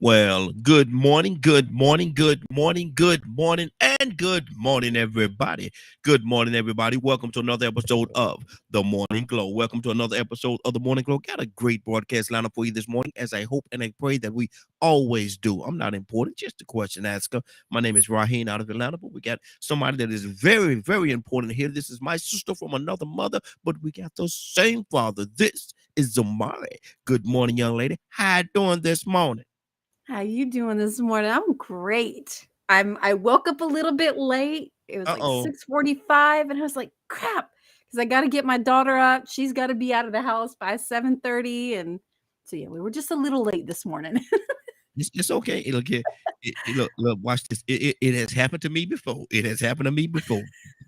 Well, good morning, good morning, good morning, and good morning, everybody. Good morning, everybody. Welcome to another episode of The Morning Glow. Welcome to another episode of The Morning Glow. Got a great broadcast lineup for you this morning, as I hope and I pray that we always do. I'm not important, just a question asker. My name is Raheen out of Atlanta, but we got somebody that is very, very important here. This is my sister from another mother, but we got the same father. This is Zamari. Good morning, young lady. How you doing this morning? How you doing this morning? I'm great. I woke up a little bit late. It was like Uh-oh. 6:45 and I was like, crap, because I got to get my daughter up. She's got to be out of the house by 7:30 and so yeah, we were just a little late this morning. It's okay. Look here. Look, watch this. It has happened to me before. It has happened to me before.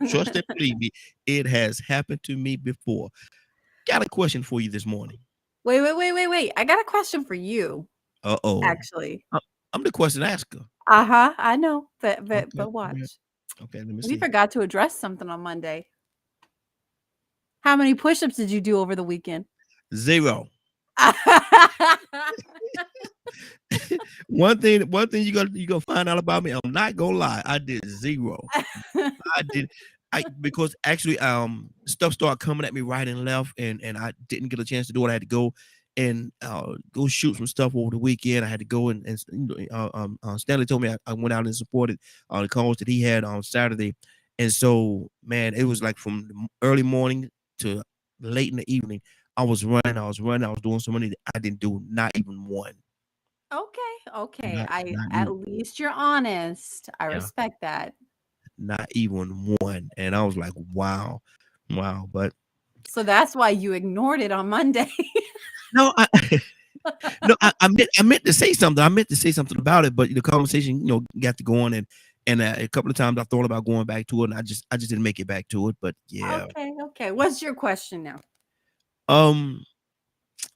Trust and believe me, it has happened to me before. Got a question for you this morning. Wait. I got a question for you, Uh-oh. actually. I- I'm the question asker. Uh-huh, I know, but but Okay. but Okay. watch. Okay. Let me We see. forgot to address something on Monday. How many push-ups did you do over the weekend? Zero. One thing you gonna find out about me. I'm not gonna lie. I did zero. I did. I because actually stuff started coming at me right and left, and I didn't get a chance to do it. I had to go and go shoot some stuff over the weekend. I had to go and Stanley told me I went out and supported the cause that he had on Saturday, and so man, it was like from the early morning to late in the evening. I was doing so many. I didn't do not even one. Okay. Not I not at even. least you're honest. I Yeah. respect that. Not even one. And I was like, wow, wow. But So that's why you ignored it on Monday. no, I no, I meant to say something. I meant to say something about it, but the conversation, got to go on and a couple of times I thought about going back to it, and I just didn't make it back to it. But yeah, Okay. What's your question now? um,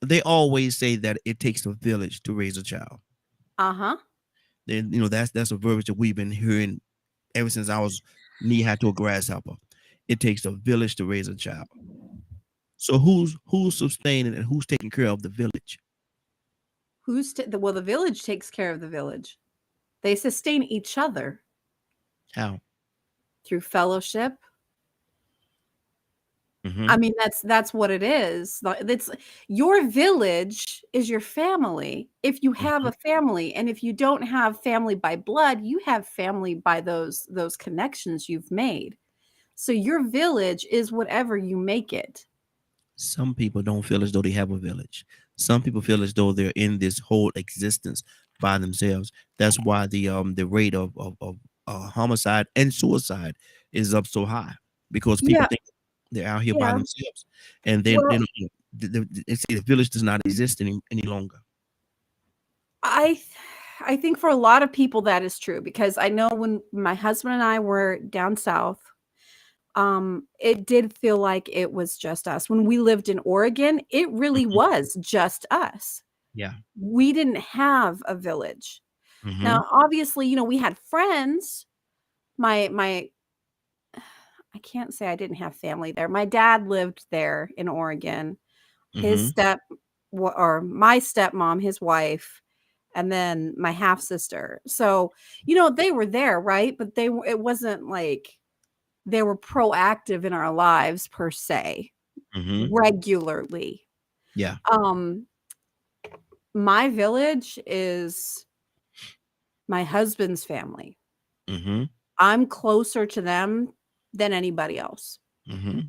they always say that it takes a village to raise a child. Uh-huh. Then that's a verbiage that we've been hearing ever since I was knee high to a grasshopper. It takes a village to raise a child. So who's sustaining and who's taking care of the village? Well, the village takes care of the village. They sustain each other How? through fellowship. Hmm. I mean, that's what it is. It's your village is your family. If you have Hmm. a family, and if you don't have family by blood, you have family by those connections you've made. So your village is whatever you make it. Some people don't feel as though they have a village. Some people feel as though they're in this whole existence by themselves. That's why the rate of homicide and suicide is up so high, because people Yeah, think they're out here by yeah. themselves, and then Well, they say the village does not exist any longer. I th- I think for a lot of people that is true because I know when my husband and I were down south, it did feel like it was just us. When we lived in Oregon, it really Mhm. was just us. Yeah. We didn't have a village. Hmm. Now, obviously, we had friends. My I can't say I didn't have family there. My dad lived there in Oregon. His Hmm. or my stepmom, his wife, and then my half sister. So, they were there, right? But it wasn't like they were proactive in our lives per se, Hmm. regularly. Yeah. Um, my village is my husband's family. Hmm. I'm closer to them than anybody else. Hmm.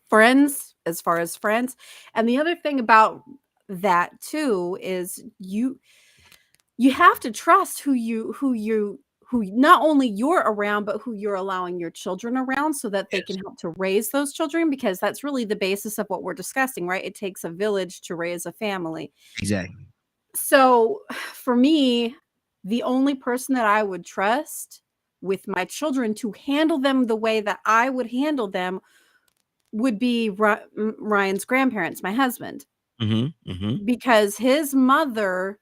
Friends, as far as friends. And the other thing about that too is you have to trust who not only you're around but who you're allowing your children around so that they can Yes. help to raise those children because that's really the basis of what we're discussing, right? It takes a village to raise a family. Exactly. So for me, the only person that I would trust with my children to handle them the way that I would handle them would be Ryan's grandparents, my husband, Hmm. Hmm. because his mother,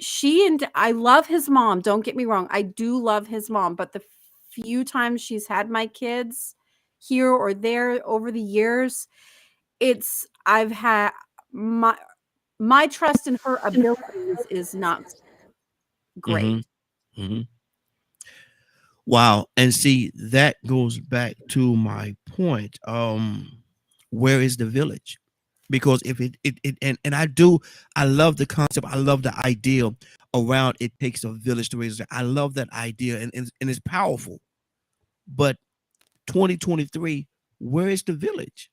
she and I love his mom. Don't get me wrong. I do love his mom, but the few times she's had my kids here or there over the years, I've had my my trust in her abilities is not great. Mm-hmm. Mm-hmm. Wow. And see, that goes back to my point. Where is the village? Because if and I love the concept, I love the idea around it takes a village to raise a child. I love that idea and it's powerful. But 2023, where is the village?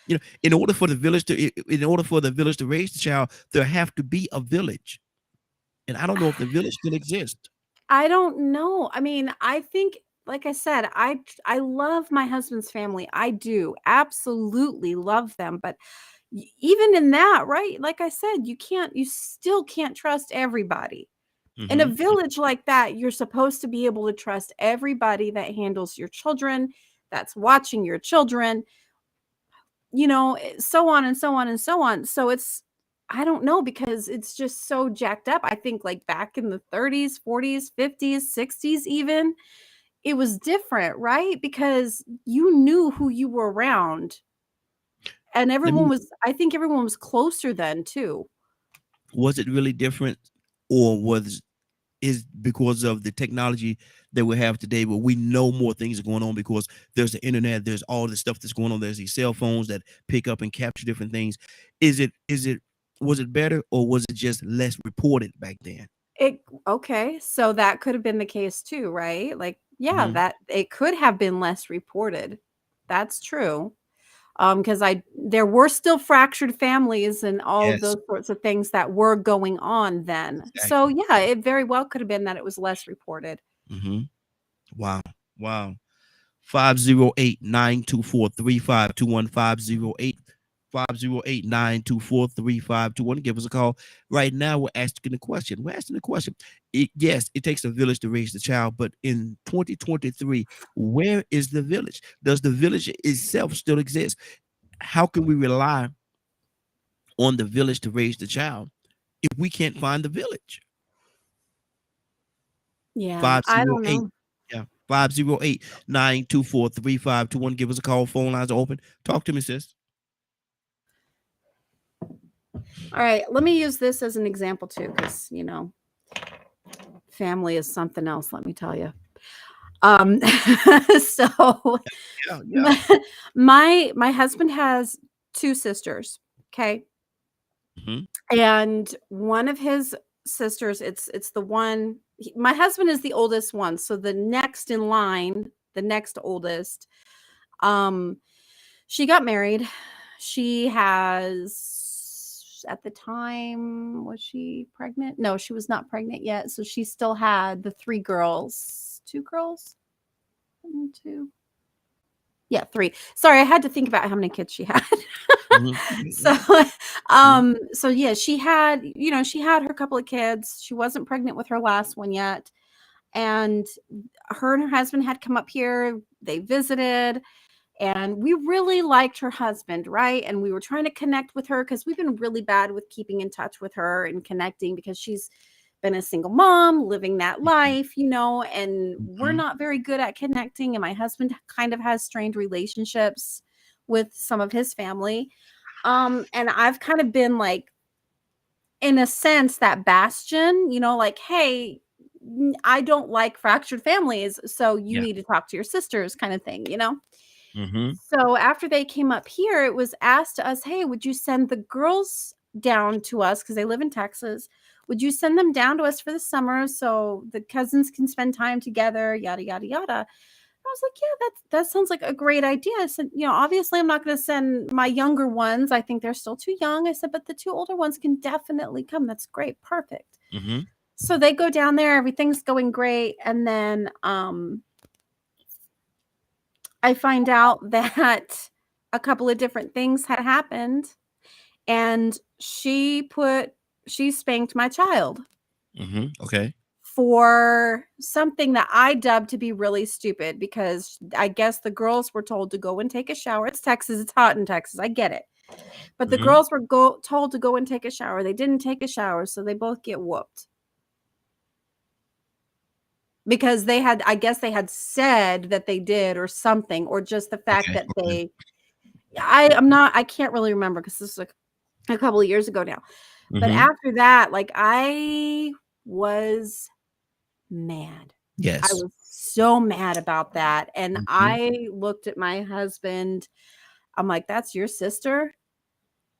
You know, in order for the village to raise the child, there have to be a village. And I don't know if the village still exists. I don't know. I mean, I think, like I said, I love my husband's family. I do absolutely love them, but even in that, right? Like I said, you still can't trust everybody. In a Mm-hmm. village like that, you're supposed to be able to trust everybody that handles your children, that's watching your children, so on and so on and so on. So I don't know, because it's just so jacked up. I think like back in the 30s, 40s, 50s, 60s, even, it was different, right? Because you knew who you were around, and Let me I think everyone was closer then too. Was it really different, or was is because of the technology that we have today, where we know more things are going on because there's the internet, there's all the stuff that's going on, there's these cell phones that pick up and capture different things. Is it was it better, or was it just less reported back then? It Okay, so that could have been the case too, right? Like, yeah, Hmm. that it could have been less reported. That's true. Because I there were still fractured families and all of Yes, those sorts of things that were going on then. So, exactly. yeah, it very well could have been that it was less reported. Hmm. Wow. Wow. 508-924-3521. 508-924-3521. Give us a call. Right now, we're asking the question. Yes, it takes a village to raise the child, but in 2023, where is the village? Does the village itself still exist? How can we rely on the village to raise the child if we can't find the village? Yeah, I don't 508, know. yeah, 508-924-3521. Give us a call. Phone lines are open. Talk to me, sis. All right, let me use this as an example too, because family is something else, let me tell you. Um, so Yeah, yeah. my my husband has 2 sisters, okay? Mhm. And one of his sisters, it's the one my husband is the oldest one, so the next in line, the next oldest, um, she got married. She has at the time, was she pregnant? No, she was not pregnant yet, so she still had the 3 girls. 2 girls? 1, 2. Yeah, 3. Sorry, I had to think about how many kids she had. Mhm. So, Mhm. so yeah, she had her couple of kids. She wasn't pregnant with her last one yet. And her and her husband had come up here. They visited, and we really liked her husband, right? And we were trying to connect with her because we've been really bad with keeping in touch with her and connecting, because she's been a single mom living that life, and we're Mhm. not very good at connecting. And my husband kind of has strained relationships with some of his family. And I've kind of been like, in a sense, that bastion, like, hey, I don't like fractured families, so you Yeah. need to talk to your sisters, kind of thing. Mhm. So after they came up here, it was asked to us, hey, would you send the girls down to us? Because they live in Texas. Would you send them down to us for the summer so the cousins can spend time together, yada, yada, yada? I was like, yeah, that sounds like a great idea. I said, obviously I'm not going to send my younger ones. I think they're still too young. I said, but the 2 older ones can definitely come. That's great. Perfect. Mhm. So they go down there, everything's going great. And then I find out that a couple of different things had happened, and she spanked my child Mhm. Okay. for something that I dubbed to be really stupid, because I guess the girls were told to go and take a shower. It's Texas, it's hot in Texas, I get it. But the Mhm. girls were told to go and take a shower. They didn't take a shower, so they both get whooped. Because I guess they had said that they did or something, or just the fact Okay. that Okay. I can't really remember, because this is a couple of years ago now. But Mm-hmm. after that, like, I was mad. I Yes. was so mad about that, and Mm-hmm. I looked at my husband. I'm like, "That's your sister?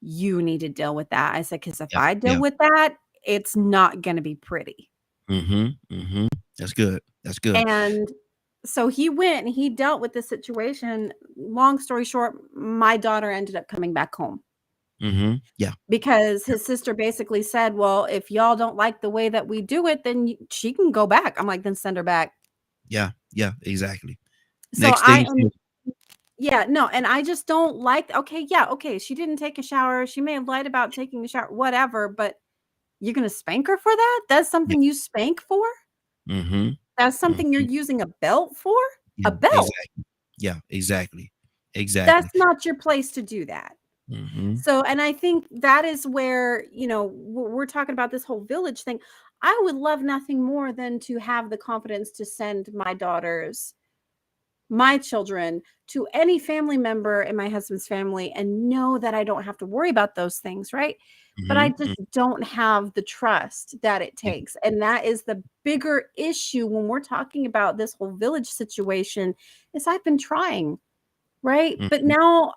You need to deal with that." I said, "'Cause if Yeah. I deal Yeah. with that, it's not gonna be pretty." Mm-hmm. Mm-hmm. That's good. That's good. And so he went and he dealt with the situation. Long story short, my daughter ended up coming back home Mm-hmm. Yeah. because his sister basically said, "Well, if y'all don't like the way that we do it, then she can go back." I'm like, "Then send her back." Yeah. Yeah. Exactly. So Next I stage. am Yeah, no, and I just don't like, okay, yeah, okay, she didn't take a shower. She may have lied about taking a shower, whatever, but you're gonna spank her for that? That's Yeah. something you spank for? Mm-hmm. That's something you're Mm-hmm. using a belt for? A Yeah. belt. Exactly. Yeah. Exactly. That's Exactly. not your place to do that. Mm-hmm. So, and I think that is where, we're talking about this whole village thing. I would love nothing more than to have the confidence to send my children to any family member in my husband's family and know that I don't have to worry about those things, right? But I Mm-hmm. just don't have the trust that it Yeah. takes. And that is the bigger issue when we're talking about this whole village situation is I've been trying, right? But Mm-hmm. now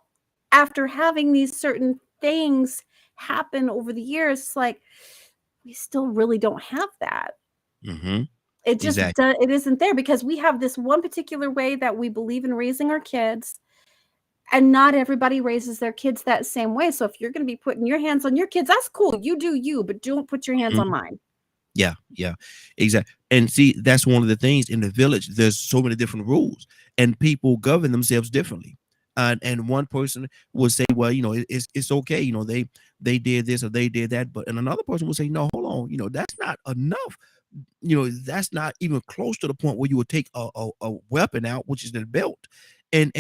after having these certain things happen over the years, it's like we still really don't have that. Mm-hmm. It just Exactly. it isn't there because we have this one particular way that we believe in raising our kids, and not everybody raises their kids that same way. So if you're going to be putting your hands on your kids, that's cool. You do you, but don't put your hands on Mm-hmm. mine. Yeah, yeah, exactly. And see, that's one of the things in the village. There's so many different rules, and people govern themselves differently. And one person will say, "Well, it's okay. They did this or they did that," but and another person will say, "No, hold on. That's not enough. That's not even close to the point where you would take a weapon out, which is the belt, and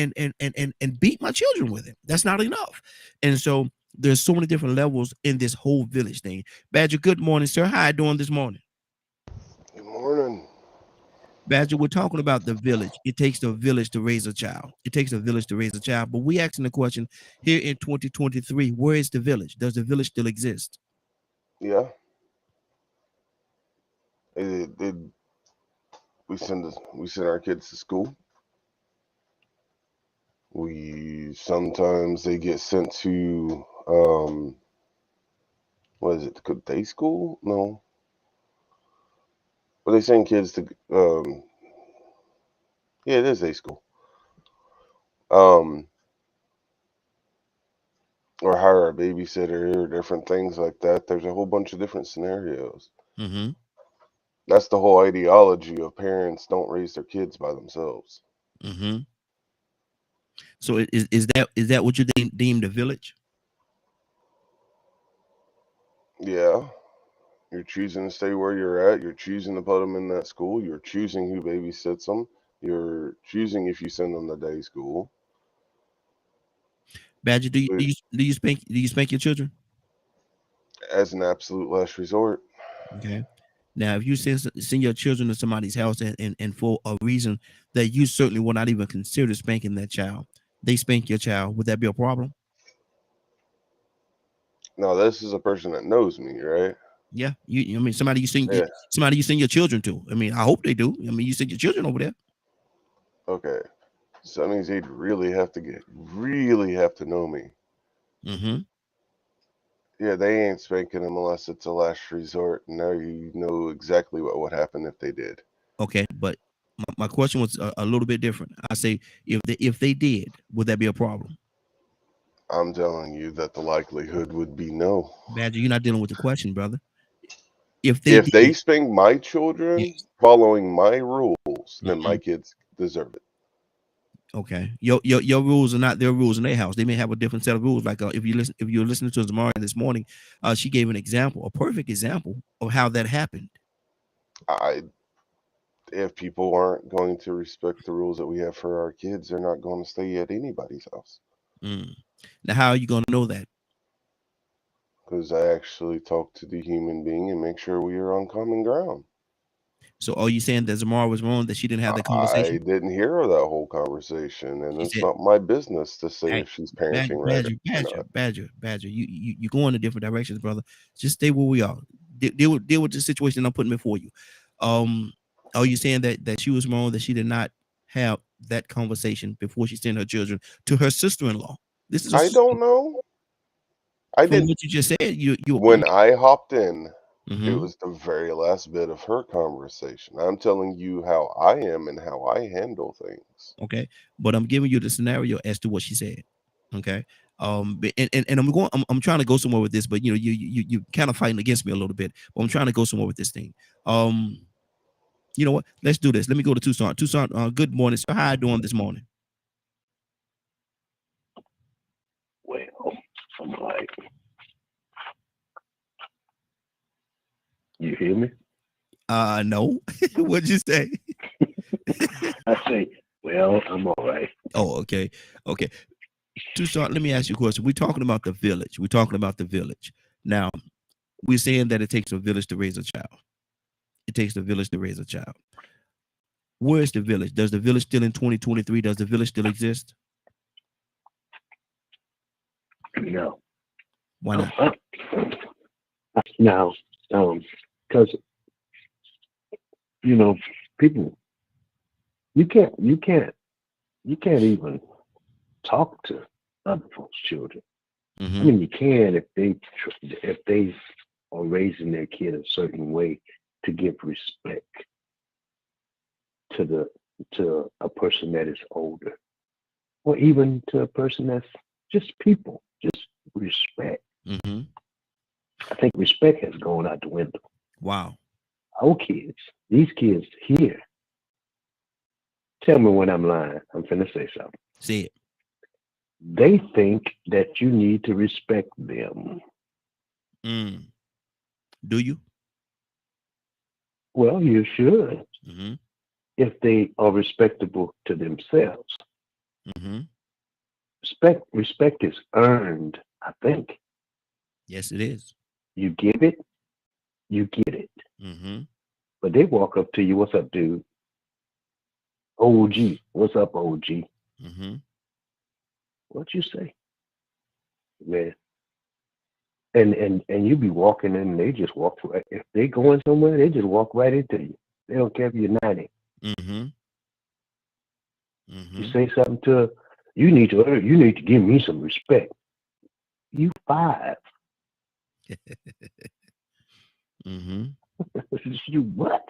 beat my children with it. That's not enough." And so there's so many different levels in this whole village thing. Badger, good morning, sir. How you doing this morning? Good morning. Badger, we're talking about the village. It takes a village to raise a child. It takes a village to raise a child. But we asking the question here in 2023, where is the village? Does the village still exist? Yeah, it, we send our kids to school. We sometimes they get sent to what is it? Day school? No, but they send kids to yeah, it is day school. Um, or hire a babysitter or different things like that. There's a whole bunch of different scenarios. Mm-hmm. That's the whole ideology of parents don't raise their kids by themselves. Mm-hmm. So is that what you deem the village? Yeah, you're choosing to stay where you're at. You're choosing to put them in that school. You're choosing who babysits them. You're choosing if you send them to day school. Badger, do you But do you do you spank your children? as an absolute last resort, Okay. Now, if you send your children to somebody's house and for a reason that you certainly will not even consider spanking that child, they spank your child, would that be a problem? now this is a person that knows me, right? Yeah. I mean, Yeah. somebody you send your children to. I mean, I hope they do. I mean, you send your children over there. Okay. So that means they'd really have to know me. Mm-hmm. Yeah, they ain't spanking them unless it's a last resort. Now you know exactly what would happen if they did. Okay, but my question was a little bit different. I say if they did, would that be a problem? I'm telling you that the likelihood would be no. Badger, you're not dealing with the question, brother. If they If did, they spank my children yes. following my rules, then Mhm. my kids deserve it. Okay, your rules are not their rules in their house. They may have a different set of rules. Like if you're listening to Zamari this morning, she gave an example, a perfect example of how that happened. I If people aren't going to respect the rules that we have for our kids, they're not going to stay at anybody's house. Mm. Now, how are you going to know that? Because I actually talk to the human being and make sure we are on common ground. So are you saying that Zamara was wrong that she didn't have that I conversation? didn't hear that whole conversation, and She it's said, not my business to say "Hey, if she's parenting right or not. Badger, you going in different directions, brother. Just stay where we are. Deal with the situation I'm putting before you. Um, are you saying that she was wrong that she did not have that conversation before she sent her children to her sister-in-law? This is I don't know. I from didn't. what you just said. When I hopped in, it Mhm. was the very last bit of her conversation. I'm telling you how I am and how I handle things. Okay, but I'm giving you the scenario as to what she said. Okay, and I'm trying to go somewhere with this, but you kind of fighting against me a little bit, but I'm trying to go somewhere with this thing. Um, you know what? Let's do this. Let me go to Tucson. Tucson, good morning. So how you doing this morning? Well, I'm like, you hear me? No. What'd you say? I say, well, I'm all right. Oh, okay, okay. Tucson, let me ask you a question. We're talking about the village. We're talking about the village. Now, we're saying that it takes a village to raise a child. It takes a village to raise a child. Where is the village? Does the village still in 2023? Does the village still exist? No. Why not? Now, because people, you can't even talk to other folks' children. I Mm-hmm. mean, you can if they are raising their kid a certain way to give respect to a person that is older, or even to a person that's just people, just respect. Mm-hmm. I think respect has gone out the window. Wow. Our kids, these kids here, tell me when I'm lying. I'm finna say something. Say it. They think that you need to respect them. Do you? Well, you should Mm-hmm. if they are respectable to themselves. Mm-hmm. Respect is earned, I think. Yes, it is. You give it, you get it. Mm-hmm. But they walk up to you, what's up, dude? OG, what's up, OG? Mm-hmm. What you say? Man. And you be walking in and they just walk right. If they going somewhere, they just walk right into you. They don't care if you're 90. Mm-hmm. You Mm-hmm. say something to you need to give me some respect. You 5. Mm-hmm. You what?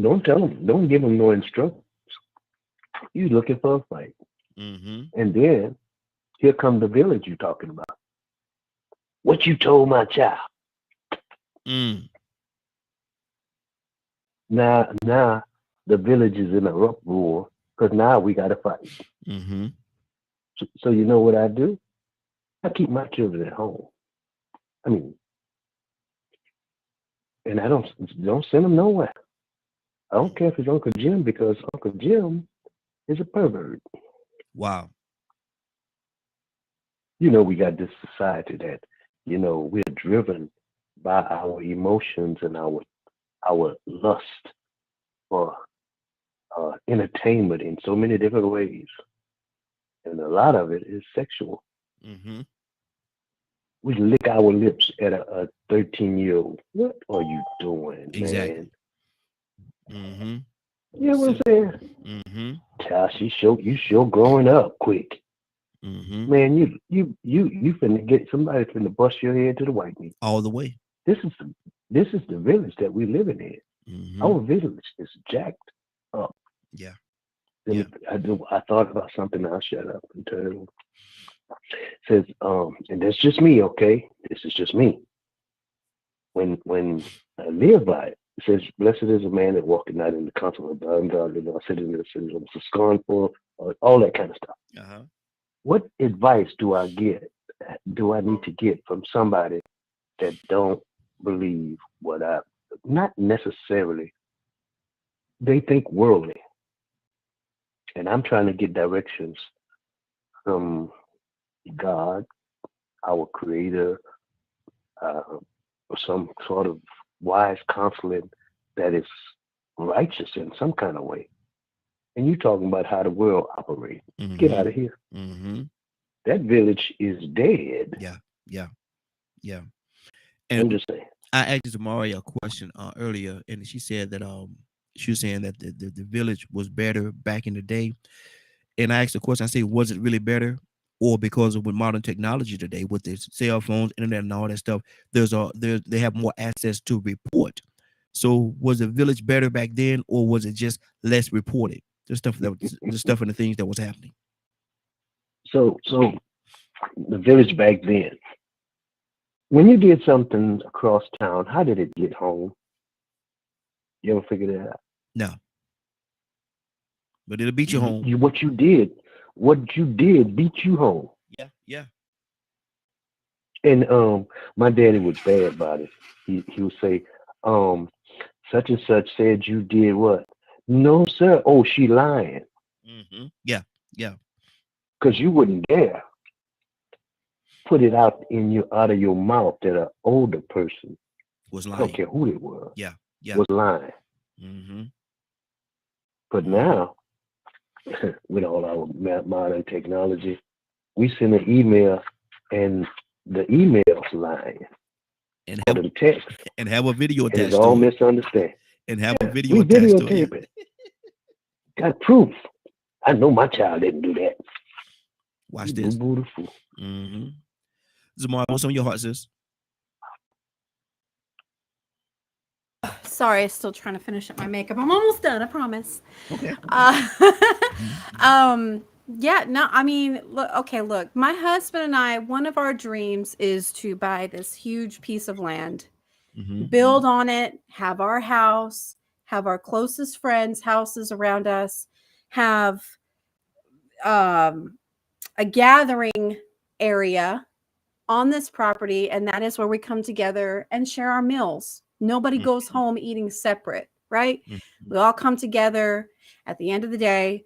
Don't tell them. Don't give them no instructions. You looking for a fight. Mm-hmm. And then here come the village you talking about. What you told my child. Mm. Now the village is in a uproar because now we got to fight. Mm-hmm. So you know what I do? I keep my children at home. I mean, and I don't send them nowhere. I don't care if it's Uncle Jim because Uncle Jim is a pervert. Wow. We got this society that, we're driven by our emotions and our lust for entertainment in so many different ways. And a lot of it is sexual. Mm-hmm. We lick our lips at a 13-year-old. What are you doing, Exactly. man? Mm-hmm. You know what I'm saying? Mm-hmm. Child, you sure growing up quick. Mm-hmm. Man, you finna get somebody finna bust your head to the white meat. All the way. This is the village that we living in. Mm-hmm. Our village is jacked up. Yeah. Then I thought about something. I'll shut up and turn it over. Says, and that's just me, okay? This is just me. When I live by it, it says, blessed is a man that walketh not in the counsel of the ungodly, nor sit in the sins of the scornful, all that kind of stuff. Uh-huh. What advice do I need to get from somebody that don't believe not necessarily, they think worldly. And I'm trying to get directions from God, our creator, or some sort of wise counseling that is righteous in some kind of way. And you talking about how the world operates. Get out of here. Mm-hmm. That village is dead. Yeah, yeah, yeah. I'm And just saying. I asked Tamari a question earlier, and she said that she was saying that the village was better back in the day. And I asked the question, I say, was it really better? Or because of with modern technology today, with their cell phones, internet, and all that stuff, they have more access to report. So was the village better back then, or was it just less reported? The stuff and the things that was happening. So the village back then, when you did something across town, how did it get home? You ever figure that out? No, but it'll beat you home. What you did beat you home. Yeah, yeah. And my daddy was bad about it. He would say, such and such said you did what? No, sir. Oh, she lying. Mm-hmm. Yeah, yeah. Because you wouldn't dare put it out of your mouth that an older person, Was I don't lying. care who it was, Yeah, yeah. was lying. Mm-hmm. But now, with all our modern technology, we send an email and the email's lying. And Or have the text, and have a video and it's attached all to it. misunderstood. And have a Yeah, video we attached to it. videotape it. Got proof. I know my child didn't do that. Watch this. Beautiful. Mm-hmm. Zamar, what's on your heart, sis? Sorry, still trying to finish up my makeup. I'm almost done, I promise. Okay. Yeah, no, I mean, look, my husband and I, one of our dreams is to buy this huge piece of land, Mm-hmm. build on it, have our house, have our closest friends' houses around us, have a gathering area on this property, and that is where we come together and share our meals. Nobody goes home eating separate, right? Mm-hmm. We all come together at the end of the day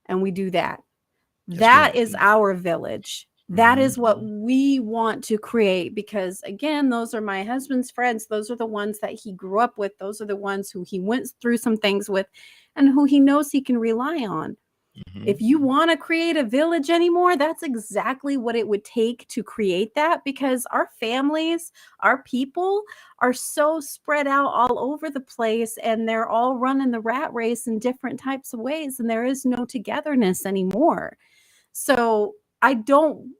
and we do that. That's That good. is our village. That is what we want to create, because again, those are my husband's friends. Those are the ones that he grew up with. Those are the ones who he went through some things with and who he knows he can rely on. Mm-hmm. If you want to create a village anymore, that's exactly what it would take to create that, because our families, our people are so spread out all over the place, and they're all running the rat race in different types of ways, and there is no togetherness anymore. So I don't,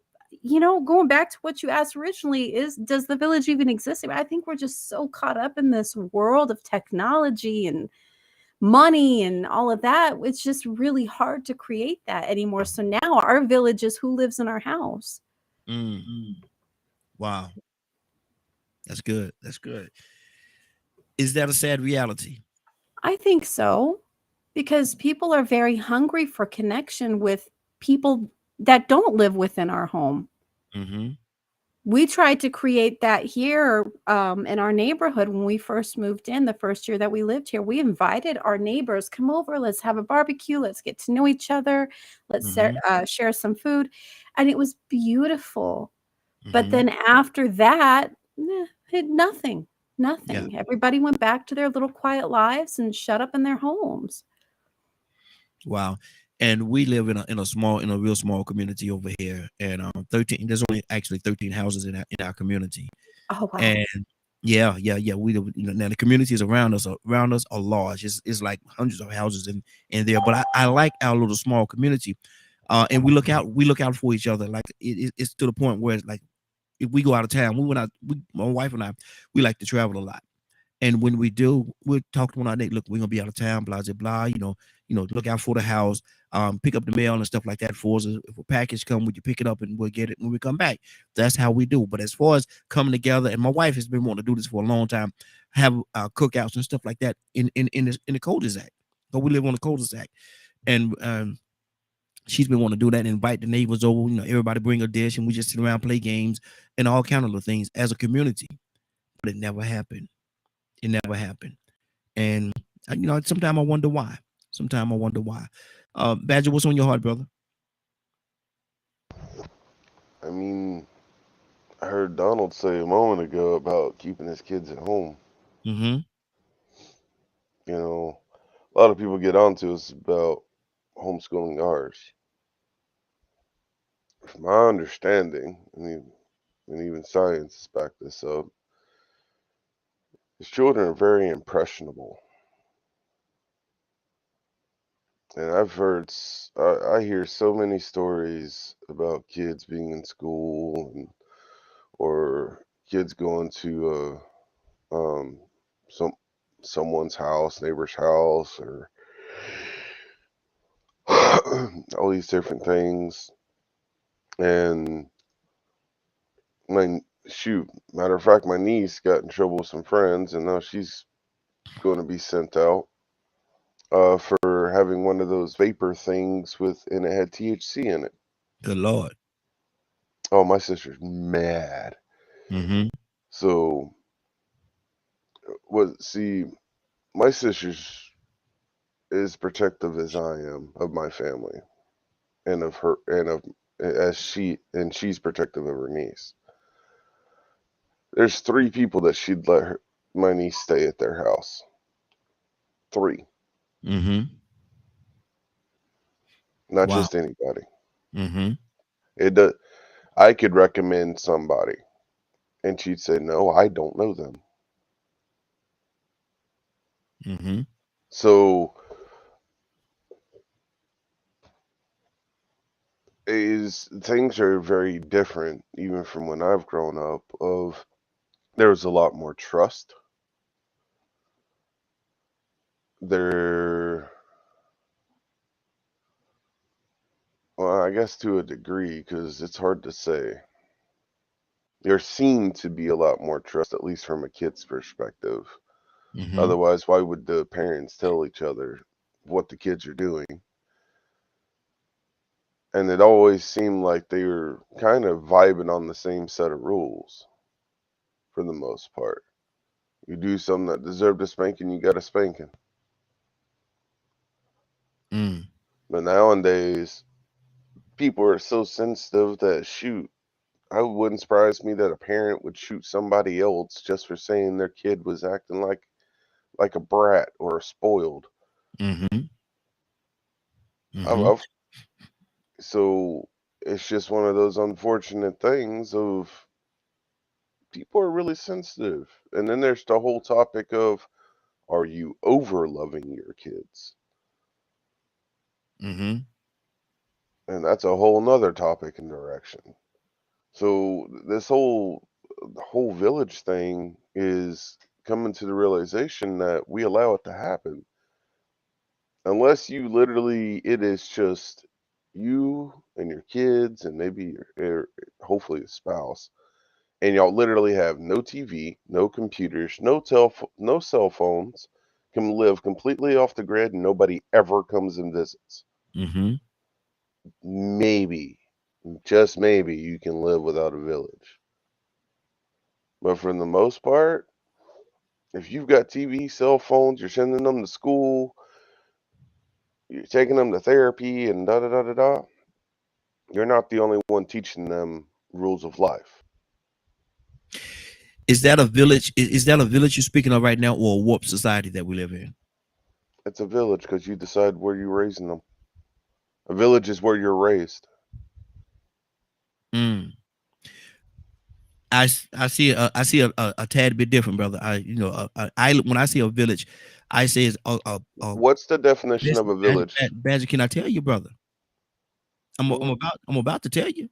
going back to what you asked originally, does the village even exist? I think we're just so caught up in this world of technology and money and all of that. It's just really hard to create that anymore. So now our village is who lives in our house. Wow. That's good. That's good. Is that a sad reality? I think so, because people are very hungry for connection with people that don't live within our home. Mm-hmm. We tried to create that here in our neighborhood when we first moved in, the first year that we lived here. We invited our neighbors, come over, let's have a barbecue, let's get to know each other, let's share some food. And it was beautiful. But then after that, nothing. Yeah. Everybody went back to their little quiet lives and shut up in their homes. Wow. And we live in a real small community over here, and 13. There's only actually 13 houses in our community. Oh wow. And yeah. We now the communities around us are large. It's like hundreds of houses in there. But I like our little small community, and we look out for each other. Like it's to the point where it's like if we go out of town, my wife and I, we like to travel a lot. And when we do, we'll talk to one another. Look, we're gonna be out of town, blah blah blah. Look out for the house, pick up the mail and stuff like that for us. If a package come, would you pick it up and we'll get it when we come back? That's how we do. But as far as coming together, and my wife has been wanting to do this for a long time, have cookouts and stuff like that in the cul-de-sac. So we live on the cul-de-sac, and she's been wanting to do that and invite the neighbors over. Everybody bring a dish and we just sit around, play games, and all kind of things as a community. But it never happened. It never happened. And sometimes I wonder why. Badger, what's on your heart, brother? I mean, I heard Donald say a moment ago about keeping his kids at home. Mm-hmm. You know, a lot of people get onto us about homeschooling ours. From my understanding, and even science has backed this up, his children are very impressionable. And I've heard, I hear so many stories about kids being in school or kids going to um, some someone's house, neighbor's house, or all these different things. And matter of fact, my niece got in trouble with some friends, and now she's going to be sent out for having one of those vapor things and it had THC in it. Good Lord. Oh, my sister's mad. Mm-hmm. So, see, my sister's as protective as I am of my family and of her and of she's protective of her niece. There's 3 people that she'd let my niece stay at their house. 3, Mm-hmm. not Wow. just anybody. Mm-hmm. It does. I could recommend somebody, and she'd say, "No, I don't know them." Mm-hmm. So things are very different, even from when I've grown up. There was a lot more trust. There, well, I guess to a degree, because it's hard to say. There seemed to be a lot more trust, at least from a kid's perspective. Mm-hmm. Otherwise, why would the parents tell each other what the kids are doing? And it always seemed like they were kind of vibing on the same set of rules for the most part. You do something that deserved a spanking, you got a spanking. Mm. But nowadays, people are so sensitive that shoot, I wouldn't surprise me that a parent would shoot somebody else just for saying their kid was acting like a brat or spoiled. Mm-hmm. I've, Mm-hmm. I've, so it's just one of those unfortunate things of people are really sensitive. And then there's the whole topic of, are you over loving your kids? Mm-hmm. And that's a whole nother topic and direction. So this whole village thing is coming to the realization that we allow it to happen. Unless you literally, it is just you and your kids and maybe hopefully a spouse, and y'all literally have no TV, no computers, no cell phones, can live completely off the grid, and nobody ever comes and visits. Mm-hmm. Maybe, just maybe, you can live without a village. But for the most part, if you've got TV, cell phones, you're sending them to school, you're taking them to therapy, and da da da da da, you're not the only one teaching them rules of life. Is that a village? Is that a village you're speaking of right now, or a warped society that we live in? It's a village because you decide where you're raising them. A village is where you're raised. Mm. I see a tad bit different, brother. I when I see a village, I say it's a What's the definition of listen, a village? Badger, can I tell you, brother? Hmm? I'm about to tell you.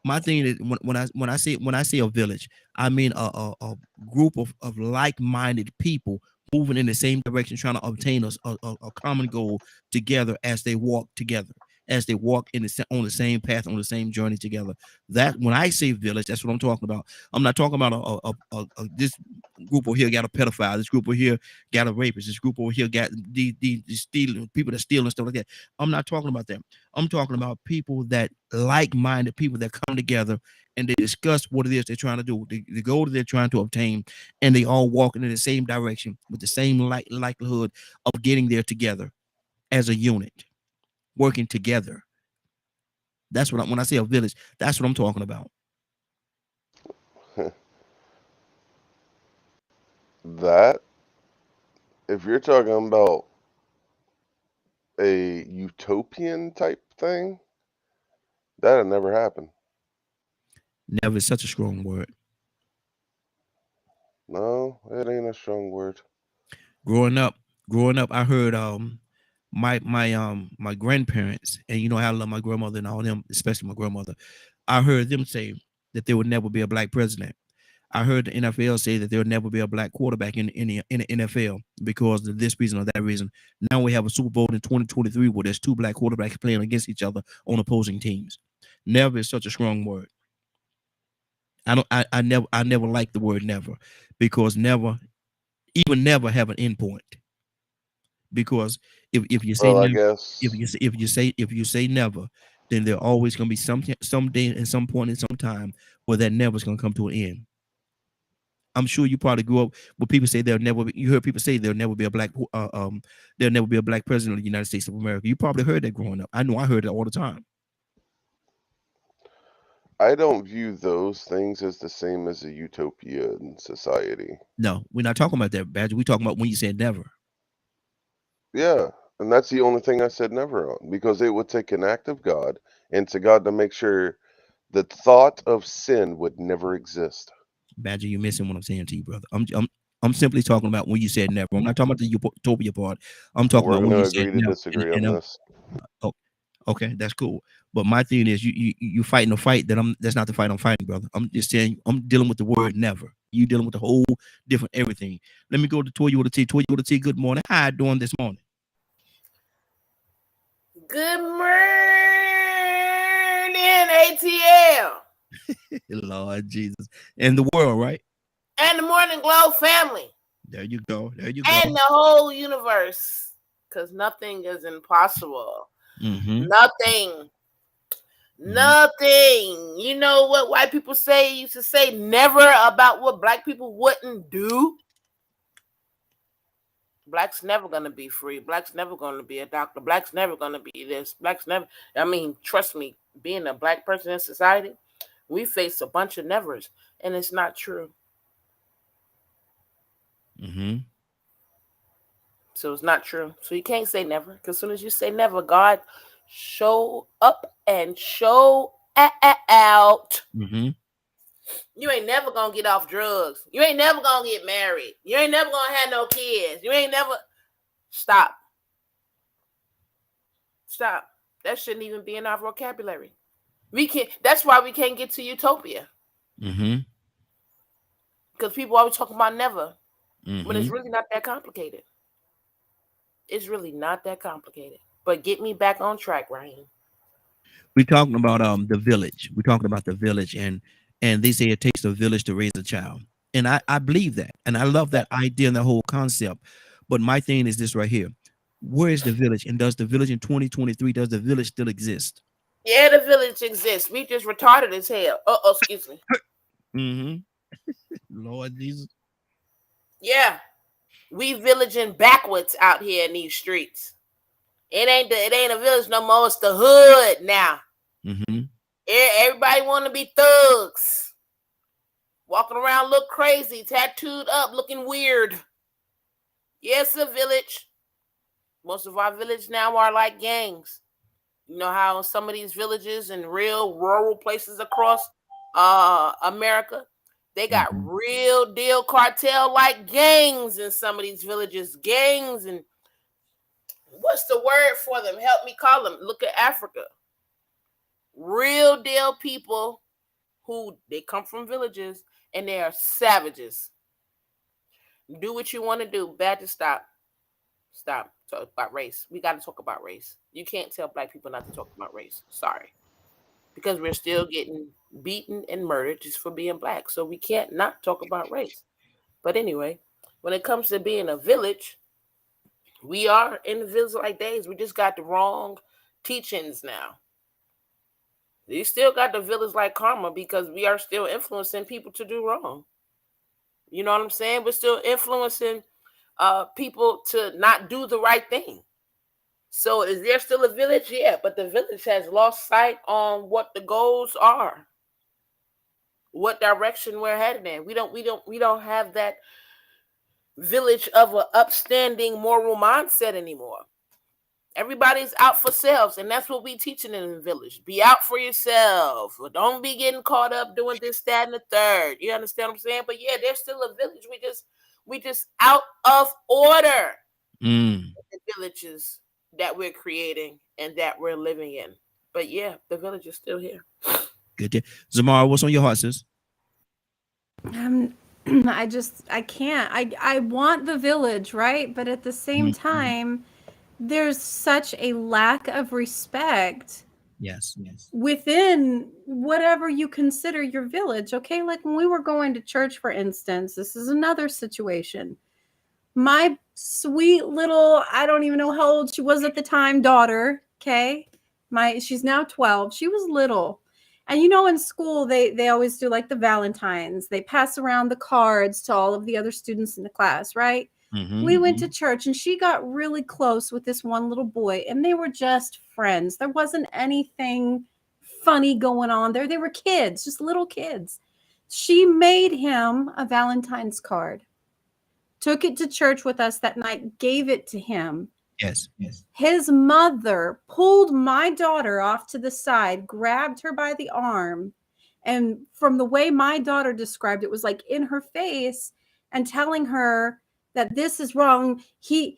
My thing is when I say a village, I mean a group of like-minded people moving in the same direction, trying to obtain a common goal together as they walk together, as they walk on the same path, on the same journey together. That when I say village, that's what I'm talking about. I'm not talking about this group over here got a pedophile, this group over here got a rapist, this group over here got the stealing people that steal and stuff like that. I'm not talking about them. I'm talking about people that like-minded people that come together and they discuss what it is they're trying to do, the goal that they're trying to obtain, and they all walking in the same direction with the same likelihood of getting there together as a unit, working together. That's what when I say a village, that's what I'm talking about. That, if you're talking about a utopian type thing, that'll never happen. Never is such a strong word. No, it ain't a strong word. Growing up, I heard my grandparents, and you know how I love my grandmother and all them, especially my grandmother. I heard them say that there would never be a black president. I heard the NFL say that there would never be a black quarterback in the NFL because of this reason or that reason. Now we have a Super Bowl in 2023 where there's two black quarterbacks playing against each other on opposing teams. Never is such a strong word. I never like the word never, because never have an end point. Because if you say Well, I never, guess if you say never, then there always gonna be some day and some point in some time where that never is gonna come to an end. I'm sure you probably grew up where people say there'll never be. You heard people say there'll never be a black president of the United States of America. You probably heard that growing up. I know I heard it all the time. I don't view those things as the same as a utopian society. No, we're not talking about that, Badger. We're talking about when you said never. Yeah, and that's the only thing I said never on, because it would take an act of God and to God to make sure the thought of sin would never exist. Badger, you're missing what I'm saying to you, brother. I'm simply talking about when you said never. I'm not talking about the utopia part. I'm talking We're about when going you to said agree to never. disagree on this. Oh, okay, that's cool. But my thing is, you fighting a fight that's not the fight I'm fighting, brother. I'm just saying I'm dealing with the word never. You dealing with the whole different everything. Let me go to Toya with a T. Toya with a T. Good morning. How you doing this morning? Good morning, ATL. Lord Jesus. And the world, right? And the Morning Glow family. There you go. There you and go. the whole universe. Because nothing is impossible. Mm-hmm. Nothing. Nothing. You know what white people used to say never about what black people wouldn't do? Black's never going to be free. Black's never going to be a doctor. Black's never going to be this. Black's never. I mean, trust me, being a black person in society, we face a bunch of nevers, and it's not true. Mm-hmm. So it's not true. So you can't say never, because as soon as you say never, God show up and show out. Mm-hmm. You ain't never gonna get off drugs. You ain't never gonna get married. You ain't never gonna have no kids. You ain't never. Stop. That shouldn't even be in our vocabulary. We can't. That's why we can't get to utopia. Mm-hmm. Because people always talk about never, Mm-hmm. but it's really not that complicated. It's really not that complicated. But get me back on track, Ryan. We're talking about the village. We're talking about the village, and they say it takes a village to raise a child. And I believe that. And I love that idea and the whole concept. But my thing is this right here. Where is the village? And does the village in 2023, does the village still exist? Yeah, the village exists. We just retarded as hell. Oh, excuse me. Mm-hmm. Lord Jesus. Yeah. We villaging backwards out here in these streets. It ain't a village no more. It's the hood now. Mm-hmm. Everybody want to be thugs. Walking around look crazy, tattooed up, looking weird. Yes, a village. Most of our villages now are like gangs. You know how some of these villages and real rural places across America, they got real deal cartel like gangs in some of these villages. Gangs, and what's the word for them? Help me call them. Look at Africa. Real deal people who they come from villages and they are savages. Do what you want to do. Bad to stop. Stop. Talk about race. We got to talk about race. You can't tell black people not to talk about race. Sorry. Because we're still getting beaten and murdered just for being black. So we can't not talk about race. But anyway, when it comes to being a village, we are in the village like days. We just got the wrong teachings now. You still got the village like karma because we are still influencing people to do wrong. You know what I'm saying? We're still influencing people to not do the right thing. So is there still a village? Yeah, but the village has lost sight on what the goals are, what direction we're headed in. We don't have that village of an upstanding moral mindset anymore. Everybody's out for selves, and that's what we teaching in the village. Be out for yourself. Don't be getting caught up doing this, that, and the third. You understand what I'm saying? But yeah, there's still a village. We just out of order. The villages that we're creating and that we're living in. But yeah, the village is still here. Good. Zamara, what's on your heart, sis? I can't. I want the village, right? But at the same time, there's such a lack of respect. Yes. Within whatever you consider your village. Okay, like when we were going to church, for instance, this is another situation. My sweet little, I don't even know how old she was at the time, daughter, okay? She's now 12. She was little. And you know, in school, they always do like the Valentines. They pass around the cards to all of the other students in the class, right? We went to church and she got really close with this one little boy and they were just friends. There wasn't anything funny going on there. They were kids, just little kids. She made him a Valentine's card, took it to church with us that night, gave it to him. Yes. His mother pulled my daughter off to the side, grabbed her by the arm, and from the way my daughter described it, was like in her face and telling her that this is wrong. He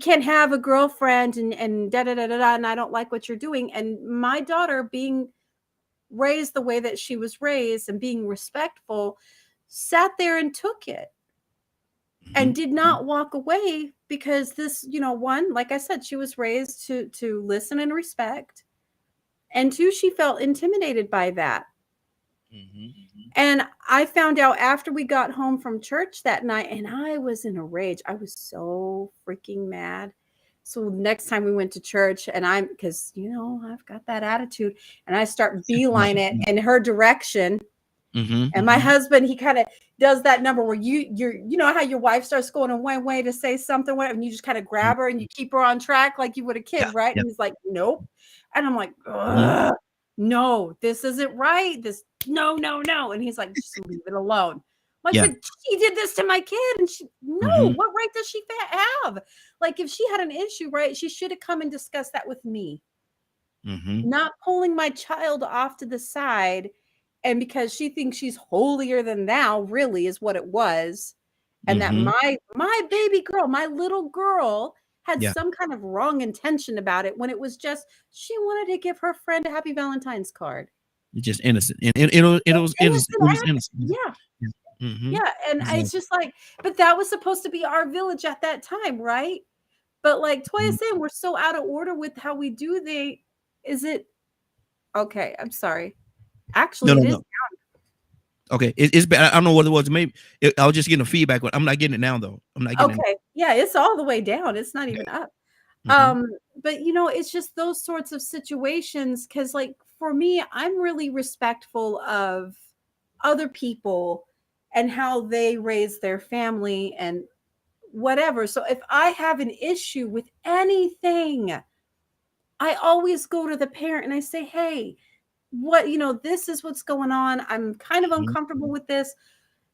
can't have a girlfriend and da da da da da, and I don't like what you're doing. And my daughter, being raised the way that she was raised and being respectful, sat there and took it. And did not walk away because this, one, like I said, she was raised to listen and respect. And two, she felt intimidated by that. And I found out after we got home from church that night, and I was in a rage. I was so freaking mad. So next time we went to church, and because I've got that attitude, and I start beeline it in her direction. And my husband, he kind of does that number where you know how your wife starts going in one way to say something, and you just kind of grab her and you keep her on track like you would a kid, right? And he's like, nope. And I'm like, no, this isn't right. No. And he's like, just leave it alone. I'm like, but she did this to my kid, and what right does she have? Like, if she had an issue, right, she should have come and discussed that with me, not pulling my child off to the side. And because she thinks she's holier than thou, really is what it was. And that my baby girl, my little girl, had some kind of wrong intention about it, when it was just she wanted to give her friend a happy Valentine's card. It's just innocent. And it was innocent. It was innocent. Yeah. And it's just like, but that was supposed to be our village at that time, right? But like Toya said, we're so out of order with how we do okay, I'm sorry. Actually, it is down. Okay, it's bad. I don't know what it was. Maybe I was just getting a feedback. I'm not getting it now, though. I'm not getting it. Yeah, it's all the way down. It's not even up. But it's just those sorts of situations. Because, like, for me, I'm really respectful of other people and how they raise their family and whatever. So if I have an issue with anything, I always go to the parent and I say, hey, this is what's going on. I'm kind of uncomfortable with this.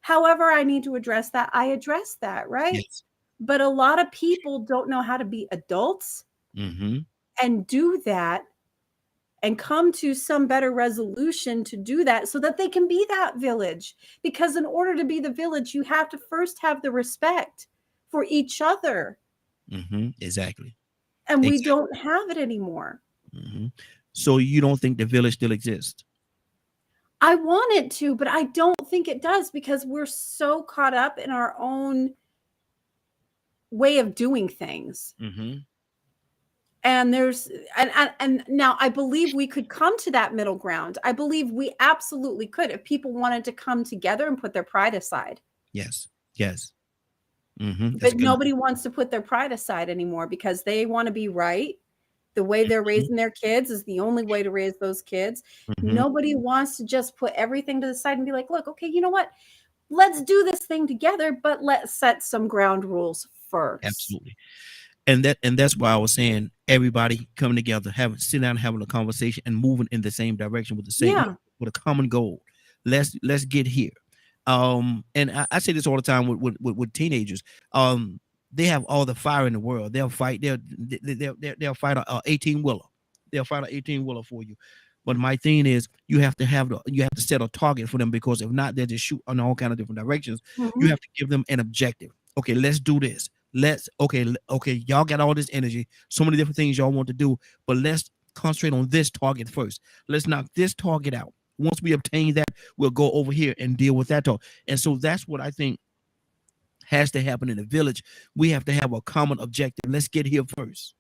However, I need to address that. I address that, right? Yes. But a lot of people don't know how to be adults and do that and come to some better resolution to do that so that they can be that village. Because in order to be the village, you have to first have the respect for each other. Exactly. And we don't have it anymore. So you don't think the village still exists? I want it to, but I don't think it does, because we're so caught up in our own way of doing things. And and now I believe we could come to that middle ground. I believe we absolutely could if people wanted to come together and put their pride aside. Yes. But nobody wants to put their pride aside anymore because they want to be right. The way they're raising their kids is the only way to raise those kids. Nobody wants to just put everything to the side and be like, look, okay, you know what? Let's do this thing together, but let's set some ground rules first. Absolutely. And that's why I was saying everybody coming together, sitting down, having a conversation and moving in the same direction with the same with a common goal. Let's get here. And I say this all the time with teenagers. They have all the fire in the world. They'll fight. They'll fight a 18-wheeler. They'll fight an 18-wheeler for you. But my thing is, you have to set a target for them, because if not, they'll just shoot in all kind of different directions. You have to give them an objective. Okay, let's do this. Okay, y'all got all this energy, so many different things y'all want to do, but let's concentrate on this target first. Let's knock this target out. Once we obtain that, we'll go over here and deal with that talk. And so that's what I think has to happen in the village. We have to have a common objective. Let's get here first.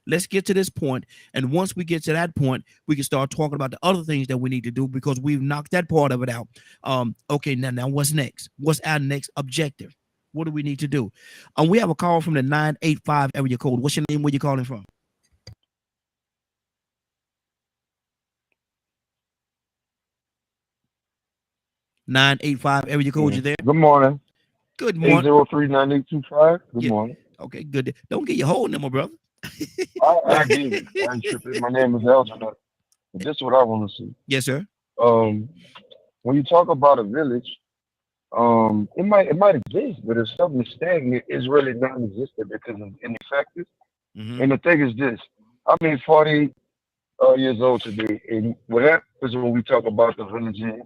Let's get to this point. And once we get to that point, we can start talking about the other things that we need to do, because we've knocked that part of it out. Okay, now what's next? What's our next objective? What do we need to do? We have a call from the 985 area code. What's your name? Where you calling from? (985) area code. You there? Good morning. Good morning. 803-9825. Good Yeah. morning. Okay, good. Don't get your whole number, brother. I get it. I ain't tripping. My name is Elgin. But this is what I want to see. Yes, sir. When you talk about a village, it might exist, but if something is stagnant, it's really non-existent because of ineffective. And the thing is this: I'm 48 years old today, and what happens when we talk about the villages,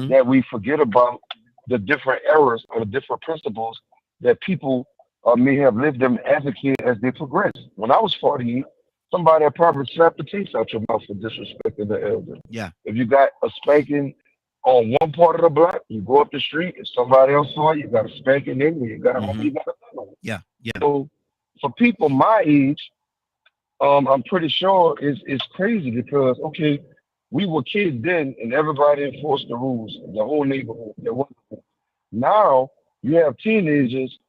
that we forget about the different errors or the different principles that people may have lived them as a kid as they progress. When I was 48, somebody had probably slapped the teeth out your mouth for disrespecting the elder. Yeah. If you got a spanking on one part of the block, you go up the street, if somebody else saw you, got a spanking in you got a you got another one. Yeah. So for people my age, I'm pretty sure it's crazy because, okay, we were kids then and everybody enforced the rules, the whole neighborhood. Now you have teenagers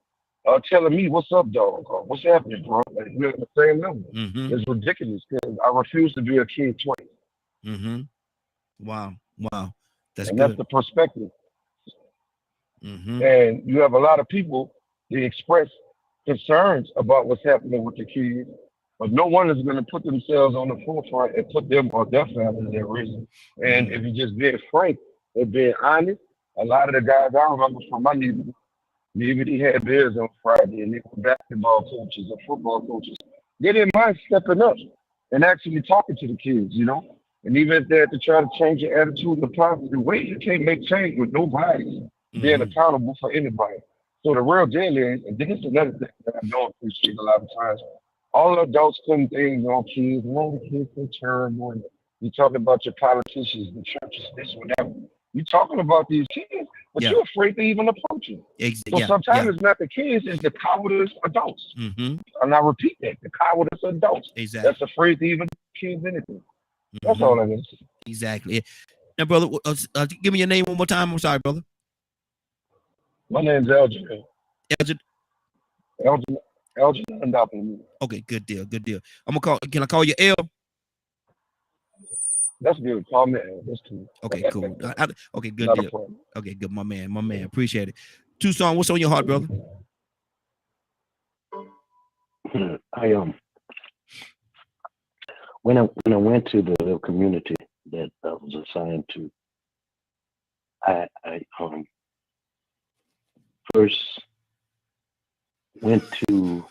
telling me, "What's up, dog? What's happening, bro?" Like, we're at the same level. It's ridiculous because I refuse to be a kid twice. Wow. That's and good. that's the perspective. And you have a lot of people, they express concerns about what's happening with the kids, but no one is going to put themselves on the forefront and put them or their families at risk. And if you're just being frank and being honest, a lot of the guys I remember from my neighborhood, maybe they had beers on Friday and they were basketball coaches or football coaches. They didn't mind stepping up and actually talking to the kids, you know? And even if they had to try to change your attitude in a positive way, you can't make change with nobody being accountable for anybody. So the real deal is, and this is another thing that I don't appreciate a lot of times, all adults putting things on kids, the kids are terrible, and you're talking about your politicians, the churches, this, whatever. You're talking about these kids, but you're afraid to even approach them. So sometimes it's not the kids, it's the cowardice adults. And I repeat that, the cowardice adults. That's afraid to even kids anything. That's all I is. Exactly. Now, brother, give me your name one more time. I'm sorry, brother. My name's Elgin. Elgin. Elgin. Okay, good deal. I'm gonna call. Can I call you L? That's good. Call me L. That's cool. Okay, cool. Okay, good deal. Okay, good. My man. Appreciate it. Tucson, what's on your heart, brother? When I went to the little community that I was assigned to, I first went to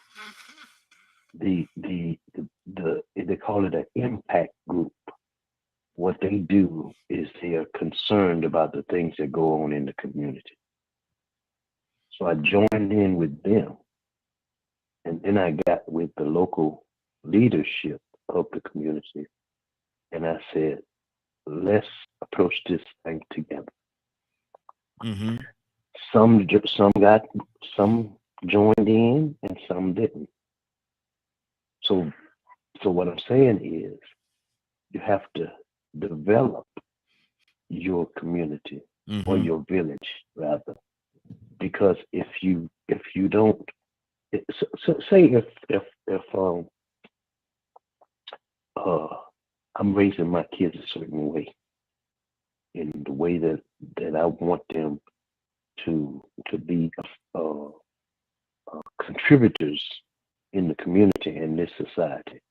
the they call it an impact group. What they do is they are concerned about the things that go on in the community. So I joined in with them, and then I got with the local leadership of the community, and I said, let's approach this thing together. Some joined in and some didn't. So what I'm saying is, you have to develop your community or your village rather, because if you don't, say if I'm raising my kids a certain way, in the way that I want them to be contributors in the community and this society.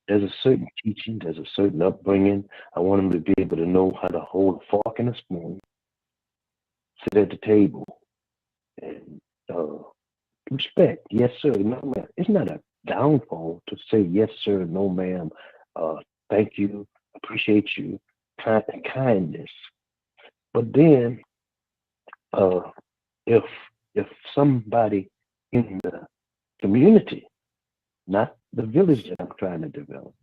There's a certain teaching, there's a certain upbringing. I want them to be able to know how to hold a fork and a spoon. sit at the table and respect. Yes, sir. No, ma'am. It's not a downfall to say yes, sir. No, ma'am. Thank you. Appreciate you. Kindness. But then, if somebody in the community, not the village that I'm trying to develop,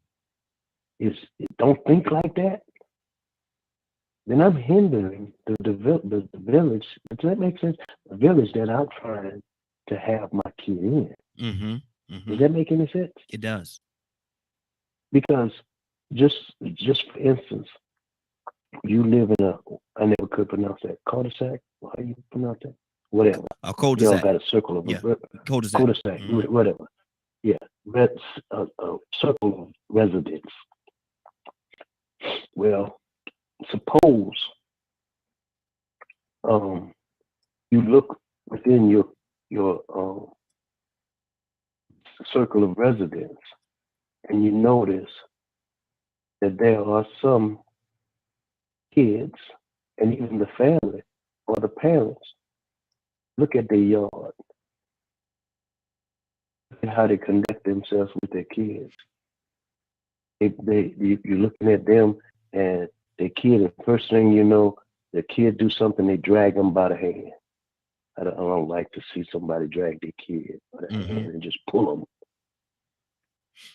don't think like that, then I'm hindering the village. Does that make sense? The village that I'm trying to have my kid in. Does that make any sense? It does. Because just for instance, you live in I never could pronounce that, cul-de-sac. How do you pronounce that? Whatever. A cul-de-sac. Got a circle of Cul-de-sac. Cul-de-sac. Whatever. Yeah, that's a circle of residents. Well, suppose you look within your circle of residents, and you notice that there are some kids, and even the family or the parents, look at their yard, look at how they conduct themselves with their kids. You're looking at them and their kid, and first thing you know, the kid do something, they drag them by the hand. I don't like to see somebody drag their kid by the hand and just pull them.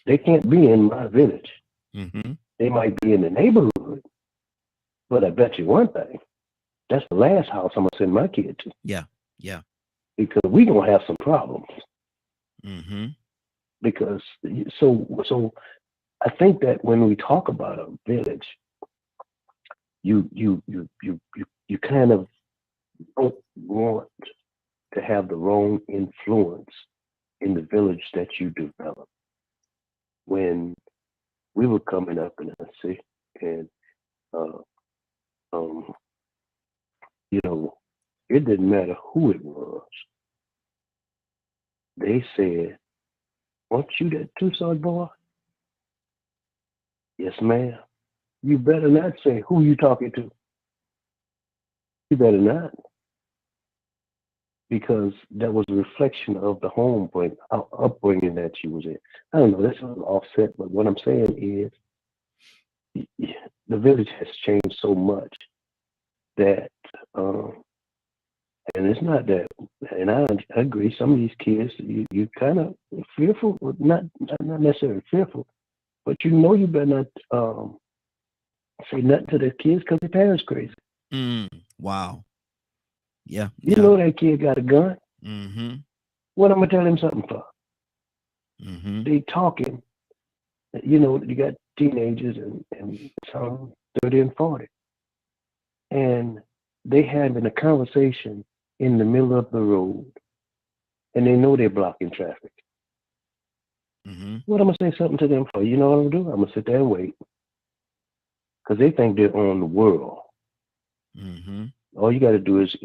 They can't be in my village. They might be in the neighborhood, but I bet you one thing, that's the last house I'm gonna send my kid to. Yeah. Because we gonna have some problems. Because so I think that when we talk about a village, you kind of don't want to have the wrong influence in the village that you develop. When we were coming up in the city, and it didn't matter who it was. They said, "Aren't you that Tucson boy?" "Yes, ma'am." You better not say who you talking to. You better not. Because that was a reflection of the home upbringing that she was in. I don't know, that's a little offset, but what I'm saying is the village has changed so much that, and it's not that, and I agree, some of these kids, you kind of fearful, not necessarily fearful, but you better not say nothing to the kids because their parents crazy. Wow. Yeah. You know that kid got a gun. What I'm gonna tell him something for? They talking. You got teenagers and some 30 and 40, and they having a conversation in the middle of the road, and they know they're blocking traffic. What I'm gonna say something to them for? You know what I'm gonna do? I'm gonna sit there and wait, because they think they're on the world. All you got to do is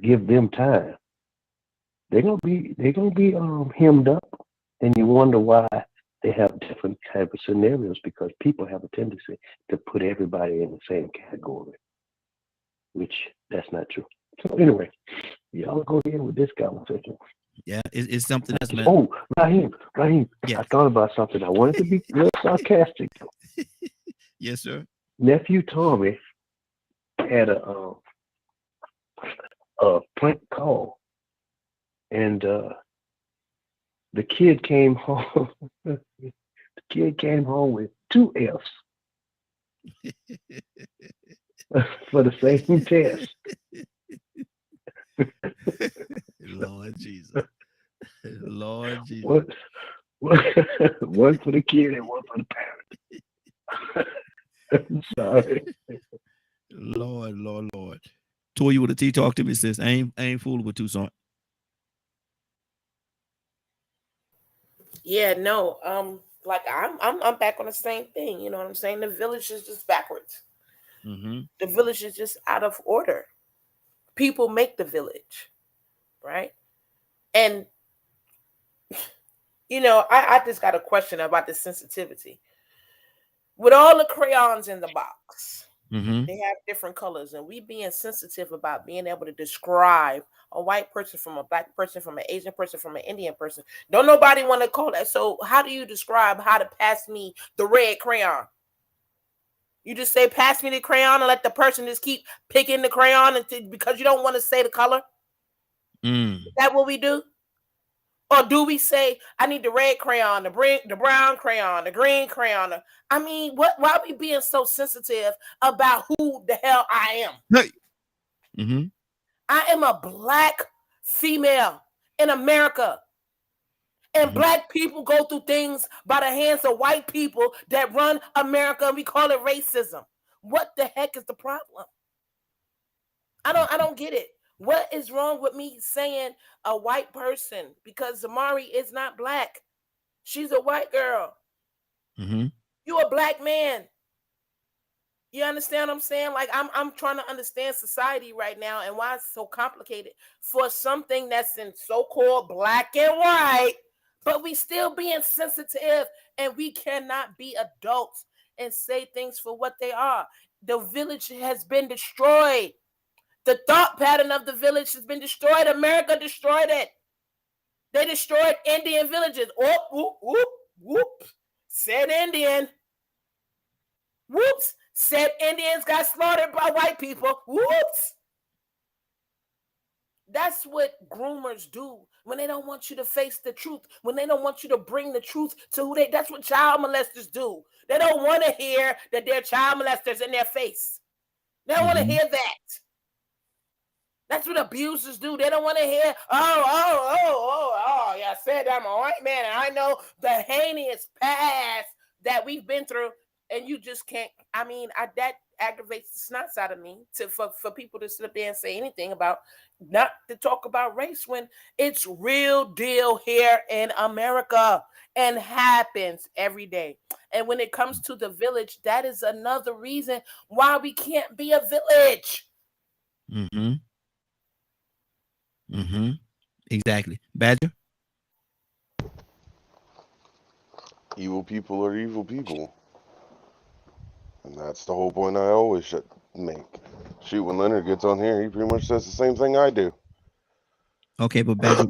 give them time. They're gonna be hemmed up, and you wonder why they have different type of scenarios, because people have a tendency to put everybody in the same category, which that's not true. So anyway, y'all go ahead with this conversation. Yeah, it's something that's meant. Oh, Raheem, Yeah. I thought about something. I wanted to be real sarcastic. Yes, sir. Nephew Tommy had a prank call, and the kid came home. The kid came home with 2 F's for the same test. Lord Jesus. Lord Jesus. One for the kid and one for the parent. I'm sorry. Lord. Toy, you with a T, talk to me, sis. I ain't fooling with Tucson. Yeah, no. Like I'm back on the same thing. You know what I'm saying? The village is just backwards. The village is just out of order. People make the village, right? And I just got a question about the sensitivity. With all the crayons in the box, Mm-hmm. They have different colors, and we being sensitive about being able to describe a white person from a black person, from an Asian person, from an Indian person. Don't nobody want to call that. So how do you describe how to pass me the red crayon? You just say, pass me the crayon, and let the person just keep picking the crayon because you don't want to say the color? Mm. Is that what we do? Or do we say, I need the red crayon, the brown crayon, the green crayon? I mean, why are we being so sensitive about who the hell I am? Hey. Mm-hmm. I am a black female in America. And black people go through things by the hands of white people that run America, and we call it racism. What the heck is the problem? I don't get it. What is wrong with me saying a white person? Because Zamari is not black. She's a white girl. Mm-hmm. You a black man. You understand what I'm saying? Like, I'm trying to understand society right now and why it's so complicated for something that's in so-called black and white, but we still being sensitive, and we cannot be adults and say things for what they are. The village has been destroyed. The thought pattern of the village has been destroyed. America destroyed it. They destroyed Indian villages. Oh, whoop, whoop, whoop. Said Indian. Whoops. Said Indians got slaughtered by white people. Whoops. That's what groomers do when they don't want you to face the truth, when they don't want you to bring the truth to who that's what child molesters do. They don't want to hear that they're child molesters in their face. They don't want to hear that. That's what abusers do. They don't want to hear, yeah, I said I'm a white man, and I know the heinous past that we've been through, and you just can't. I mean, that aggravates the snots out of me for people to sit up there and say anything about, not to talk about race when it's real deal here in America and happens every day. And when it comes to the village, that is another reason why we can't be a village. Mm-hmm. Mm-hmm. Exactly. Badger? Evil people are evil people. And that's the whole point I always should make. Shoot, when Leonard gets on here, he pretty much says the same thing I do. Okay, but Badger,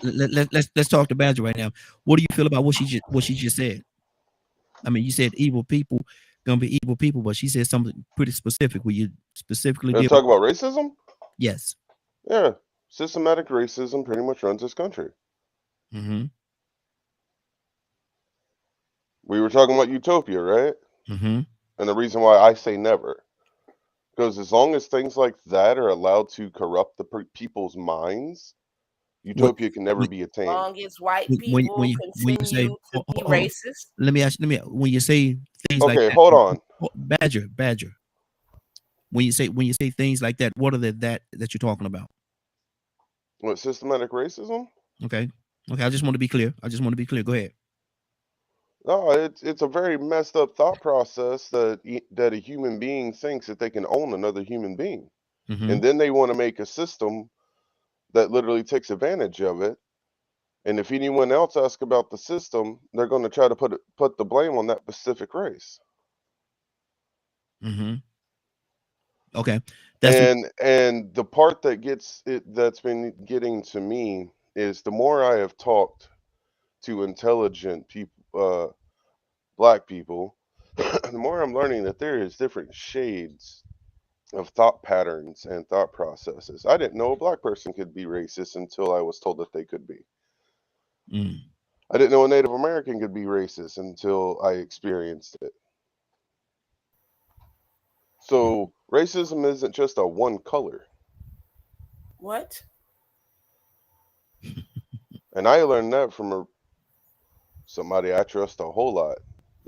let's talk to Badger right now. What do you feel about what she just said? I mean, you said evil people gonna be evil people, but she said something pretty specific. Will you specifically talk about racism? Yes. Yeah. Systematic racism pretty much runs this country. Mm-hmm. We were talking about utopia, right? Mm-hmm. And the reason why I say never, because as long as things like that are allowed to corrupt the people's minds, utopia can never be attained. As long as white people continue to be racist. Let me when you say things like that. Okay, hold on. Badger. When you say things like that, what are that you're talking about? What, systematic racism? Okay. I just want to be clear. Go ahead. No, it's a very messed up thought process that a human being thinks that they can own another human being. Mm-hmm. And then they want to make a system that literally takes advantage of it. And if anyone else asks about the system, they're going to try to put the blame on that specific race. Mm-hmm. Okay. And the part that's been getting to me is the more I have talked to intelligent people, black people, the more I'm learning that there is different shades of thought patterns and thought processes. I didn't know a black person could be racist until I was told that they could be. Mm. I didn't know a Native American could be racist until I experienced it. So racism isn't just a one color. What? And I learned that from somebody I trust a whole lot,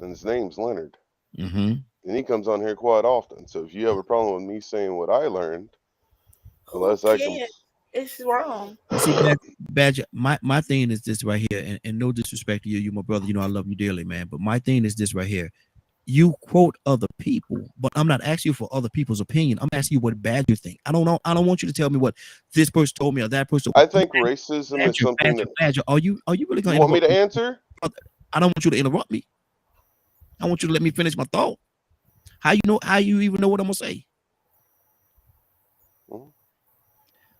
and his name's Leonard. Mm-hmm. And he comes on here quite often. So if you have a problem with me saying what I learned, unless I can... It's wrong. See, Badger, my thing is this right here, and no disrespect to you, you my brother, I love you dearly, man. But my thing is this right here. You quote other people, but I'm not asking you for other people's opinion. I'm asking you what Badger think. I don't know. I don't want you to tell me what this person told me or that person. I think racism is something Badger, are you really going to want me to answer? I don't want you to interrupt me. I want you to let me finish my thought. How you even know what I'm gonna say? Mhm.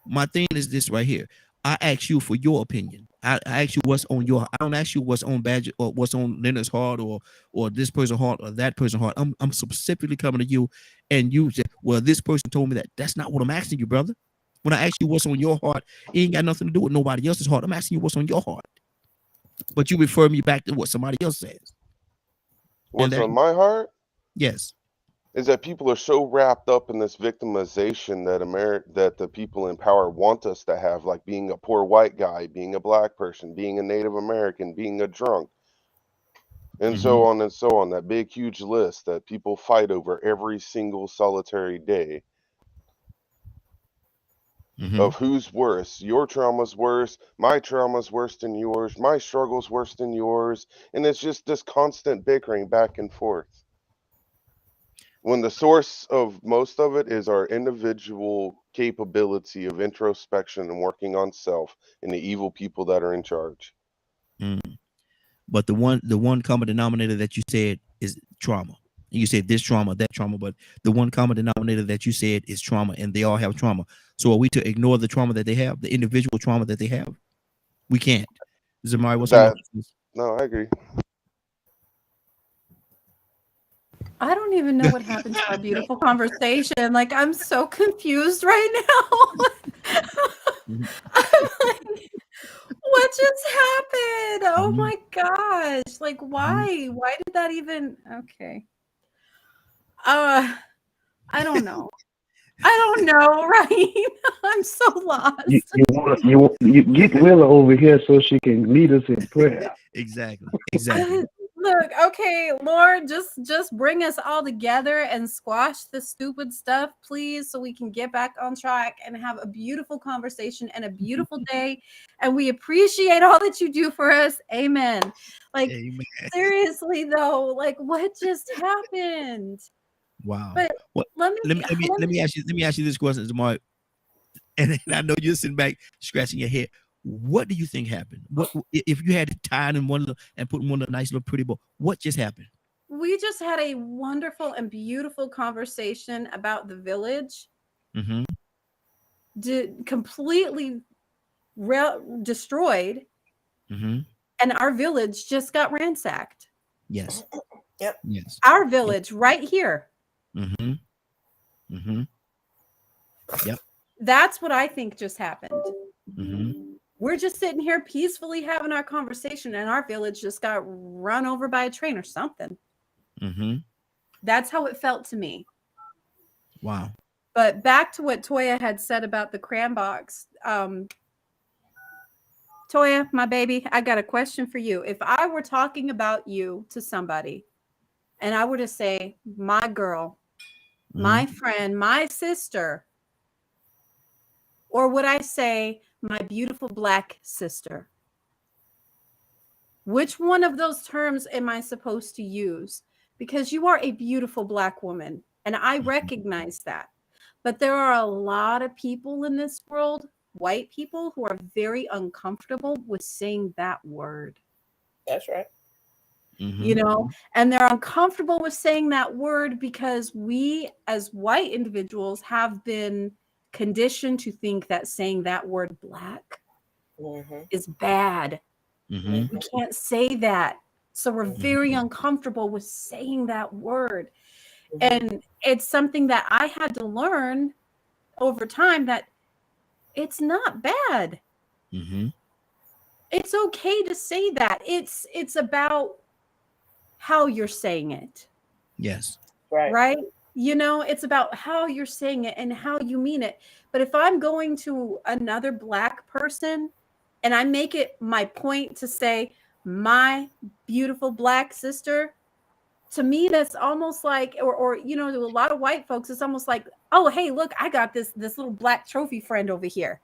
My thing is this right here. I ask you for your opinion. I ask you what's on your. I don't ask you what's on Badger or what's on Leonard's heart or this person's heart or that person's heart. I'm specifically coming to you, and you say, well, this person told me that. That's not what I'm asking you, brother. When I ask you what's on your heart, it ain't got nothing to do with nobody else's heart. I'm asking you what's on your heart. But you refer me back to what somebody else says. What's on my heart Yes. is that people are so wrapped up in this victimization that the people in power want us to have, like being a poor white guy, being a black person, being a Native American, being a drunk, and so on and so on. That big, huge list that people fight over every single solitary day of who's worse. Your trauma's worse, my trauma's worse than yours, my struggle's worse than yours, and it's just this constant bickering back and forth. When the source of most of it is our individual capability of introspection and working on self and the evil people that are in charge. But the one common denominator that you said is trauma. You said this trauma, that trauma, but the one common denominator that you said is trauma, and they all have trauma. So are we to ignore the trauma that they have, the individual trauma that they have? We can't. Zamari, what's on your No, I agree. I don't even know what happened to our beautiful conversation. Like, I'm so confused right now. I'm like, what just happened? Oh my gosh. Like, why? Why did that even? Okay. I don't know. I don't know, right? I'm so lost. You get Willa over here so she can lead us in prayer. Exactly. Look, okay, Lord, just bring us all together and squash the stupid stuff, please, so we can get back on track and have a beautiful conversation and a beautiful day. And we appreciate all that you do for us. Amen. Like, Amen. Seriously though, like, what just happened? Wow. But let me ask you this question, Zamari. And I know you're sitting back scratching your head. What do you think happened? What if you had to tie it in one and put one nice little pretty bow? What just happened? We just had a wonderful and beautiful conversation about the village. Completely destroyed, and our village just got ransacked. Yes. Yep. Yes. Our village right here. Yep. That's what I think just happened. We're just sitting here peacefully having our conversation, and our village just got run over by a train or something. That's how it felt to me. Wow. But back to what Toya had said about the cram box. Toya, my baby, I got a question for you. If I were talking about you to somebody, and I were to say, my girl, my friend, my sister, or would I say, my beautiful black sister? Which one of those terms am I supposed to use? Because you are a beautiful black woman, and I recognize that. But there are a lot of people in this world, white people, who are very uncomfortable with saying that word. That's right. You know, and they're uncomfortable with saying that word because we as white individuals have been conditioned to think that saying that word black is bad. We can't say that. So we're very uncomfortable with saying that word. And it's something that I had to learn over time that it's not bad. It's okay to say that. It's about how you're saying it. Yes. Right? You know, it's about how you're saying it and how you mean it. But if I'm going to another black person and I make it my point to say, my beautiful black sister, to me, that's almost like, or you know, to a lot of white folks, it's almost like, oh, hey, look, I got this little black trophy friend over here.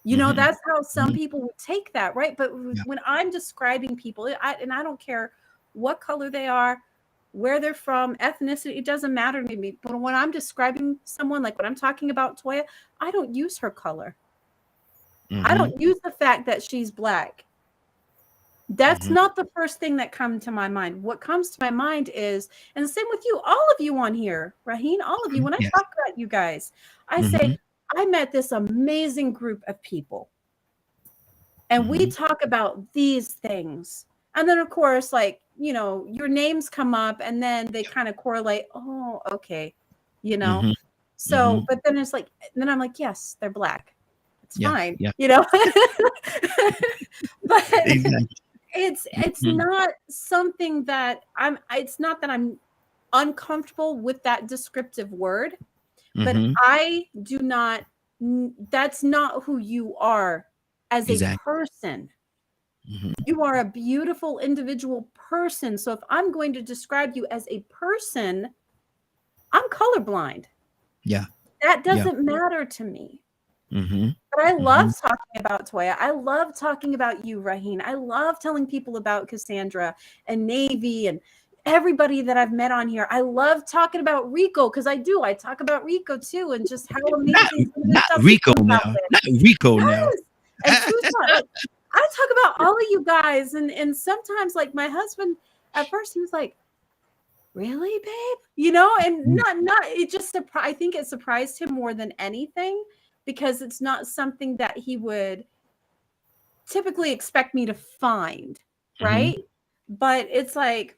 You know, that's how some people would take that, right? But when I'm describing people, and I don't care what color they are, where they're from, ethnicity, it doesn't matter to me. But when I'm describing someone, like when I'm talking about Toya, I don't use her color. I don't use the fact that she's black. That's Mhm. not the first thing that comes to my mind. What comes to my mind is, and the same with you, all of you on here, Raheen, all of you, when I Yes. talk about you guys, I Mhm. say, I met this amazing group of people. And we Mhm. talk about these things. And then, of course, like, your names come up and then they kind of correlate. Oh, okay. You know, Mhm. so, Mhm. but then it's like, then I'm like, yes, they're Black. It's Yeah. fine, Yeah. but Exactly. it's Mhm. not something that it's not that I'm uncomfortable with that descriptive word, but Mhm. I do not, that's not who you are as a Exactly. person. Mhm. You are a beautiful individual person. So if I'm going to describe you as a person, I'm colorblind. Yeah. That Yeah. doesn't matter to me. Mhm. But I love Mhm. talking about Toya. I love talking about you, Raheen. I love telling people about Cassandra and Navy and everybody that I've met on here. I love talking about Rico because I do. I talk about Rico too and just how Not amazing some of the not stuff he Rico comes out now. with. Not Rico now. Yes. And Tucson, like I talk about all of you guys, and sometimes like my husband at first he was like, "Really, babe?" And Mm. not it just I think it surprised him more than anything because it's not something that he would typically expect me to find, Mhm. right? But it's like,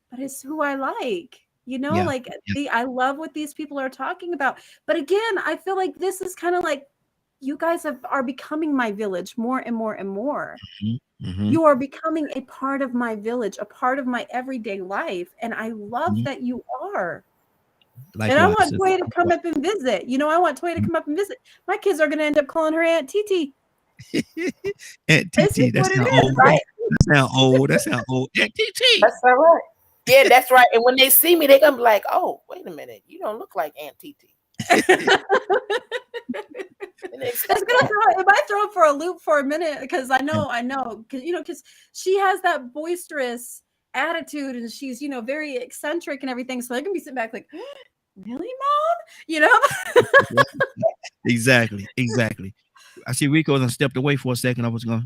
but it's who I like. Yeah. Like Yeah. I love what these people are talking about. But again, I feel like this is kind of like you guys are becoming my village more and more and more. Mhm. Mhm. You are becoming a part of my village, a part of my everyday life. And I love Mhm. that you are. And I Likewise, want sister. Toya to come Likewise. up and visit. I want Toya to come up and visit. My kids are going to end up calling her Aunt Titi. Aunt It's just TT, that what it sound is, old. right? That sound old. That sound old. Aunt TT. That's all right. Yeah, that's right. And when they see me, they're gonna be like, "Oh, wait a minute, you don't look like Aunt TT." Didn't expect that. It might throw it for a loop for a minute because I know, because she has that boisterous attitude and she's, very eccentric and everything. So they're gonna be sitting back like, really, mom? Yeah. Exactly. Exactly. I see Rico done stepped away for a second. I was gonna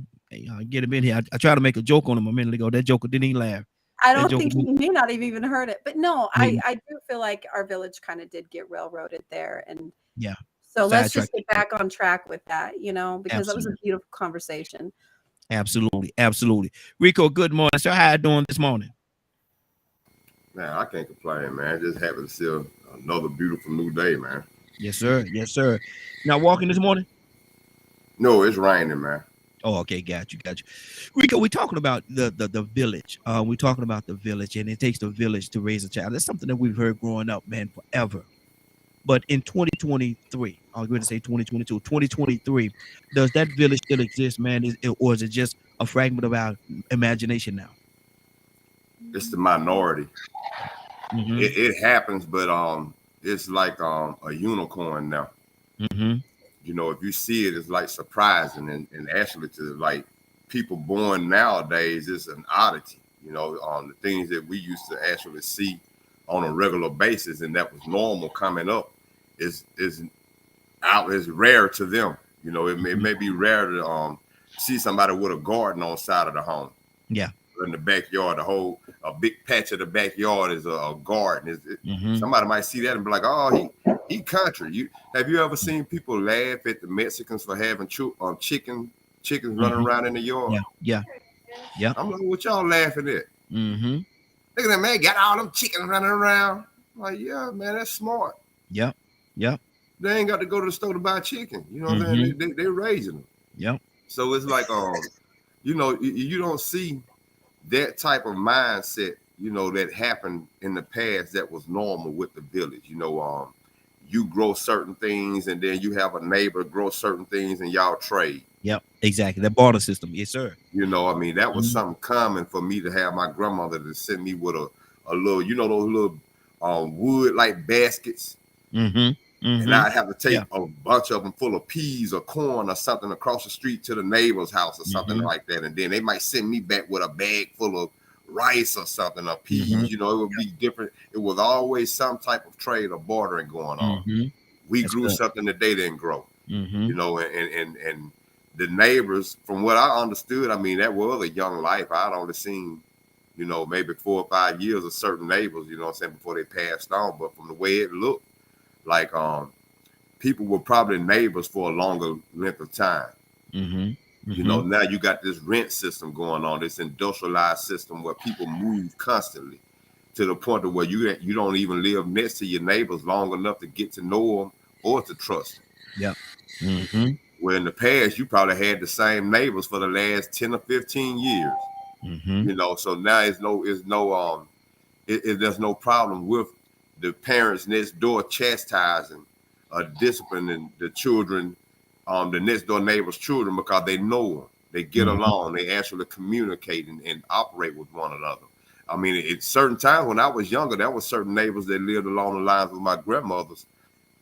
get him in here. I tried to make a joke on him a minute ago. That joker didn't even laugh. I That don't joker think he didn't. may not have even heard it, but no, He- I do feel like our village kind of did get railroaded there, and yeah. so let's just Sidetracked. get back on track with that, because that was a Absolutely. beautiful conversation. Absolutely. Absolutely. Rico, good morning. So how you doing this morning? Man, I can't complain, man. Just happy to see another beautiful new day, man. Yes, sir. Yes, sir. Now walking this morning? No, it's raining, man. Oh, okay, got you. Rico, we're talking about the village. We're talking about the village, and it takes the village to raise a child. That's something that we've heard growing up, man, forever. But in 2023, I'm going to say 2022, 2023, does that village still exist, man? Or is it just a fragment of our imagination now? It's the minority. Mm-hmm. It happens, but it's like a unicorn now. Mm-hmm. You know, if you see it, it's like surprising, and actually to like people born nowadays, it's an oddity. You know, the things that we used to actually see on a regular basis, and that was normal coming up, is rare to them. You know, it may be rare to see somebody with a garden on the side of the home. Yeah. In the backyard, a big patch of the backyard is a garden. Mm-hmm. Somebody might see that and be like, "Oh, he country." Have you ever seen people laugh at the Mexicans for having chickens running around in the yard? Yeah. I'm like, what y'all laughing at? Mm-hmm. Look at that man, got all them chickens running around. I'm like, yeah, man, that's smart. Yep. They ain't got to go to the store to buy chicken. You know what I'm saying? They're raising them. Yep. So it's like, you don't see that type of mindset, that happened in the past that was normal with the village. You grow certain things and then you have a neighbor grow certain things and y'all trade. Yep, exactly. That barter system. Yes, sir. That was something common for me to have my grandmother to send me with a little, those little wood like baskets. And I'd have to take a bunch of them full of peas or corn or something across the street to the neighbor's house or something like that. And then they might send me back with a bag full of rice or something, or peas. It would be different. It was always some type of trade or bartering going on. We grew something that they didn't grow. And the neighbors, from what I understood, I mean, that was a young life. I'd only seen, you know, maybe 4 or 5 years of certain neighbors, you know what I'm saying, before they passed on. But from the way it looked, like people were probably neighbors for a longer length of time. You know, now you got this rent system going on, this industrialized system where people move constantly to the point of where you don't even live next to your neighbors long enough to get to know them or to trust them. Yeah. Where in the past, you probably had the same neighbors for the last 10 or 15 years. You know, so now there's no problem with the parents next door chastising disciplining the children, the next door neighbor's children, because they know them, they get along, they actually communicate and operate with one another. I mean, at certain times when I was younger, there were certain neighbors that lived along the lines with my grandmothers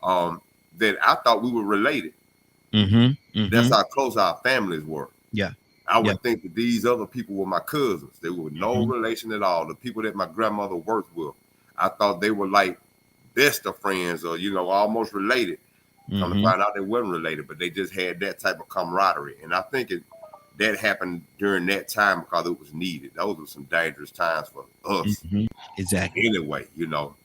that I thought we were related. That's how close our families were. Yeah. I would think that these other people were my cousins. They were no relation at all. The people that my grandmother worked with, I thought they were like best of friends, or, you know, almost related. Come to find out they weren't related, but they just had that type of camaraderie. And I think that happened during that time because it was needed. Those were some dangerous times for us. Exactly. Anyway, you know.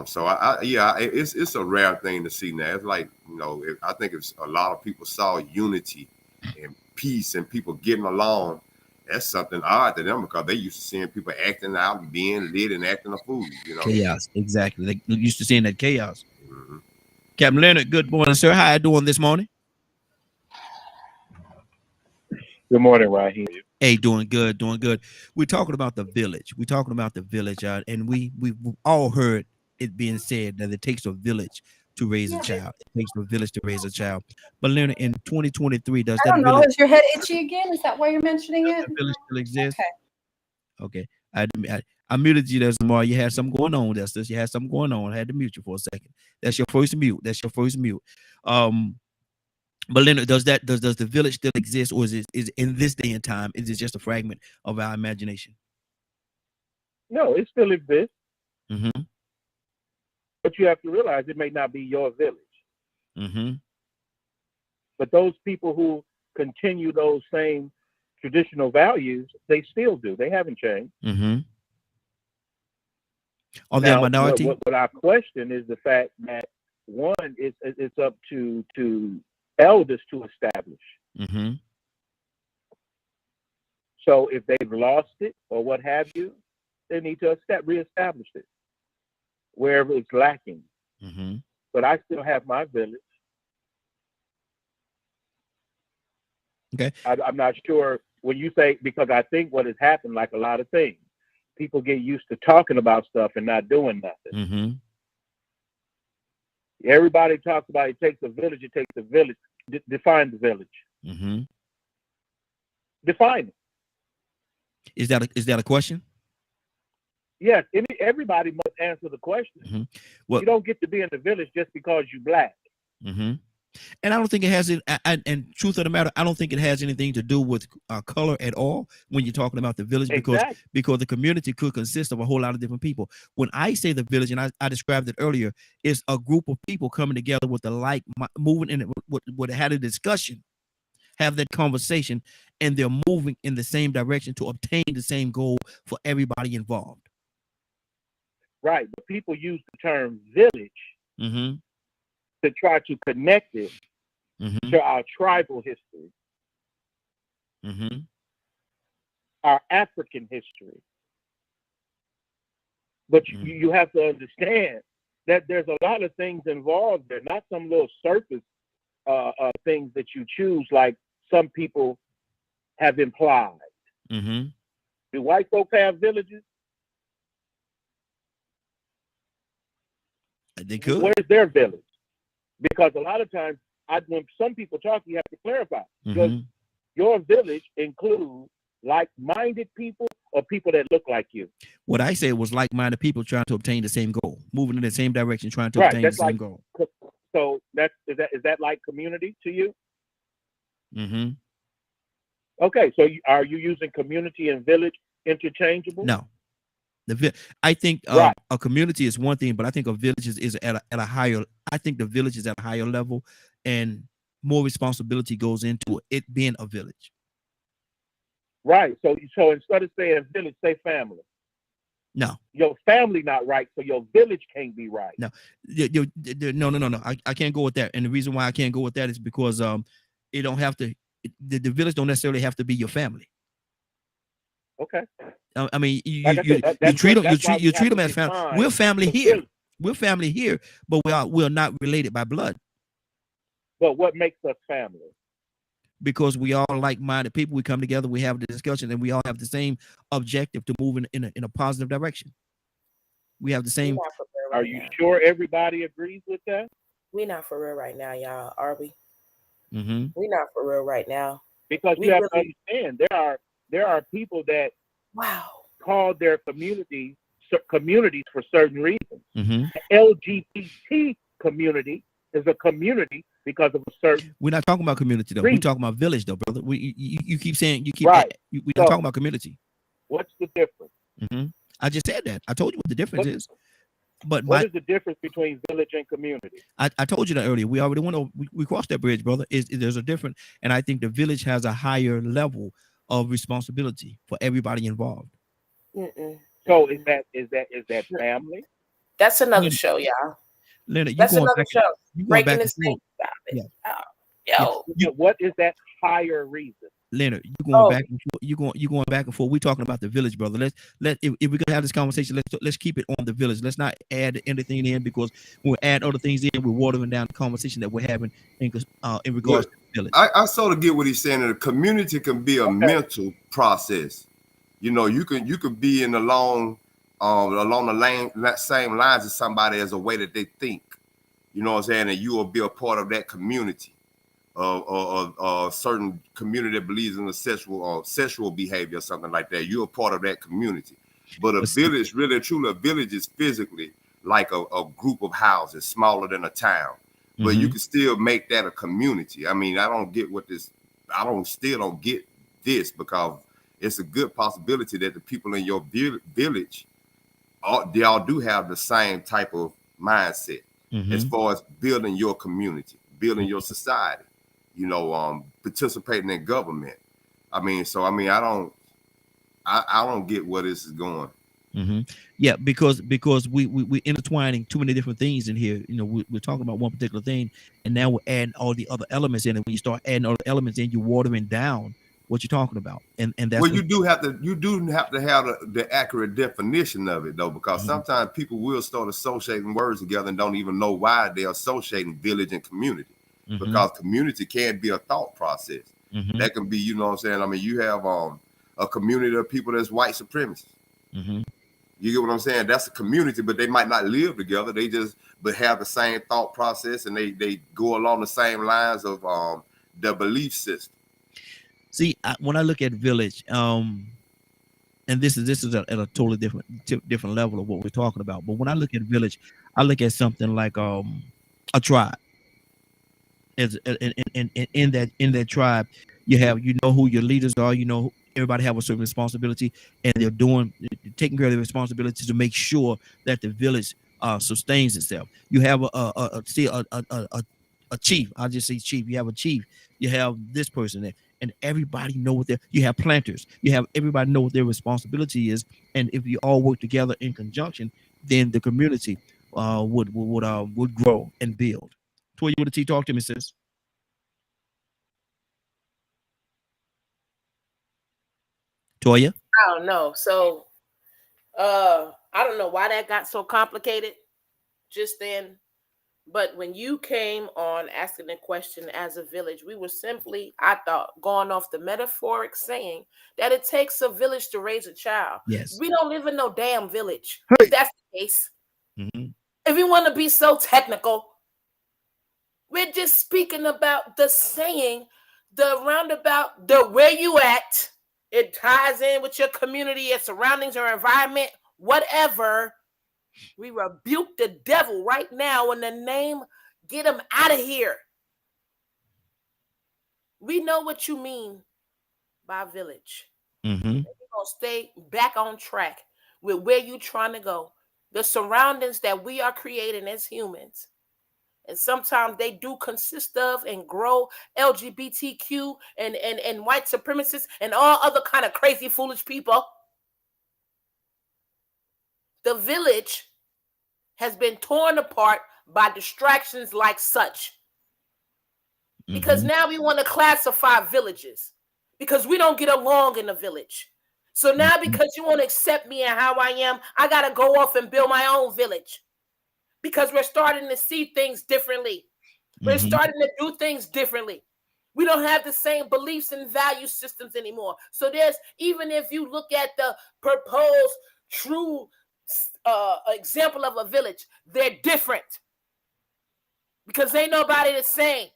So it's a rare thing to see now. It's like, you know, I think if a lot of people saw unity and peace and people getting along, that's something odd to them, because they used to seeing people acting out and being lit and acting a fool, you know. Chaos, exactly. They used to seeing that chaos. Captain Leonard, good morning, sir. How you doing this morning? Good morning, Raheem. Hey, doing good, doing good. We're talking about the village. We're talking about the village, and we've all heard it being said that it takes a village to raise a child. It takes a village to raise a child. But Leonard, in 2023, does that village? Is your head itchy again? Is that why you're mentioning it? That village still exists? Okay. I muted you there, Zamar. You had something going on, Destus. You had something going on. I had to mute you for a second. That's your first mute. That's your first mute. But Leonard, does the village still exist, or is in this day and time, is it just a fragment of our imagination? No, it still exists. But you have to realize it may not be your village. But those people who continue those same traditional values, they still do. They haven't changed. Are they a minority? What I question is the fact that, one, it's up to elders to establish. So if they've lost it or what have you, they need to reestablish it wherever it's lacking. But I still have my village. Okay. I'm not sure when you say, because I think what has happened, like a lot of things, people get used to talking about stuff and not doing nothing. Everybody talks about it takes a village, it takes a village. Define the village. Define it. Is that a question? Yes, everybody must answer the question. Well, you don't get to be in the village just because you're black. And I don't think it has it. And truth of the matter, I don't think it has anything to do with color at all when you're talking about the village, because the community could consist of a whole lot of different people. When I say the village, and I described it earlier, it's a group of people coming together with the like, moving in it, would had a discussion, have that conversation, and they're moving in the same direction to obtain the same goal for everybody involved. Right, but people use the term village to try to connect it to our tribal history, our African history. But you have to understand that there's a lot of things involved there, not some little surface things that you choose, like some people have implied. Do white folks have villages? They could. Where's their village? Because a lot of times, when some people talk, you have to clarify. Because your village includes like-minded people or people that look like you. What I said was like-minded people trying to obtain the same goal, moving in the same direction, trying to obtain the same goal. So is that like community to you? Okay, so are you using community and village interchangeable? No. I think a community is one thing, but I think a village is at a higher. I think the village is at a higher level, and more responsibility goes into it being a village. Right. So instead of saying village, say family. No. Your family not right, so your village can't be right. No. No. I can't go with that. And the reason why I can't go with that is because it don't have to. The village don't necessarily have to be your family. Okay. I mean, you Like treat them as family. We're family here. Village. We're family here, but we're not related by blood. But what makes us family? Because we all like-minded people. We come together, we have the discussion, and we all have the same objective to move in a positive direction. We have the same. Are you sure everybody agrees with that? We're not for real right now, y'all. Are we? Mm-hmm. We're not for real right now. Because you have to understand, there are people that call their communities for certain reasons. Mm-hmm. LGBT community is a community because of a certain. We're not talking about community though. reason. We're talking about village though, brother. You keep saying Right. We're not talking about community. What's the difference? Mm-hmm. I just said that. I told you what the difference is. But what is the difference between village and community? I told you that earlier. We already went over. We crossed that bridge, brother. There's a different, and I think the village has a higher level of responsibility for everybody involved. Mm-mm. So is that family? That's another show, y'all. Leonard, that's another show. Breaking this thing. What is that higher reason? Leonard, you're going back and forth. You're going back and forth. We're talking about the village, brother. If we're gonna have this conversation, let's keep it on the village. Let's not add anything in, because when we add other things in, we're watering down the conversation that we're having in regards to the village. I sort of get what he's saying. That a community can be a mental process. You know, you can be in along the same lines as somebody as a way that they think. You know what I'm saying? And you will be a part of that community. A certain community that believes in the sexual behavior or something like that. You're a part of that community. But a village, really truly, a village is physically like a group of houses smaller than a town. But you can still make that a community. I mean, I still don't get this, because it's a good possibility that the people in your village, they all do have the same type of mindset as far as building your community, building your society. You know, participating in government. I don't get where this is going. Mm-hmm. Yeah, because we intertwining too many different things in here. You know, we're talking about one particular thing, and now we're adding all the other elements in. And when you start adding all the elements in, you're watering down what you're talking about. And that's you do have to have the accurate definition of it though, because sometimes people will start associating words together and don't even know why they're associating village and community. Because community can be a thought process. That can be, you know what I'm saying? I mean, you have a community of people that's white supremacists. You get what I'm saying? That's a community, but they might not live together. They just have the same thought process, and they go along the same lines of their belief system. See, when I look at village, and this is at a totally different level of what we're talking about. But when I look at village, I look at something like a tribe. As in that tribe, you know who your leaders are. You know, everybody have a certain responsibility, and they're taking care of their responsibility to make sure that the village sustains itself. You have a chief. I'll just say chief. You have a chief. You have this person there, and everybody know what you have planters. You have everybody know what their responsibility is, and if you all work together in conjunction, then the community would grow and build. Toya, you want to talk to me, sis? Toya? I don't know. So, I don't know why that got so complicated just then. But when you came on asking the question as a village, we were simply, I thought, going off the metaphoric saying that it takes a village to raise a child. Yes. We don't live in no damn village. Hey. If that's the case. If you want to be so technical, we're just speaking about the saying, the roundabout, the where you at. It ties in with your community, your surroundings, your environment, whatever. We rebuke the devil right now in the name. Get him out of here. We know what you mean by village. We're going to stay back on track with where you're trying to go. The surroundings that we are creating as humans. And sometimes they do consist of and grow LGBTQ and white supremacists and all other kind of crazy, foolish people. The village has been torn apart by distractions like such. Because now we want to classify villages because we don't get along in the village. So now because you want to accept me and how I am, I got to go off and build my own village because we're starting to see things differently. We're starting to do things differently. We don't have the same beliefs and value systems anymore. So there's, even if you look at the proposed true example of a village, they're different because ain't nobody the same.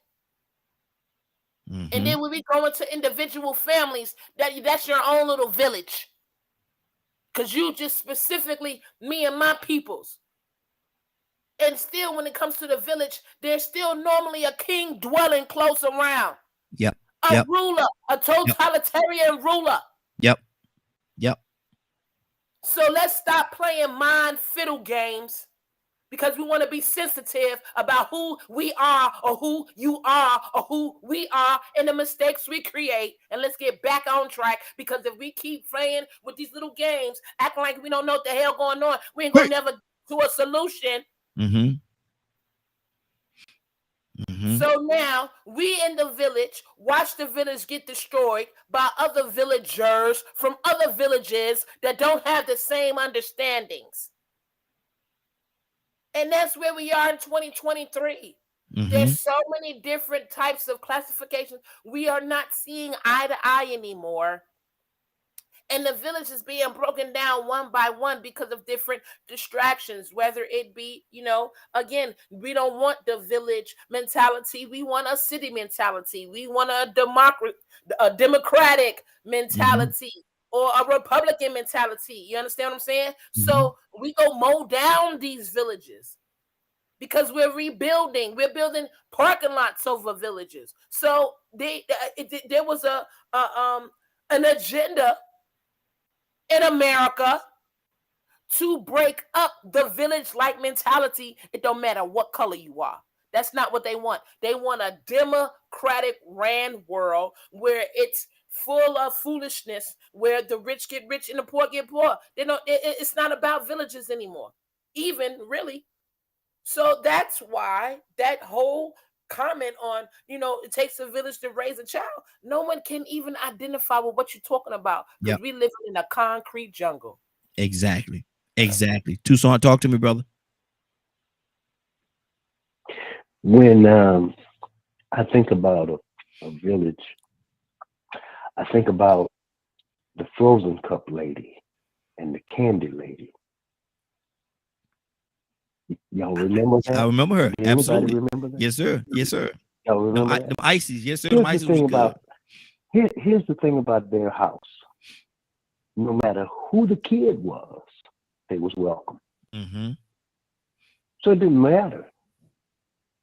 And then when we go into individual families, that's your own little village. Because you just specifically, me and my peoples. And still, when it comes to the village, there's still normally a king dwelling close around. Yep. A ruler, a totalitarian ruler. Yep. So let's stop playing mind fiddle games because we want to be sensitive about who we are or who you are or who we are and the mistakes we create. And let's get back on track because if we keep playing with these little games, acting like we don't know what the hell going on, we ain't going to never to a solution. So now we in the village watch the village get destroyed by other villagers from other villages that don't have the same understandings. And that's where we are in 2023. There's so many different types of classifications. We are not seeing eye to eye anymore. And the village is being broken down one by one because of different distractions, whether it be, again, we don't want the village mentality. We want a city mentality. We want a democratic mentality or a Republican mentality. You understand what I'm saying? So we go mow down these villages because we're rebuilding. We're building parking lots over villages. So there was an agenda in America to break up the village-like mentality. It don't matter what color you are. That's not what they want. They want a democratic Rand world where it's full of foolishness, where the rich get rich and the poor get poor. It's not about villages anymore, even really. So that's why that whole comment on, it takes a village to raise a child. No one can even identify with what you're talking about because we live in a concrete jungle. Exactly. Tucson, talk to me, brother. When I think about a village, I think about the frozen cup lady and the candy lady. Y'all remember that? I remember her. Anybody Absolutely. remember that? Yes, sir. Y'all remember that? Them ices. Yes, sir. Here's Them ices the thing was good. here's the thing about their house. No matter who the kid was, they was welcome. So it didn't matter.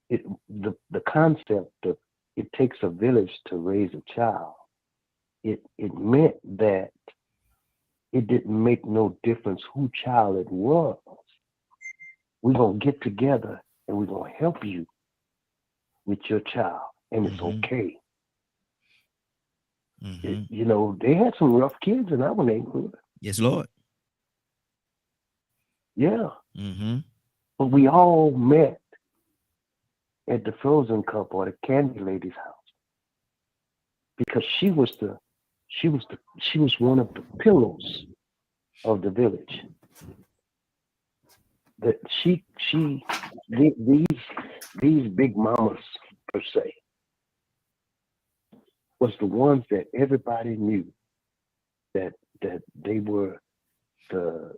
The concept of it takes a village to raise a child, it meant that it didn't make no difference who child it was. We're going to get together and we're going to help you with your child. And it's okay. They had some rough kids in our neighborhood. Yes, Lord. Yeah. But we all met at the frozen cup or the candy lady's house because she was one of the pillars of the village. That these big mamas per se was the ones that everybody knew that they were the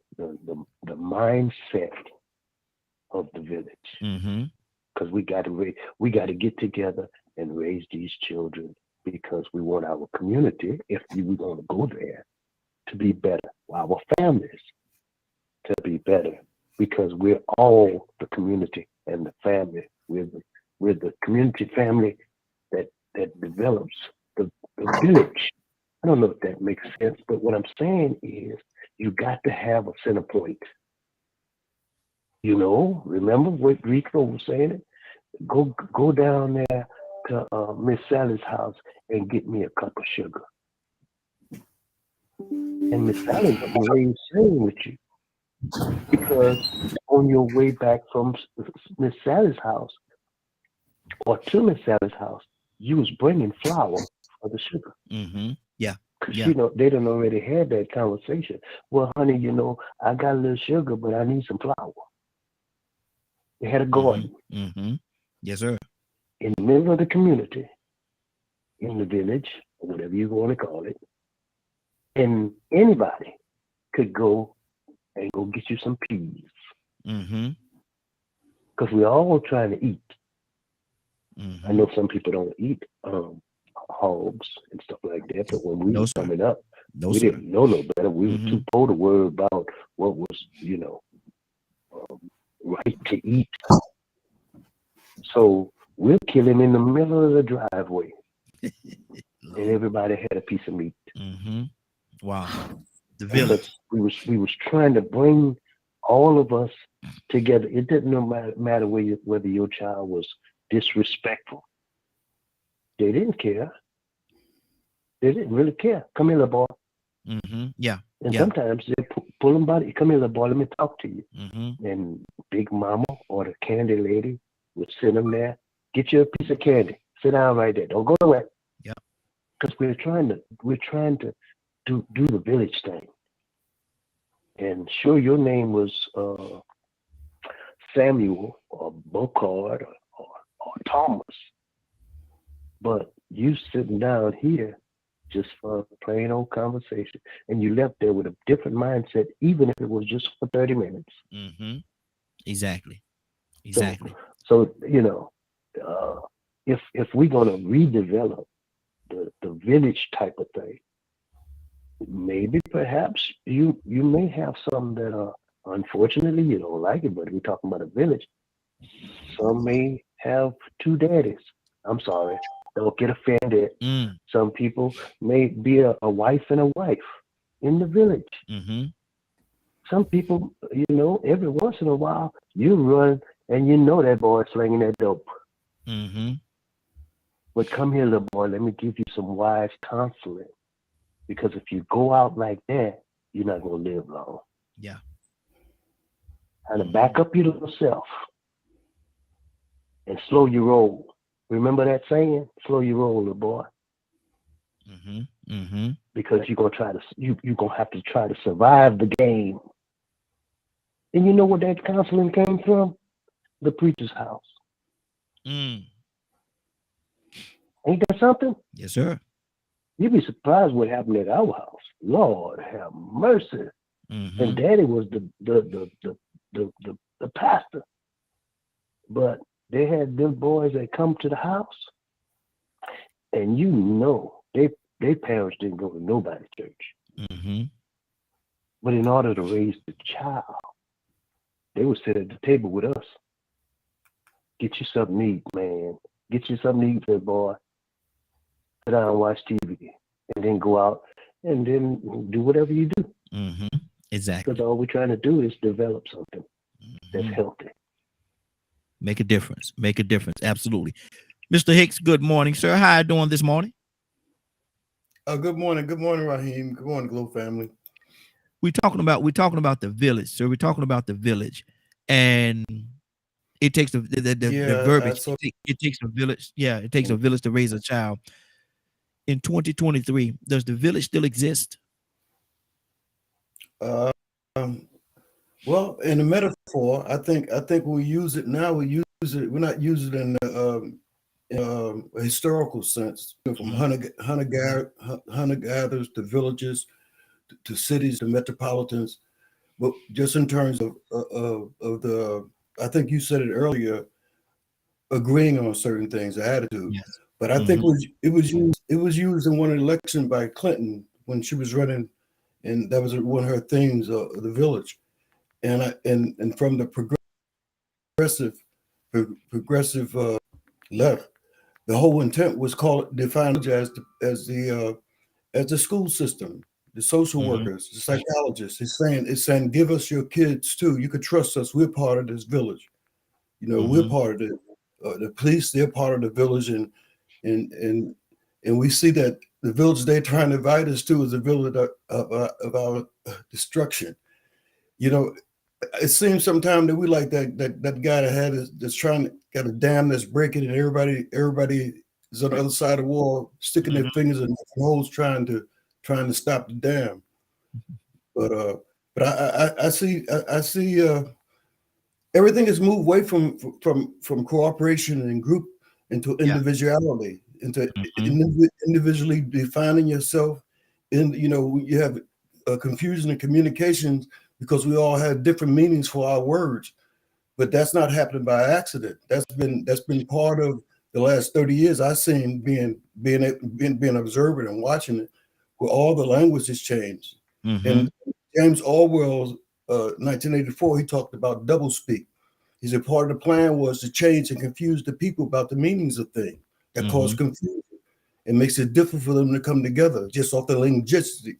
mindset of the village. Because we got to get together and raise these children because we want our community, if we were going to go there, to be better. Our families to be better. Because we're all the community and the family. We're the community family that develops the village. I don't know if that makes sense, but what I'm saying is you got to have a center point. Remember what Rico was saying? Go down there to Miss Sally's house and get me a cup of sugar. And Miss Sally wasn't raised same with you, because on your way back from Miss Sally's house or to Miss Sally's house, you was bringing flour for the sugar. Yeah. Because they done already had that conversation. Well, honey, I got a little sugar, but I need some flour. They had a garden. Yes, sir. In the middle of the community, in the village, or whatever you want to call it, and anybody could go and go get you some peas. Because we're all trying to eat. I know some people don't eat hogs and stuff like that, but when we were coming up, we didn't know no better. We were too poor to worry about what was, right to eat. So we'll kill him in the middle of the driveway, and everybody had a piece of meat. Wow, the village. We was trying to bring all of us together. It didn't matter whether your child was disrespectful. They didn't care. They didn't really care. Come here, little boy. Yeah. And sometimes they pull them by the, come here, little boy, let me talk to you. And Big Mama or the candy lady would send them there. Get you a piece of candy. Sit down right there. Don't go away. Yeah. Because we're trying to do the village thing. And sure, your name was Samuel or Bocard or Thomas, but you sitting down here just for a plain old conversation, and you left there with a different mindset, even if it was just for 30 minutes. Exactly. So if we're gonna redevelop the village type of thing, maybe perhaps you may have some that are, unfortunately, you don't like it, but we're talking about a village. Some may have two daddies. I'm sorry, don't get offended. Some people may be a wife and a wife in the village. Some people, every once in a while, you run and that boy slinging that dope. But come here, little boy, let me give you some wise counseling. Because if you go out like that, you're not going to live long. Yeah. And to back up your little self and slow your roll. Remember that saying? Slow your roll, little boy. Because you're gonna have to try to survive the game. And you know where that counseling came from? The preacher's house. Ain't that something? Yes, sir. You'd be surprised what happened at our house. Lord have mercy. And Daddy was the pastor. But they had them boys that come to the house, and their parents didn't go to nobody's church. But in order to raise the child, they would sit at the table with us. Get you something to eat, man. Get you something to eat, little boy. Sit down and watch TV, and then go out and then do whatever you do. Exactly. Because all we're trying to do is develop something that's healthy. Make a difference. Absolutely. Mr. Hicks, good morning, sir. How are you doing this morning? Good morning. Good morning, Raheem. Good morning, Glow family. We're talking about the village, sir. We're talking about the village. And it takes the verbiage. It takes a village. Yeah, it takes a village to raise a child. In 2023, does the village still exist? Well, in the metaphor, I think we use it now. We use it. We're not using it in a historical sense. From hunter gatherers to villages to cities to metropolitans, but just in terms of the, I think you said it earlier, agreeing on certain things, the attitude. Yes. But I think it was used in one election by Clinton when she was running, and that was one of her things, the village. And from the progressive left, the whole intent was defined as the school system, the social workers, the psychologists. It's saying, give us your kids too. You could trust us. We're part of this village. We're part of the police, they're part of the village, and we see that the village they're trying to invite us to is a village of our destruction. You know, it seems sometimes that we like that guy that's trying to got a dam that's breaking, and everybody is on the other side of the wall, sticking their fingers in holes, trying to stop the dam. But I see everything has moved away from cooperation and group into individuality, into individually defining yourself. And you have confusion in communications because we all have different meanings for our words. But that's not happening by accident. That's been part of the last 30 years. I've seen being observant and watching it, where all the language has changed. And James Orwell's 1984, he talked about doublespeak. He said part of the plan was to change and confuse the people about the meanings of things that cause confusion. It makes it difficult for them to come together just off the linguistic,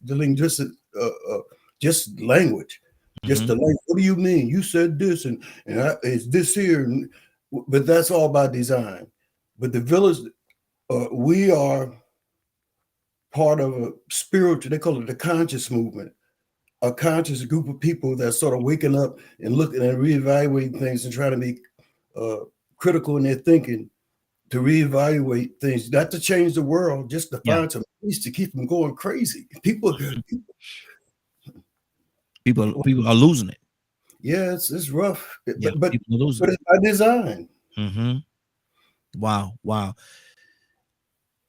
just language. Just the language. What do you mean? You said this, and it's this here, but that's all by design. But the village, we are part of a spiritual, they call it the conscious movement, a conscious group of people that sort of waking up and looking and reevaluating things and trying to be critical in their thinking, to reevaluate things, not to change the world, just to find some peace to keep them going crazy. People are losing it. Yeah, it's rough, but it's by design. Wow.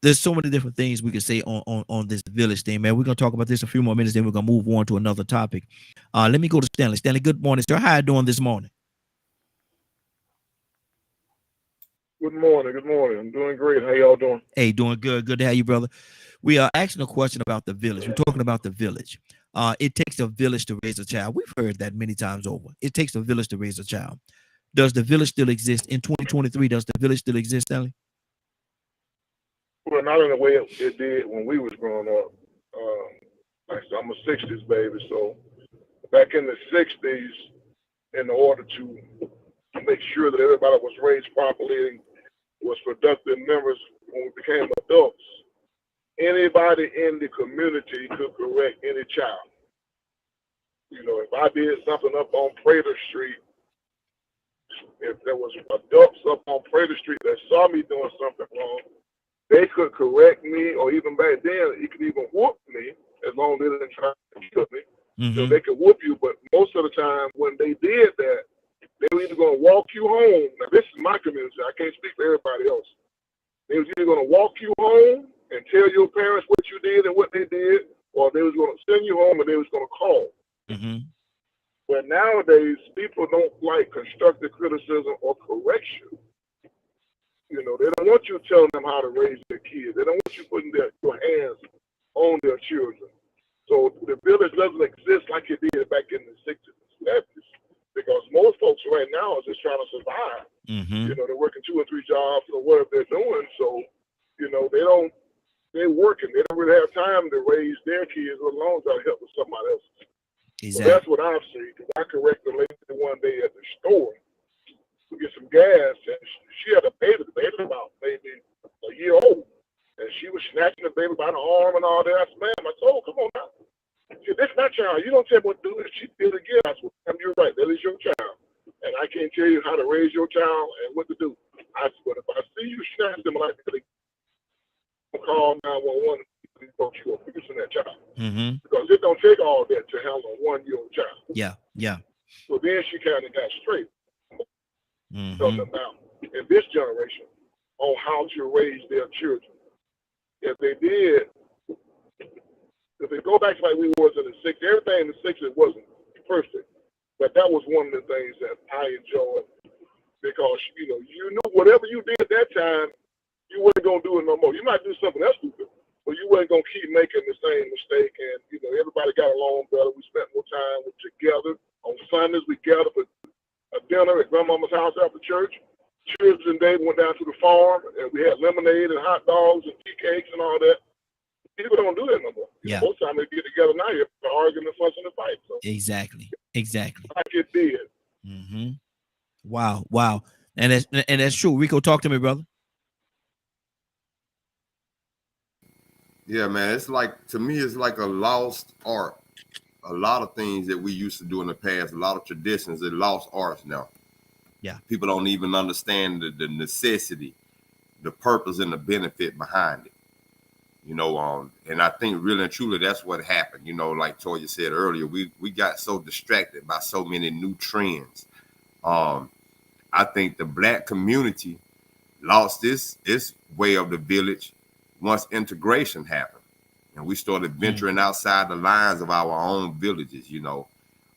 There's so many different things we could say on this village thing, man. We're gonna talk about this a few more minutes, then we're gonna move on to another topic. Let me go to Stanley. Stanley, good morning, sir. How you doing this morning? Good morning. I'm doing great. How y'all doing? Hey, doing good. Good to have you, brother. We are asking a question about the village. We're talking about the village. It takes a village to raise a child. We've heard that many times over. It takes a village to raise a child. Does the village still exist in 2023? Does the village still exist, Stanley? Well, not in the way it did when we was growing up. Like I said, I'm a 60s baby, so back in the 60s, in order to make sure that everybody was raised properly and was productive members when we became adults, anybody in the community could correct any child. You know, if I did something up on Prater Street, if there was adults up on Prater Street that saw me doing something wrong, they could correct me, or even back then, he could even whoop me, as long as they didn't try to kill me. So they could whoop you, but most of the time when they did that, they were either going to walk you home. Now, this is my community. I can't speak for everybody else. They was either going to walk you home and tell your parents what you did and what they did, or they was going to send you home and they was going to call. But nowadays, people don't like constructive criticism or correction. You know, they don't want you telling them how to raise their kids. They don't want you putting your hands on their children. So the village doesn't exist like it did back in the 60s and 70s, because most folks right now are just trying to survive. You know, they're working 2 or 3 jobs or whatever they're doing. So, you know, they're working. They don't really have time to raise their kids, let alone try to help with somebody else. So that's what I've seen. Because I corrected a lady one day at the store to get some gas, and she had a baby. The baby about maybe a year old, and she was snatching the baby by the arm and all that. I said, "Ma'am," I told her, "come on now. She said, this is my child. You don't tell me what to do." And she did it again. I said, "Ma'am, you're right. That is your child, and I can't tell you how to raise your child and what to do." I said, "But if I see you snatch them like that, I'll call 911 and folks you abusing that child." Because it don't take all that to handle a 1-year-old child. Yeah. So then she kind of got straight. Talking about in this generation on how to raise their children. If they go back to like we was in the 60s, everything in the 60s wasn't perfect. But that was one of the things that I enjoyed, because you knew whatever you did at that time, you wasn't gonna do it no more. You might do something else stupid, but you wasn't gonna keep making the same mistake. And everybody got along better. We spent more time together. On Sundays we gathered for a dinner at grandmama's house after church. Children's Day went down to the farm, and we had lemonade and hot dogs and tea cakes and all that. People don't do that no more. Most time they get together now, you're arguing and fussing and fighting. So Exactly. like it did. Wow. And that's true. Rico, talk to me, brother. Yeah, man. It's like, to me, it's like a lost art. A lot of things that we used to do in the past, a lot of traditions, they're lost arts now. Yeah. People don't even understand the necessity, the purpose, and the benefit behind it. You know, and I think really and truly that's what happened. You know, like Toya said earlier, we got so distracted by so many new trends. I think the Black community lost this way of the village once integration happened, and we started venturing outside the lines of our own villages, you know,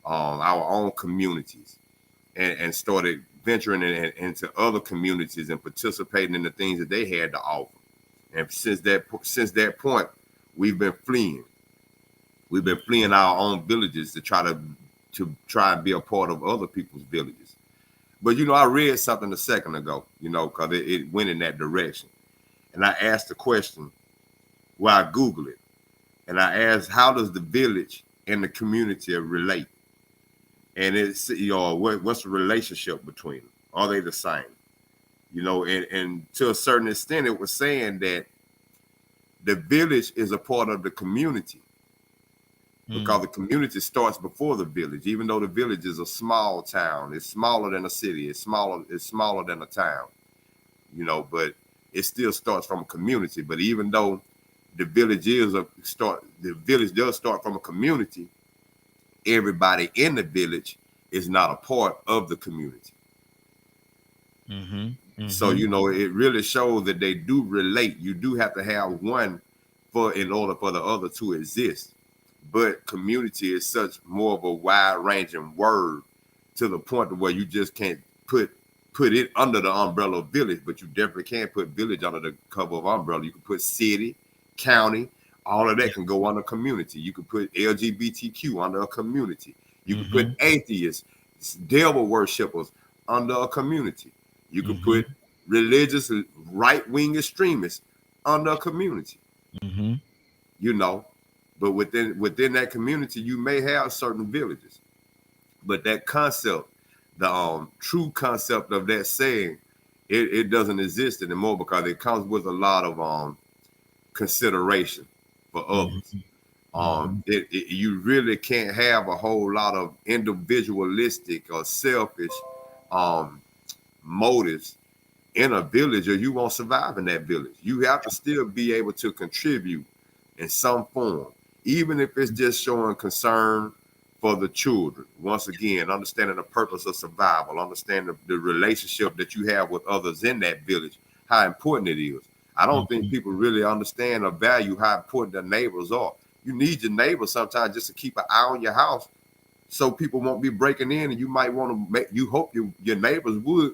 our own communities, and started venturing into other communities and participating in the things that they had to offer. And since that point, we've been fleeing. We've been fleeing our own villages to try and be a part of other people's villages. But, you know, I read something a second ago, you know, because it went in that direction. And I asked the question, well, I Googled it. And I asked, how does the village and the community relate? And it's, you know, what's the relationship between them? Are they the same? You know, and to a certain extent, it was saying that the village is a part of the community, because the community starts before the village. Even though the village is a small town, it's smaller than a city, it's smaller than a town, you know, but it still starts from a community. But even though the village does start from a community, everybody in the village is not a part of the community. So, you know, it really shows that they do relate. You do have to have one in order for the other to exist. But community is such more of a wide-ranging word, to the point where you just can't put it under the umbrella of village, but you definitely can put village under the cover of umbrella. You can put city, county, all of that can go under community. You can put LGBTQ under a community. You can put atheists, devil worshippers under a community. You can put religious right-wing extremists under a community. You know, but within that community, you may have certain villages. But that concept, the true concept of that saying, it doesn't exist anymore, because it comes with a lot of consideration for others. You really can't have a whole lot of individualistic or selfish motives in a village, or you won't survive in that village. You have to still be able to contribute in some form, even if it's just showing concern for the children. Once again, understanding the purpose of survival, understanding the relationship that you have with others in that village, how important it is. I don't think people really understand or value how important their neighbors are. You need your neighbors sometimes just to keep an eye on your house, so people won't be breaking in, and you might want to you hope your neighbors would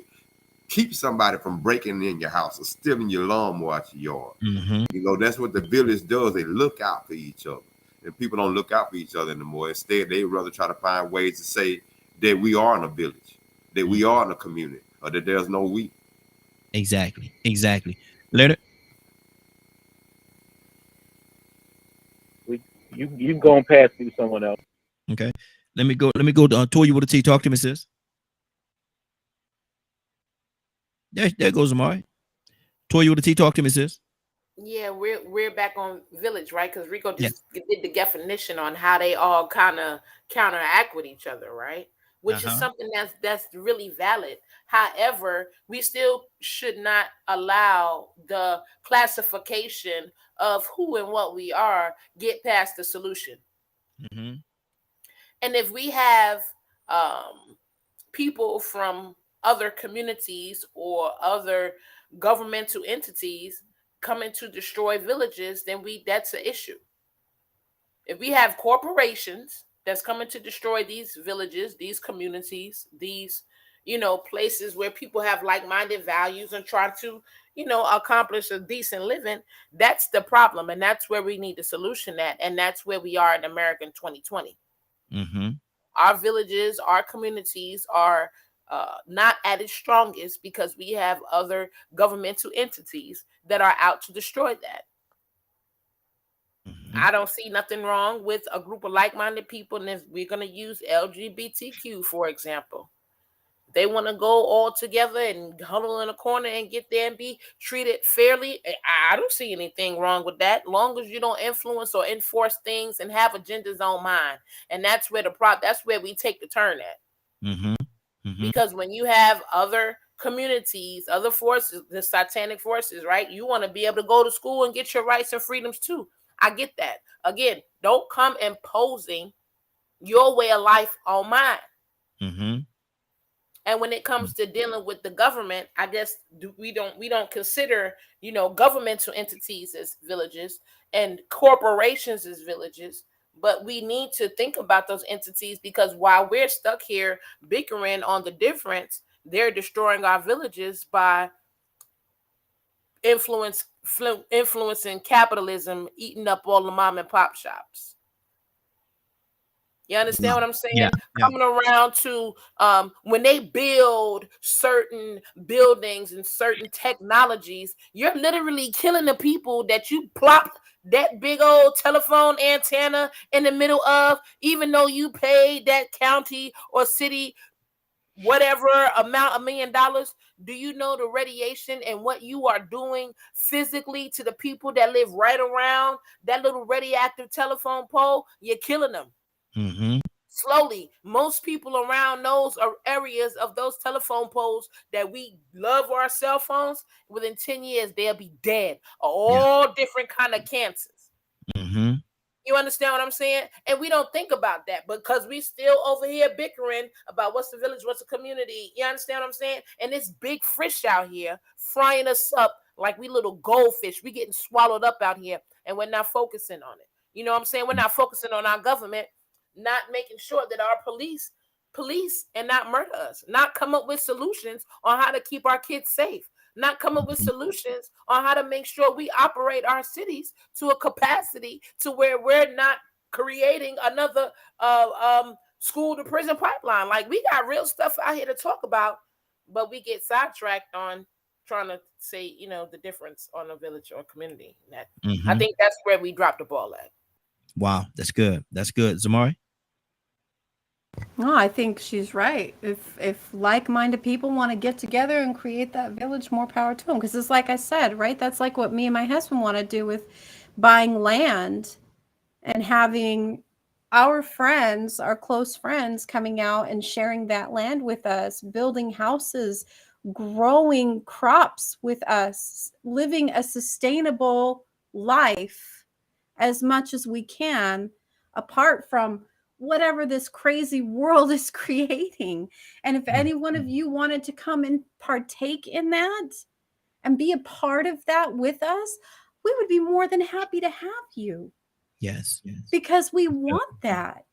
keep somebody from breaking in your house or stealing your lawnmower out your yard. You know, that's what the village does. They look out for each other. And people don't look out for each other anymore. Instead, they rather try to find ways to say that we are in a village, that we are in a community, or that there's no we. Exactly. Later. You can go and pass through someone else. Okay. Let me go to Toya with a T. Talk to me, sis. There goes Amari. Toya with a T. Talk to me, sis. Yeah, we're back on village, right? Because Rico just did the definition on how they all kind of counteract with each other, right? Which is something that's really valid. However, we still should not allow the classification of who and what we are get past the solution. And if we have people from other communities or other governmental entities coming to destroy villages, then that's an issue. If we have corporations that's coming to destroy these villages, these communities, these, places where people have like-minded values and try to, accomplish a decent living, that's the problem. And that's where we need the solution at. And that's where we are in America in 2020. Our villages, our communities are not at its strongest because we have other governmental entities that are out to destroy that. I don't see nothing wrong with a group of like-minded people, and if we're going to use LGBTQ, for example, they want to go all together and huddle in a corner and get there and be treated fairly, I don't see anything wrong with that, long as you don't influence or enforce things and have agendas on mind. And that's where that's where we take the turn at. Because when you have other communities, other forces, the satanic forces, right? You want to be able to go to school and get your rights and freedoms too. I get that. Again, don't come imposing your way of life on mine. And when it comes to dealing with the government, I guess we don't consider, governmental entities as villages and corporations as villages. But we need to think about those entities, because while we're stuck here bickering on the difference, they're destroying our villages by influencing capitalism, eating up all the mom and pop shops. You understand what I'm saying? Yeah. Coming around to when they build certain buildings and certain technologies, you're literally killing the people that you plop that big old telephone antenna in the middle of, even though you paid that county or city whatever amount, $1 million. Do you know the radiation and what you are doing physically to the people that live right around that little radioactive telephone pole? You're killing them. Slowly. Most people around those areas of those telephone poles that we love our cell phones, within 10 years they'll be dead. All different kind of cancers. You understand what I'm saying? And we don't think about that because we still over here bickering about what's the village, what's the community. You understand what I'm saying? And this big fish out here frying us up like we little goldfish. We getting swallowed up out here, and we're not focusing on it. You know what I'm saying? We're not focusing on our government, not making sure that our police and not murder us, not come up with solutions on how to keep our kids safe, not come up with solutions on how to make sure we operate our cities to a capacity to where we're not creating another school to prison pipeline. Like, we got real stuff out here to talk about, but we get sidetracked on trying to say, the difference on a village or community. That I think that's where we dropped the ball at. Wow, that's good. That's good. Zamari? No, I think she's right. If like-minded people want to get together and create that village, more power to them. Because it's like I said, right? That's like what me and my husband want to do with buying land and having our friends, our close friends, coming out and sharing that land with us, building houses, growing crops with us, living a sustainable life as much as we can, apart from whatever this crazy world is creating. And if any one of you wanted to come and partake in that and be a part of that with us, we would be more than happy to have you. Yes. Because we want that,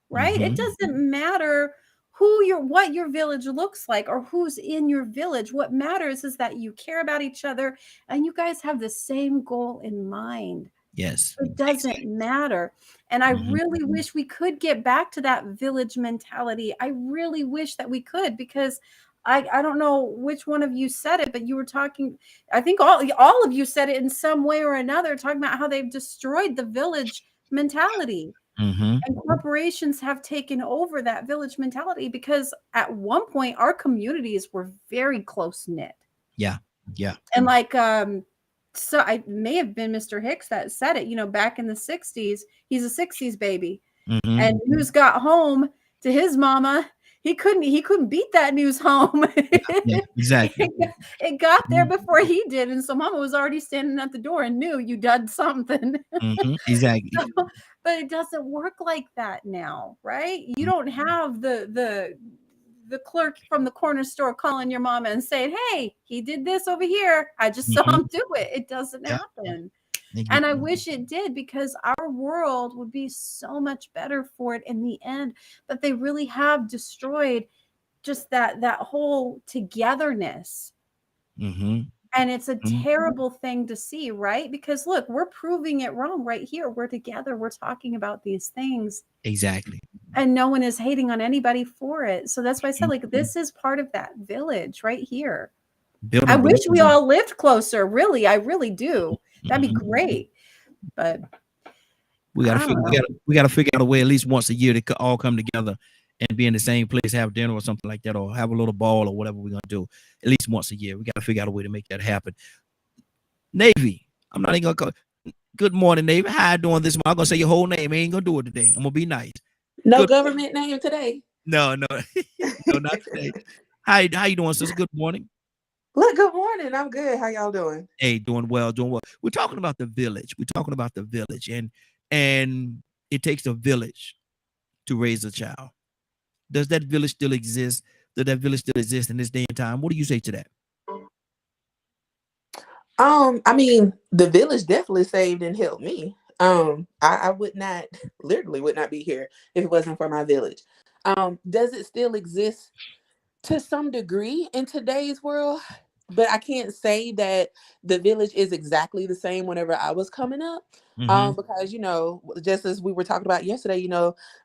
right? It doesn't matter what your village looks like or who's in your village. What matters is that you care about each other and you guys have the same goal in mind. Yes. It doesn't matter. And I really wish we could get back to that village mentality. I really wish that we could, because I don't know which one of you said it, but you were talking, I think all of you said it in some way or another, talking about how they've destroyed the village mentality. And corporations have taken over that village mentality, because at one point our communities were very close knit. Yeah. And like, so I may have been Mr. Hicks that said it, back in the 60s, he's a 60s baby. And news got home to his mama. He couldn't beat that news home. Exactly. It got there before he did. And so mama was already standing at the door and knew you done something. Exactly. But it doesn't work like that now, right? You don't have the clerk from the corner store calling your mama and saying, hey, he did this over here. I just saw him do it. It doesn't happen. And I wish it did, because our world would be so much better for it in the end. But they really have destroyed just that whole togetherness. And it's a terrible thing to see, right? Because look, we're proving it wrong right here. We're together. We're talking about these things. Exactly. And no one is hating on anybody for it. So that's why I said, like, this is part of that village right here. I wish we all lived closer. Really, I really do. That'd be great. But we gotta figure out a way at least once a year to all come together and be in the same place, have dinner or something like that, or have a little ball or whatever we're gonna do at least once a year. We got to figure out a way to make that happen. Navy, I'm not even gonna call. Good morning, Navy. How you doing this morning? I'm gonna say your whole name. I ain't gonna do it today. I'm gonna be nice. No Good. government name today. No, no, not today. How you doing, sister? Good morning. Look, good morning. I'm good. How y'all doing? Hey, doing well, doing well. We're talking about the village. We're talking about the village, and it takes a village to raise a child. Does that village still exist? Does that village still exist in this day and time? What do you say to that? I mean, the village definitely saved and helped me. I would not, literally would not be here if it wasn't for my village. Does it still exist to some degree in today's world? But I can't say that the village is exactly the same whenever I was coming up. Because, just as we were talking about yesterday,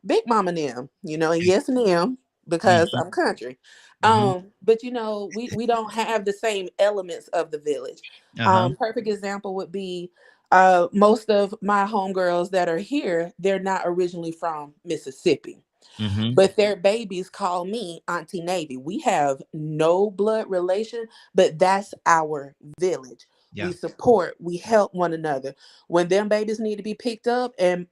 Big Mama and them, and yes ma'am, because I'm country. But we don't have the same elements of the village. Perfect example would be most of my homegirls that are here, they're not originally from Mississippi. But their babies call me Auntie Navy. We have no blood relation, but that's our village. Yeah. We support, we help one another. When them babies need to be picked up and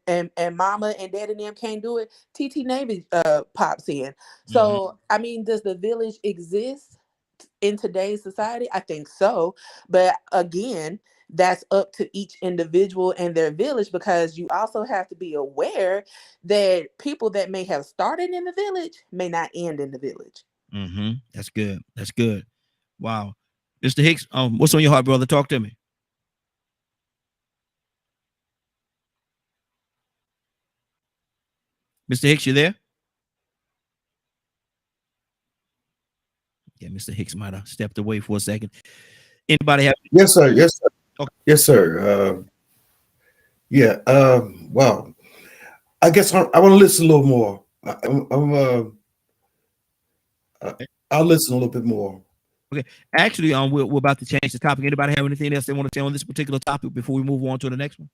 mama and daddy and them can't do it, TT Navy pops in. So, I mean, does the village exist in today's society? I think so. But again, that's up to each individual and their village, because you also have to be aware that people that may have started in the village may not end in the village. That's good. That's good. Wow. Mr. Hicks, what's on your heart, brother? Talk to me. Mr. Hicks, you there? Yeah, Mr. Hicks might have stepped away for a second. Anybody have? Yes, sir. Yes, sir. Okay. Yes, sir. Yeah. Wow. I guess I want to listen a little more. I'll listen a little bit more. Okay. Actually, we're about to change the topic. Anybody have anything else they want to say on this particular topic before we move on to the next one?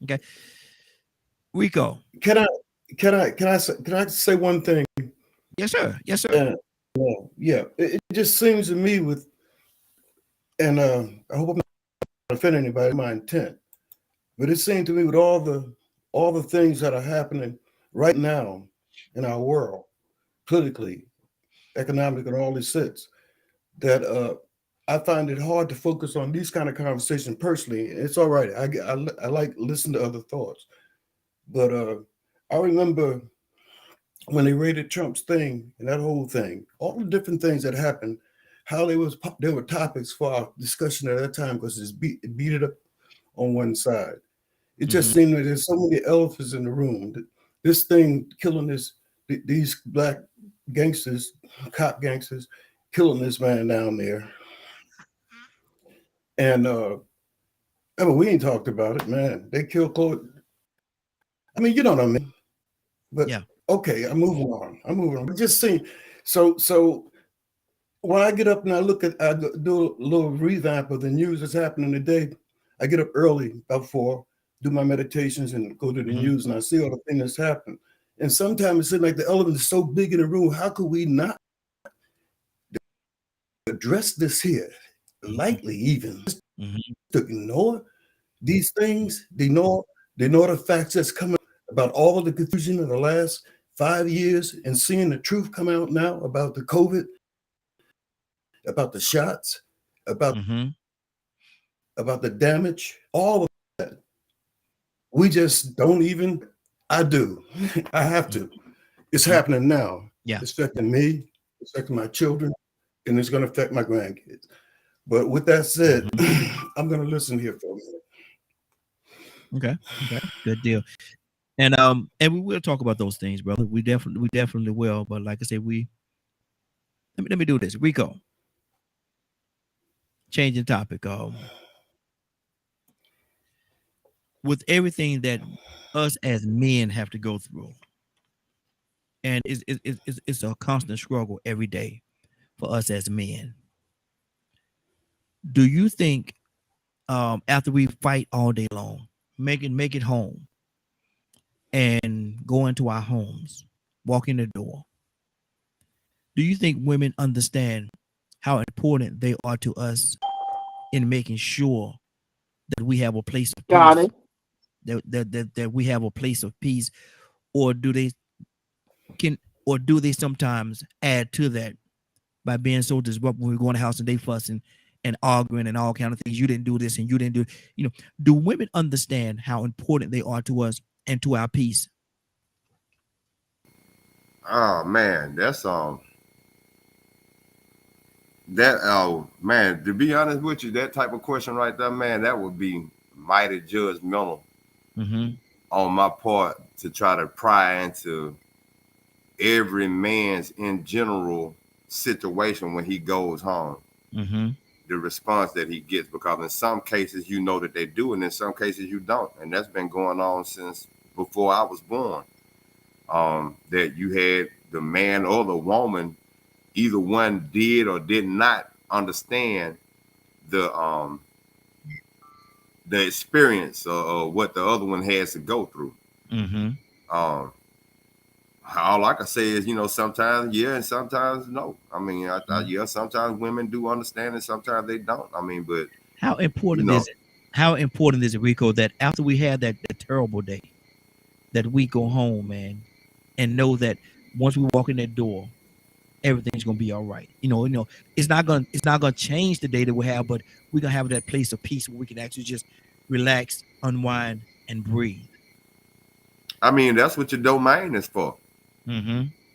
Okay. Rico. Can I say one thing? Yes, sir. Yes, sir. Yeah. It just seems to me and I hope I'm not offending anybody, my intent, but it seemed to me with all the things that are happening right now in our world, politically, economically, and all these sits, that I find it hard to focus on these kind of conversations personally. It's all right. I like listening to other thoughts, but I remember when they raided Trump's thing and that whole thing, all the different things that happened, how there were topics for our discussion at that time, because it beat it up on one side. It just seemed that there's so many elephants in the room. This thing killing these black gangsters, cop gangsters, killing this man down there. And I mean, we ain't talked about it, man. They killed Chloe. I mean, you know what I mean. But yeah. Okay, I'm moving on. But just seeing. So when I get up and I do a little revamp of the news that's happening today, I get up early, about 4, do my meditations and go to the news, and I see all the things that's happened. And sometimes it seems like the elephant is so big in the room. How could we not address this here lightly, even to ignore these things? They ignore the facts that's coming about all the confusion of the last 5 years, and seeing the truth come out now about the COVID, about the shots, about the damage, all of that. We just don't even. I do. I have to. It's happening now. Yeah. It's affecting me, it's affecting my children, and it's going to affect my grandkids. But with that said, I'm going to listen here for a Okay. minute. Good deal. And we will talk about those things, brother. We definitely will. But like I said, let me do this. Rico. Changing topic. With everything that us as men have to go through, and it's a constant struggle every day for us as men. Do you think after we fight all day long, make it home, and go into our homes, walk in the door, do you think women understand how important they are to us in making sure that we have a place of Got peace, it. that we have a place of peace, or do they sometimes add to that by being so disruptive when we go in the house and they fussing and arguing and all kind of things? You didn't do this and you didn't do, do women understand how important they are to us and to our peace? Oh man, that's that man, to be honest with you, that type of question right there, man, that would be mighty judgmental on my part to try to pry into every man's in general situation when he goes home. The response that he gets, because in some cases you know that they do, and in some cases you don't, and that's been going on since before I was born. That you had the man or the woman, either one did or did not understand the experience of what the other one has to go through. All I can say is, sometimes yeah and sometimes no. I mean, yeah, sometimes women do understand and sometimes they don't. I mean, but how important is it? How important is it, Rico, that after we had that terrible day, that we go home, man, and know that once we walk in that door, everything's gonna be all right. It's not gonna change the day that we have, but we're gonna have that place of peace where we can actually just relax, unwind, and breathe. I mean, that's what your domain is for.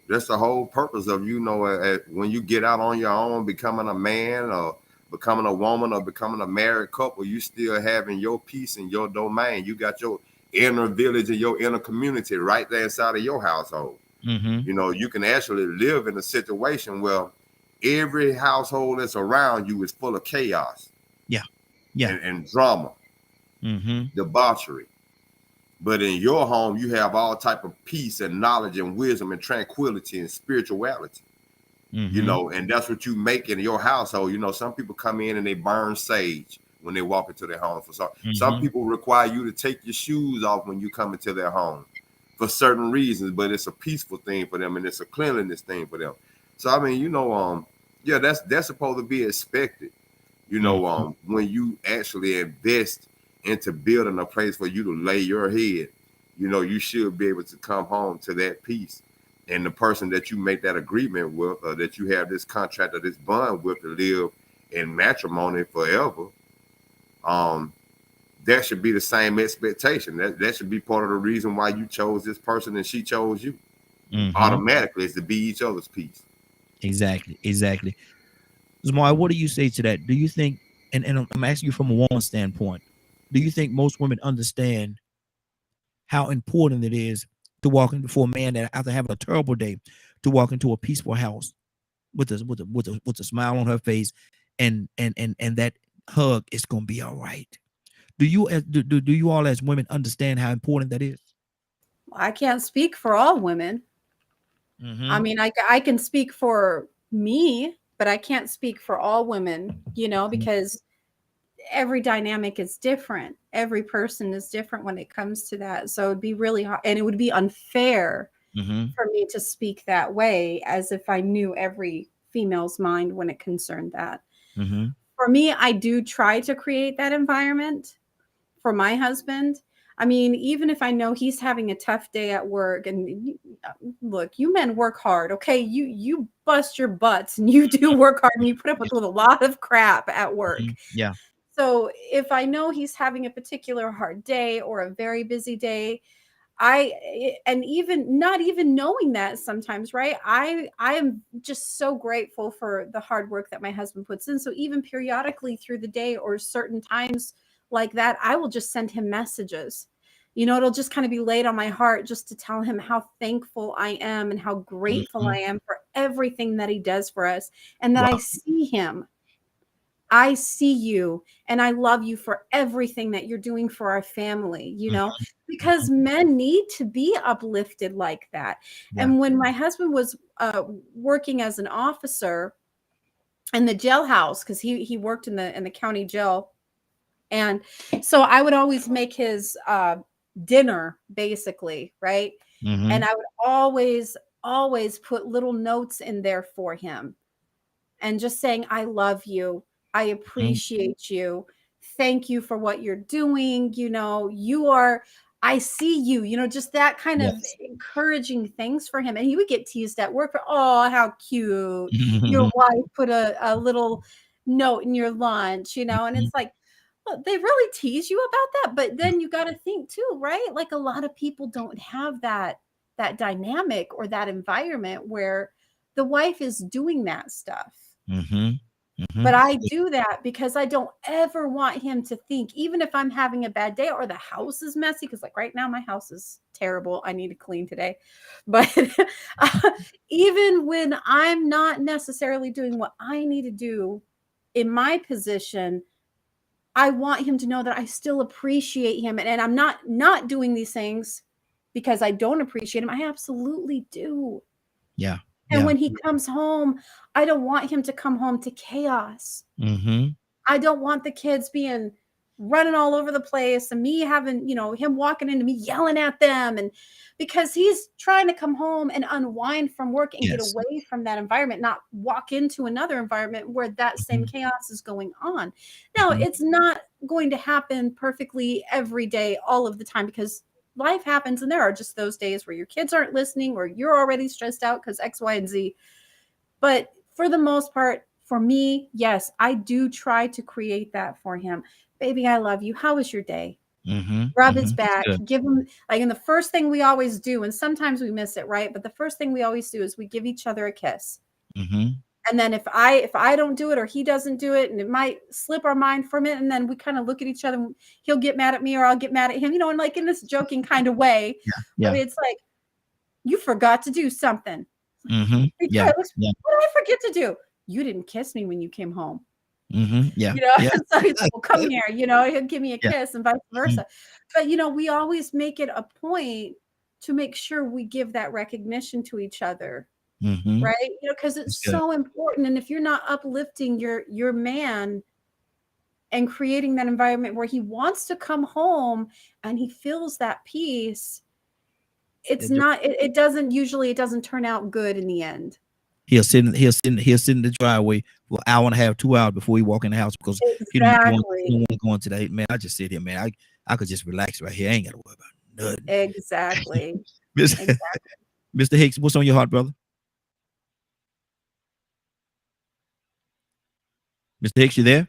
That's the whole purpose of, when you get out on your own, becoming a man or becoming a woman or becoming a married couple, you still having your peace in your domain. You got your inner village and your inner community right there inside of your household. You can actually live in a situation where every household that's around you is full of chaos. And drama, debauchery. But in your home, you have all type of peace and knowledge and wisdom and tranquility and spirituality. And that's what you make in your household. Some people come in and they burn sage when they walk into their home. Some people require you to take your shoes off when you come into their home for certain reasons, but it's a peaceful thing for them and it's a cleanliness thing for them. So I mean, yeah, that's supposed to be expected. When you actually invest into building a place for you to lay your head, you should be able to come home to that peace. And the person that you make that agreement with, or that you have this contract or this bond with to live in matrimony forever, that should be the same expectation. That should be part of the reason why you chose this person and she chose you. Automatically, is to be each other's peace. Exactly. Zamar, what do you say to that? Do you think, and I'm asking you from a woman's standpoint, do you think most women understand how important it is to walk in for a man that after having a terrible day, to walk into a peaceful house with a smile on her face, and that hug is gonna be all right? Do you all as women understand how important that is? I can't speak for all women. I mean, I can speak for me, but I can't speak for all women, because every dynamic is different. Every person is different when it comes to that. So it'd be really hard, and it would be unfair for me to speak that way as if I knew every female's mind when it concerned that. For me, I do try to create that environment for my husband. I mean, even if I know he's having a tough day at work, and look, you men work hard, okay? You bust your butts and you do work hard and you put up with a lot of crap at work. Yeah. So if I know he's having a particular hard day or a very busy day, and even not even knowing that sometimes, right? I am just so grateful for the hard work that my husband puts in. So even periodically through the day or certain times like that, I will just send him messages. It'll just kind of be laid on my heart just to tell him how thankful I am and how grateful I am for everything that he does for us, and that I see him. I see you and I love you for everything that you're doing for our family, because men need to be uplifted like that. And when my husband was working as an officer in the jailhouse, because he worked in the county jail, and so I would always make his dinner, basically, right? And I would always put little notes in there for him and just saying, I love you. I appreciate you. Thank you for what you're doing. You know, I see you, just that kind of encouraging things for him. And he would get teased at work for, oh, how cute. Your wife put a little note in your lunch, and it's like, well, they really tease you about that. But then you got to think too, right? Like a lot of people don't have that dynamic or that environment where the wife is doing that stuff. But I do that because I don't ever want him to think, even if I'm having a bad day or the house is messy, because like right now my house is terrible. I need to clean today. But even when I'm not necessarily doing what I need to do in my position, I want him to know that I still appreciate him. And I'm not doing these things because I don't appreciate him. I absolutely do. Yeah. And when he comes home, I don't want him to come home to chaos. I don't want the kids running all over the place and me having, him walking into me yelling at them. And because he's trying to come home and unwind from work and get away from that environment, not walk into another environment where that same chaos is going on. Now, it's not going to happen perfectly every day, all of the time, because life happens and there are just those days where your kids aren't listening or you're already stressed out because X, Y, and Z. But for the most part, for me, yes, I do try to create that for him. Baby, I love you. How was your day? Rub his back, give him and the first thing we always do, and sometimes we miss it, right? But the first thing we always do is we give each other a kiss. And then if I don't do it or he doesn't do it, and it might slip our mind from it, and then we kind of look at each other, and he'll get mad at me or I'll get mad at him, and like in this joking kind of way. But it's like, you forgot to do something. What did I forget to do? You didn't kiss me when you came home. So he's like, well, come here, he'll give me a kiss and vice versa. But we always make it a point to make sure we give that recognition to each other. Right? Because it's so important. And if you're not uplifting your man and creating that environment where he wants to come home and he feels that peace, it doesn't turn out good in the end. He'll sit in the driveway for an hour and a half, 2 hours before he walk in the house because he don't want to go into that. Man, I just sit here, man. I could just relax right here. I ain't got to worry about nothing. Exactly. Mr. Hicks, what's on your heart, brother? Mr. Hicks, you there?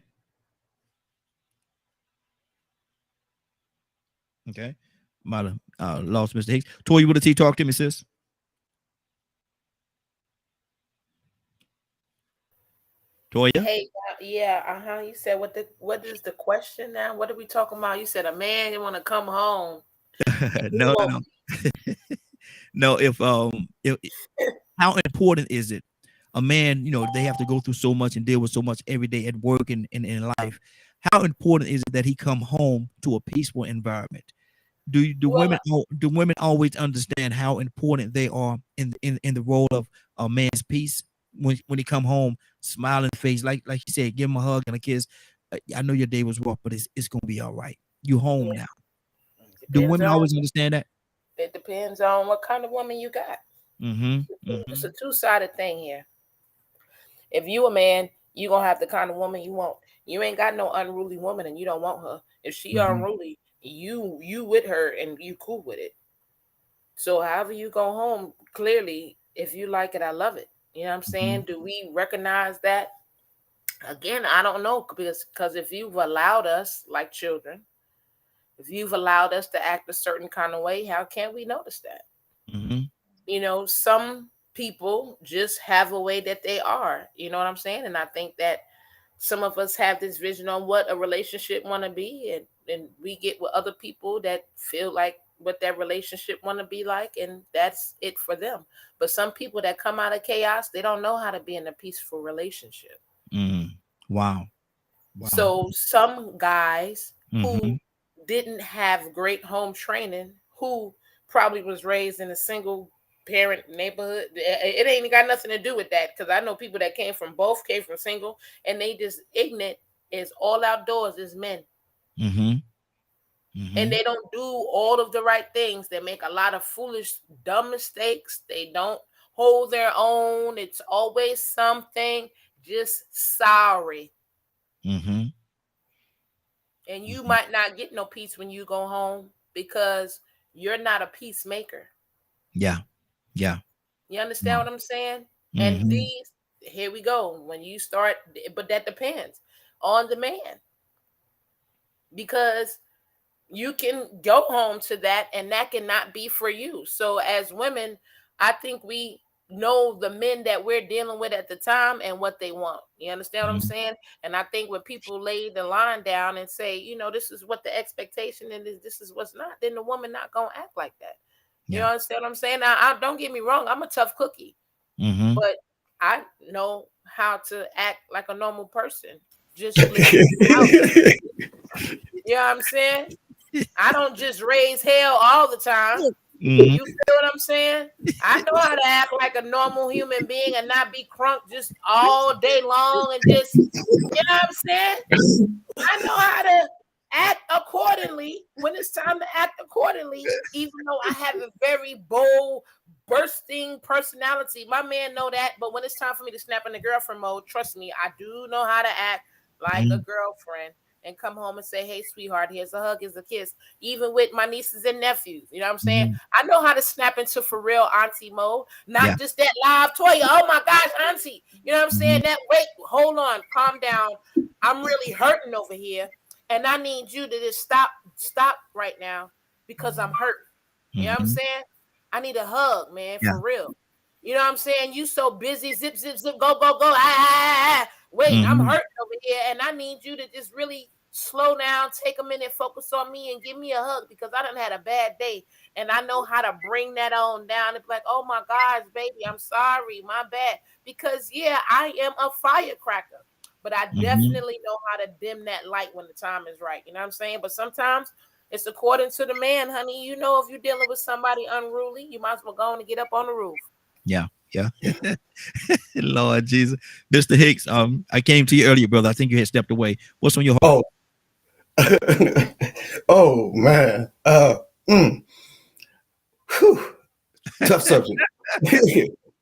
Okay. Might have lost Mr. Hicks. Toya, what did he talk to me, sis? Toya? Hey, you said what is the question now? What are we talking about? You said a man you want to come home. No. No, if how important is it? A man, they have to go through so much and deal with so much every day at work and in life. How important is it that he come home to a peaceful environment? Do women always understand how important they are in the role of a man's peace when he come home, smiling face, like you said, give him a hug and a kiss. I know your day was rough, but it's gonna be all right. You home now. Do women always understand that? It depends on what kind of woman you got. It's a two-sided thing here. If you a man, you gonna have the kind of woman you want. You ain't got no unruly woman and you don't want her. If she unruly, you with her and you cool with it. So however you go home, clearly, if you like it, I love it. You know what I'm saying? Do we recognize that? Again, I don't know, because if you've allowed us, like children, if you've allowed us to act a certain kind of way, how can't we notice that? Some people just have a way that they are. You know what I'm saying? And I think that some of us have this vision on what a relationship want to be, and we get with other people that feel like what that relationship want to be like, and that's it for them. But some people that come out of chaos, they don't know how to be in a peaceful relationship. Wow. So some guys who didn't have great home training, who probably was raised in a single parent neighborhood, it ain't got nothing to do with that, because I know people that came from single, and they just ignorant as all outdoors as men. and they don't do all of the right things. They make a lot of foolish, dumb mistakes. They don't hold their own. It's always something. Just sorry. And you might not get no peace when you go home because you're not a peacemaker. Yeah. You understand what I'm saying? And here we go. When you start, but that depends on the man, because you can go home to that and that cannot be for you. So as women, I think we know the men that we're dealing with at the time and what they want. You understand what I'm saying? And I think when people lay the line down and say, you know, this is what the expectation is, this is what's not, then the woman not gonna act like that. You understand what I'm saying? Now, I don't get me wrong, I'm a tough cookie, but I know how to act like a normal person. Just you know what I'm saying? I don't just raise hell all the time. You feel what I'm saying? I know how to act like a normal human being and not be crunk just all day long and just, you know what I'm saying? I know how to act accordingly when it's time to act accordingly, even though I have a very bold, bursting personality. My man know that, but when it's time for me to snap in the girlfriend mode, trust me, I do know how to act like a girlfriend and come home and say, hey, sweetheart, here's a hug, here's a kiss. Even with my nieces and nephews, you know what I'm saying? I know how to snap into for real auntie mode, not just that live Toya. Oh my gosh, auntie. You know what I'm saying? That wait, hold on, calm down. I'm really hurting over here. And I need you to just stop right now because I'm hurt. You know what I'm saying? I need a hug, man, for real. You know what I'm saying? You so busy, zip, zip, zip, go. Wait, I'm hurting over here, and I need you to just really slow down, take a minute, focus on me, and give me a hug because I done had a bad day, and I know how to bring that on down. It's like, oh my gosh, baby, I'm sorry, my bad. Because yeah, I am a firecracker, but I definitely know how to dim that light when the time is right. You know what I'm saying? But sometimes it's according to the man, honey. You know, if you're dealing with somebody unruly, you might as well go on and get up on the roof. Yeah. Lord Jesus. Mr. Hicks, I came to you earlier, brother. I think you had stepped away. What's on your heart? Oh man. Tough subject.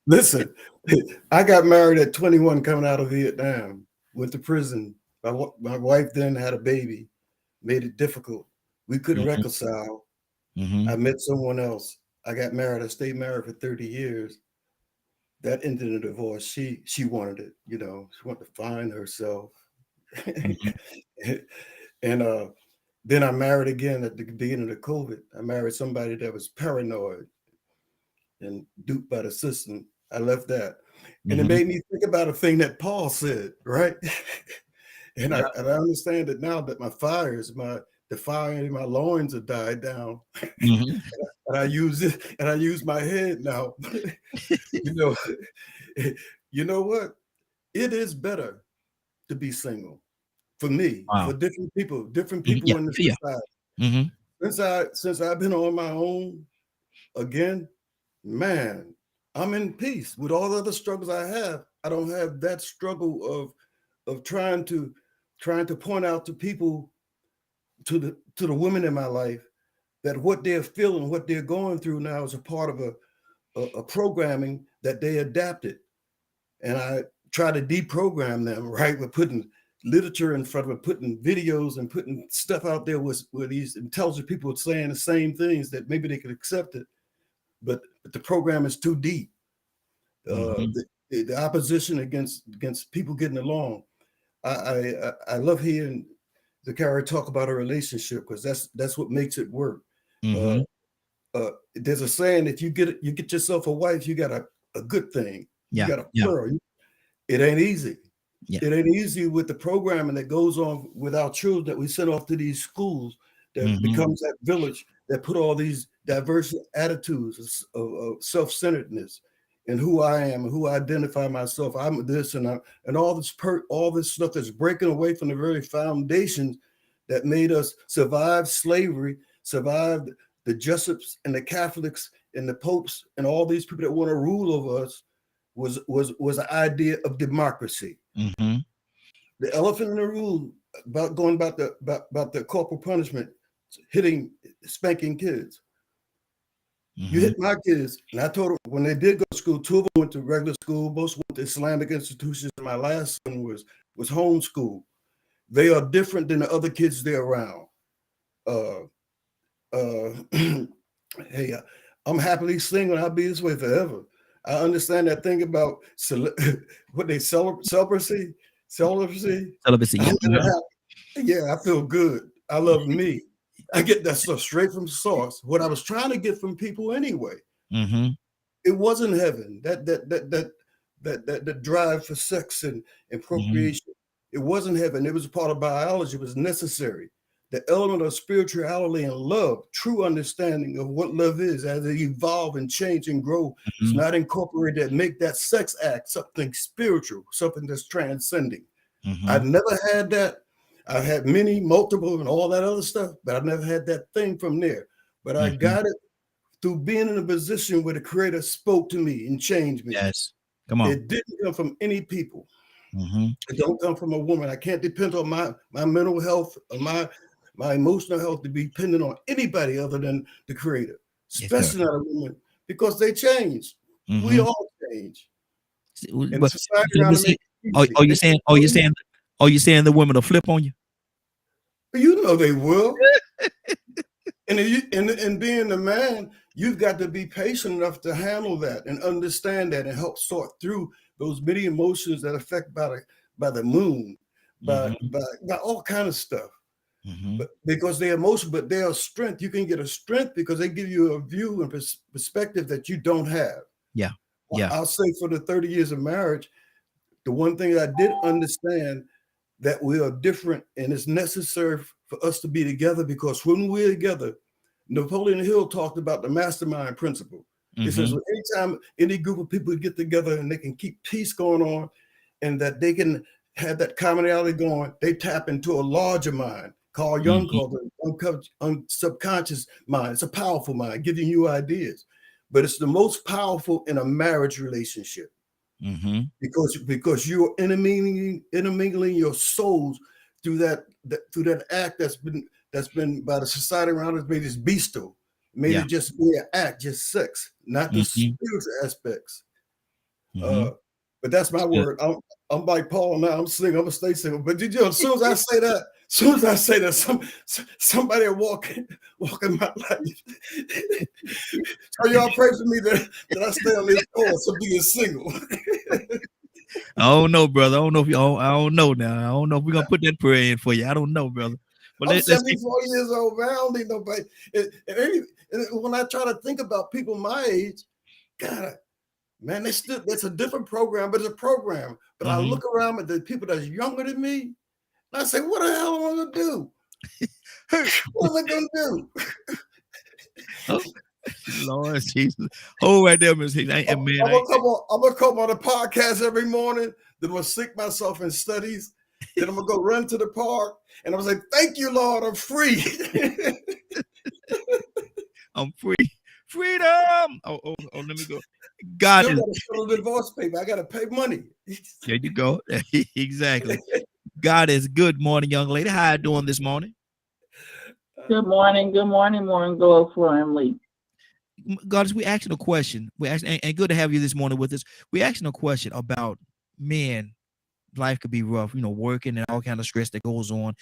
Listen, I got married at 21 coming out of Vietnam, went to prison. My wife then had a baby, made it difficult. We couldn't reconcile. I met someone else. I got married. I stayed married for 30 years. That ended in a divorce. She wanted it, you know, she wanted to find herself. And then I married again at the beginning of COVID. I married somebody that was paranoid and duped by the system. I left that. And it made me think about a thing that Paul said, right? And I understand it now that the fire in my loins have died down. And I use it, and I use my head now. You know what? It is better to be single for me, for different people in the society. Since I've been on my own again, man, I'm in peace with all the other struggles I have. I don't have that struggle of trying to point out to people, to the women in my life, that what they're feeling, what they're going through now is a part of a programming that they adapted. And I try to deprogram them, right? We're putting literature in front of it, putting videos and putting stuff out there where these intelligent people are saying the same things that maybe they could accept it, but the program is too deep. The opposition against people getting along. I love hearing Zakari talk about a relationship because that's what makes it work. There's a saying: if you get yourself a wife, you got a good thing. You got a pearl. It ain't easy. It ain't easy with the programming that goes on with our children that we send off to these schools that becomes that village that put all these diverse attitudes of self-centeredness and who I am and who I identify myself. I'm this and all this stuff that's breaking away from the very foundations that made us survive slavery, survive the Jessups and the Catholics and the popes and all these people that want to rule over us was an idea of democracy. The elephant in the room about the corporal punishment. spanking kids. Mm-hmm. You hit my kids. And I told them when they did go to school, 2 of them went to regular school, most went to Islamic institutions. And my last one was homeschooled. They are different than the other kids they're around. Hey, I'm happily single and I'll be this way forever. I understand that thing about what they celibacy. Yeah, I feel good. I love me. I get that stuff straight from source. What I was trying to get from people anyway. Mm-hmm. It wasn't heaven. That drive for sex and procreation. Mm-hmm. It wasn't heaven. It was a part of biology. It was necessary. The element of spirituality and love, true understanding of what love is as it evolve and change and grow. Mm-hmm. It's not incorporated that make that sex act something spiritual, something that's transcending. Mm-hmm. I've never had that. I've had many, multiple, and all that other stuff, but I've never had that thing from there. But I got it through being in a position where the Creator spoke to me and changed me. Yes, come on. It didn't come from any people. Mm-hmm. It don't come from a woman. I can't depend on my mental health or my emotional health to be dependent on anybody other than the Creator, especially not a woman, because they change. Mm-hmm. We all change. But, you saying the women will flip on you? You know they will. and being the man, you've got to be patient enough to handle that and understand that and help sort through those many emotions that affect by the moon, by all kind of stuff. Mm-hmm. But because they're emotional, but they are strength. You can get a strength because they give you a view and perspective that you don't have. Yeah. I'll say for the 30 years of marriage, the one thing I did understand that we are different and it's necessary for us to be together because when we're together, Napoleon Hill talked about the mastermind principle. Mm-hmm. He says, anytime any group of people get together and they can keep peace going on and that they can have that commonality going, they tap into a larger mind. Carl Jung called it subconscious mind. It's a powerful mind, giving you ideas, but it's the most powerful in a marriage relationship because you're intermingling your souls through that act that's been by the society around us made it bestial, made it just be an act, just sex, not the spiritual aspects. But that's my word. I'm like Paul now. I'm single. I'm gonna stay single. But as soon as I say that, somebody walk in my life. So y'all pray for me that I stay on this course of being single. I don't know, brother. I don't know now. I don't know if we're gonna put that prayer in for you. I don't know, brother. But I'm 74 years old, man. I don't need nobody. And when I try to think about people my age, God. Man, that's a different program, but it's a program. But I look around at the people that's younger than me, and I say, what the hell am I gonna do? What am I gonna do? Oh, Lord Jesus. Oh, right there, Miss Hicks. I'm gonna come on the podcast every morning, then I'm gonna sink myself in studies, then I'm gonna go run to the park, and I'm gonna say, thank you, Lord, I'm free. I'm free. Freedom. Oh, let me go. God is a divorce paper. I gotta pay money. There you go. Exactly. God is good morning, young lady. How you doing this morning? Good morning, Morning Glow family. God, we asking a question. And good to have you this morning with us. We asking a question about men. Life could be rough, working and all kind of stress that goes on.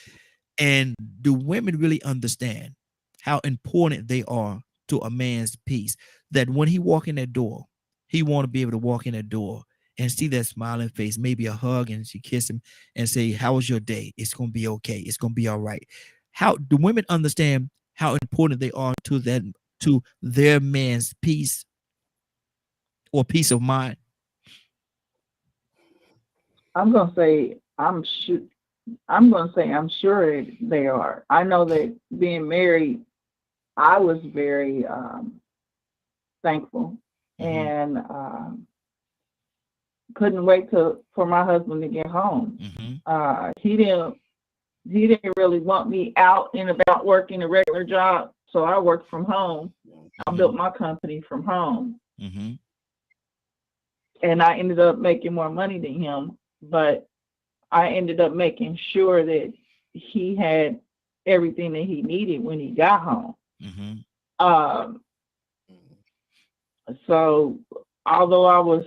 And do women really understand how important they are to a man's peace? That when he walk in that door, he want to be able to walk in that door and see that smiling face, maybe a hug, and she kiss him and say, how was your day? It's going to be okay. It's going to be all right. How do women understand how important they are to their man's peace or peace of mind? I'm going to say, I'm sure they are. I know that being married, I was very thankful and couldn't wait for my husband to get home. He didn't really want me out and about working a regular job, so I worked from home. I built my company from home, and I ended up making more money than him. But I ended up making sure that he had everything that he needed when he got home. Mm-hmm. So although I was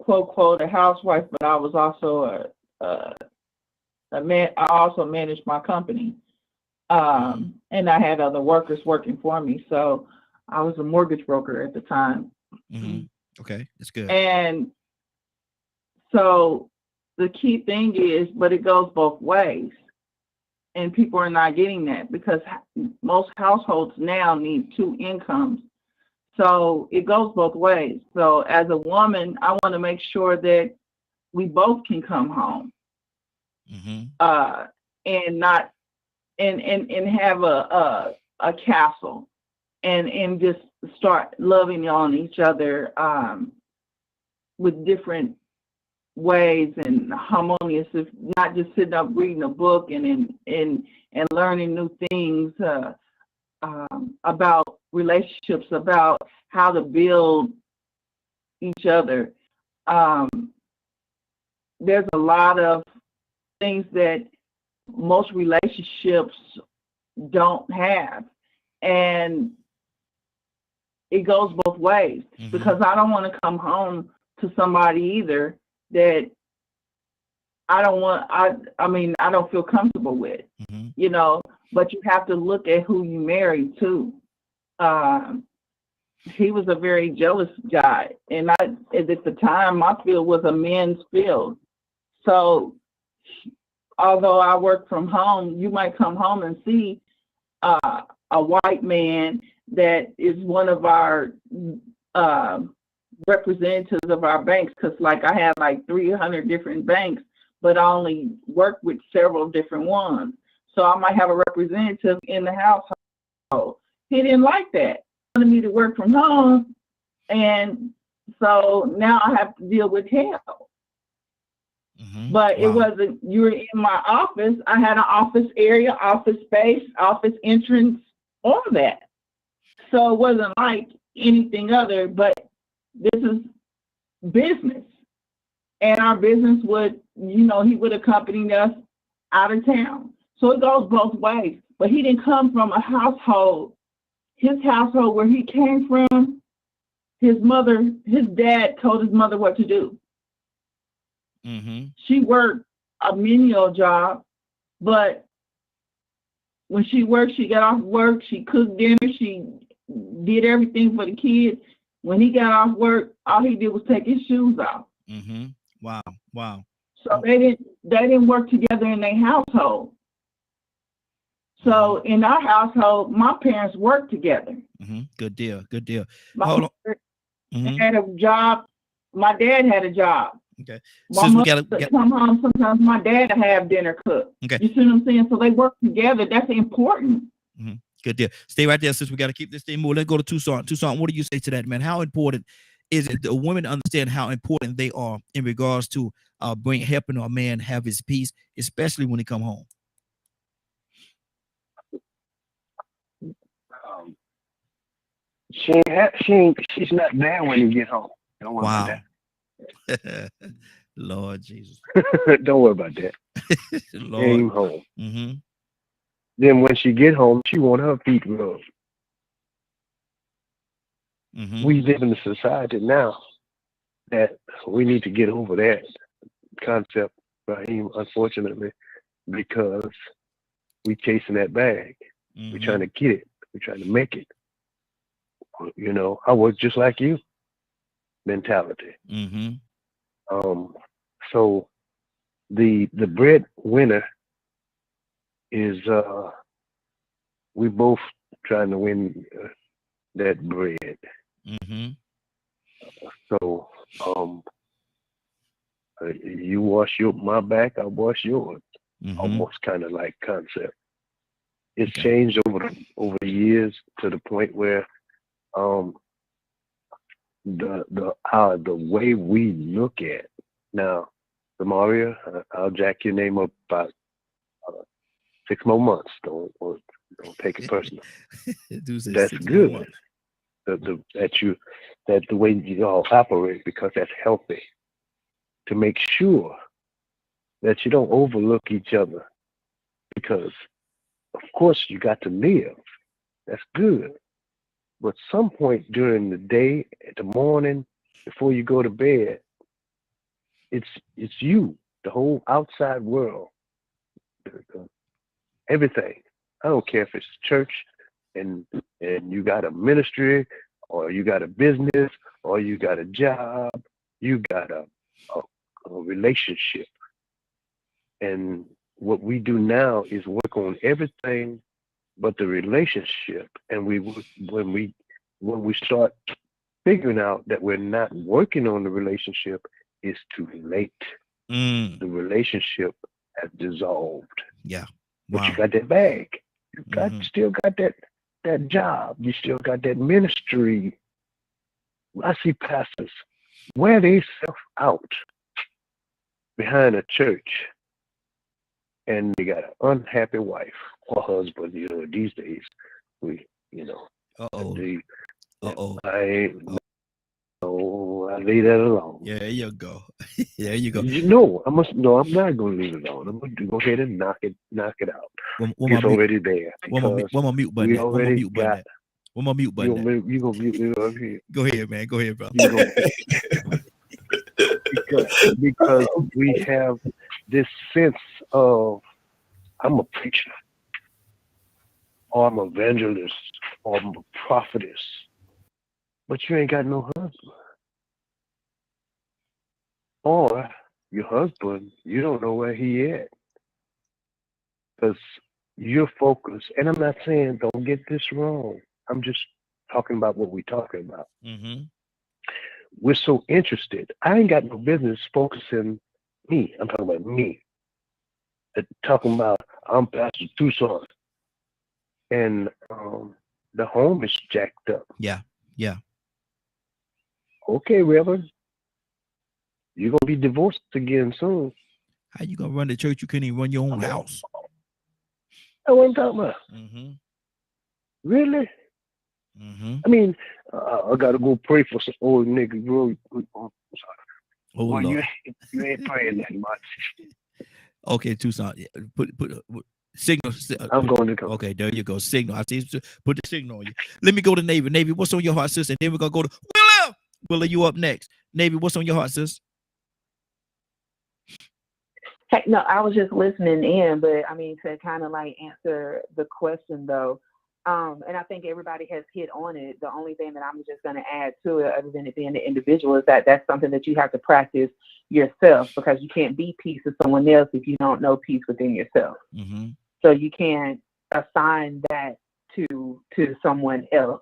quote quote a housewife, but I was also a man. I also managed my company, and I had other workers working for me. So I was a mortgage broker at the time. Mm-hmm. Okay, that's good. And so the key thing is, but it goes both ways. And people are not getting that because most households now need 2 incomes. So it goes both ways. So as a woman, I want to make sure that we both can come home, and not and have a castle and just start loving on each other with different ways and harmonious, if not just sitting up reading a book and learning new things about relationships, about how to build each other. There's a lot of things that most relationships don't have, and it goes both ways, because I don't want to come home to somebody either that I don't feel comfortable with, you know. But you have to look at who you marry too. He was a very jealous guy, and at the time my field was a men's field. So although I work from home, you might come home and see a white man that is one of our representatives of our banks, because like I have like 300 different banks, but I only work with several different ones. So I might have a representative in the household. He didn't like that. He wanted me to work from home, and so now I have to deal with hell. But it wasn't, you were in my office. I had an office area, office space, office entrance, all of that. So it wasn't like anything other, but this is business. And our business would, you know, he would accompany us out of town. So it goes both ways. But he didn't come from a household, his household where he came from, his dad told his mother what to do. She worked a menial job, but when she worked, she got off work, she cooked dinner, she did everything for the kids. When he got off work, all he did was take his shoes off. Wow. So they didn't work together in their household. So in our household, my parents worked together. Good deal. My Hold on. had a job. My dad had a job. Okay. My mother would come home. Sometimes my dad would have dinner cooked. Okay. You see what I'm saying? So they work together. That's important. Good deal. Stay right there, sis. We got to keep this thing moving. Let's go to Tucson. Tucson, what do you say to that, man? How important is it the women understand how important they are in regards to helping a man have his peace, especially when he come home? She's not there when he get home. Don't worry about that. Lord Jesus. Don't worry about that. Lord. Came home. Then when she get home, she want her feet rubbed. We live in a society now that we need to get over that concept, Raheem, unfortunately, because we chasing that bag. We're trying to get it. We're trying to make it. You know, I was just like you mentality. So the breadwinner is we both trying to win that bread. So you wash my back, I wash yours. Almost kind of like concept. It's changed over the years to the point where the way we look at now, Samaria, I'll jack your name up about 6 more months. Don't take it personal. That's good. That the way you all operate, because that's healthy. To make sure that you don't overlook each other, because course, you got to live. That's good. But some point during the day, at the morning, before you go to bed, it's you, the whole outside world, everything. I don't care if it's church and you got a ministry, or you got a business, or you got a job, you got a relationship. And what we do now is work on everything but the relationship. And when we start figuring out that we're not working on the relationship, it's too late. The relationship has dissolved. Yeah. But you got that bag. You still got that job. You still got that ministry. I see pastors wear themselves out behind a church, and they got an unhappy wife or husband. These days, I leave that alone. Yeah, there you go. There you go. I'm not going to leave it alone. I'm going to go ahead and knock it out. It's already there. One more mute button. One more mute button. One more mute button. You gonna mute me up here? Go ahead, man. Go ahead, bro. Because we have this sense of, I'm a preacher, or I'm an evangelist, or I'm a prophetess, but you ain't got no husband. Or your husband, you don't know where he at. Because you're focused, and I'm not saying don't get this wrong. I'm just talking about what we're talking about. We're so interested. I ain't got no business focusing me. I'm talking about me. Talking about I'm Pastor Tucson, and the home is jacked up. Yeah. Okay, Reverend, you're gonna be divorced again soon. How you gonna run the church? You couldn't even run your own house. That's what I'm talking about. Really? I mean, I gotta go pray for some old nigga, bro. Oh, well, Lord. you ain't praying that much. Okay, Tucson. Put signal. I'm going to go. Okay, there you go. Signal. I see. Put the signal on you. Let me go to Navy. Navy, what's on your heart, sis? And then we're gonna go to Willa. Willa, you up next. Navy, what's on your heart, sis? Hey, no, I was just listening in, but I mean, to kind of like answer the question though, and I think everybody has hit on it. The only thing that I'm just going to add to it, other than it being the individual, is that that's something that you have to practice yourself, because you can't be peace with someone else if you don't know peace within yourself. So you can't assign that to someone else.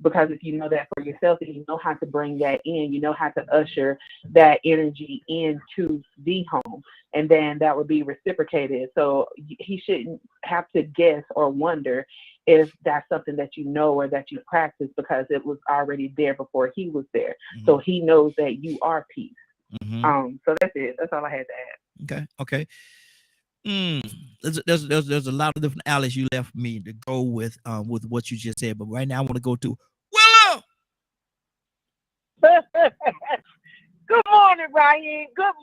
Because if you know that for yourself, then you know how to bring that in, you know how to usher that energy into the home, and then that would be reciprocated. So he shouldn't have to guess or wonder if that's something that you know or that you practice, because it was already there before he was there. So he knows that you are peace. So that's it. That's all I had to add. Okay. There's a lot of different alleys you left me to go with what you just said, but right now I want to go to Willow. Good morning, Ryan. Good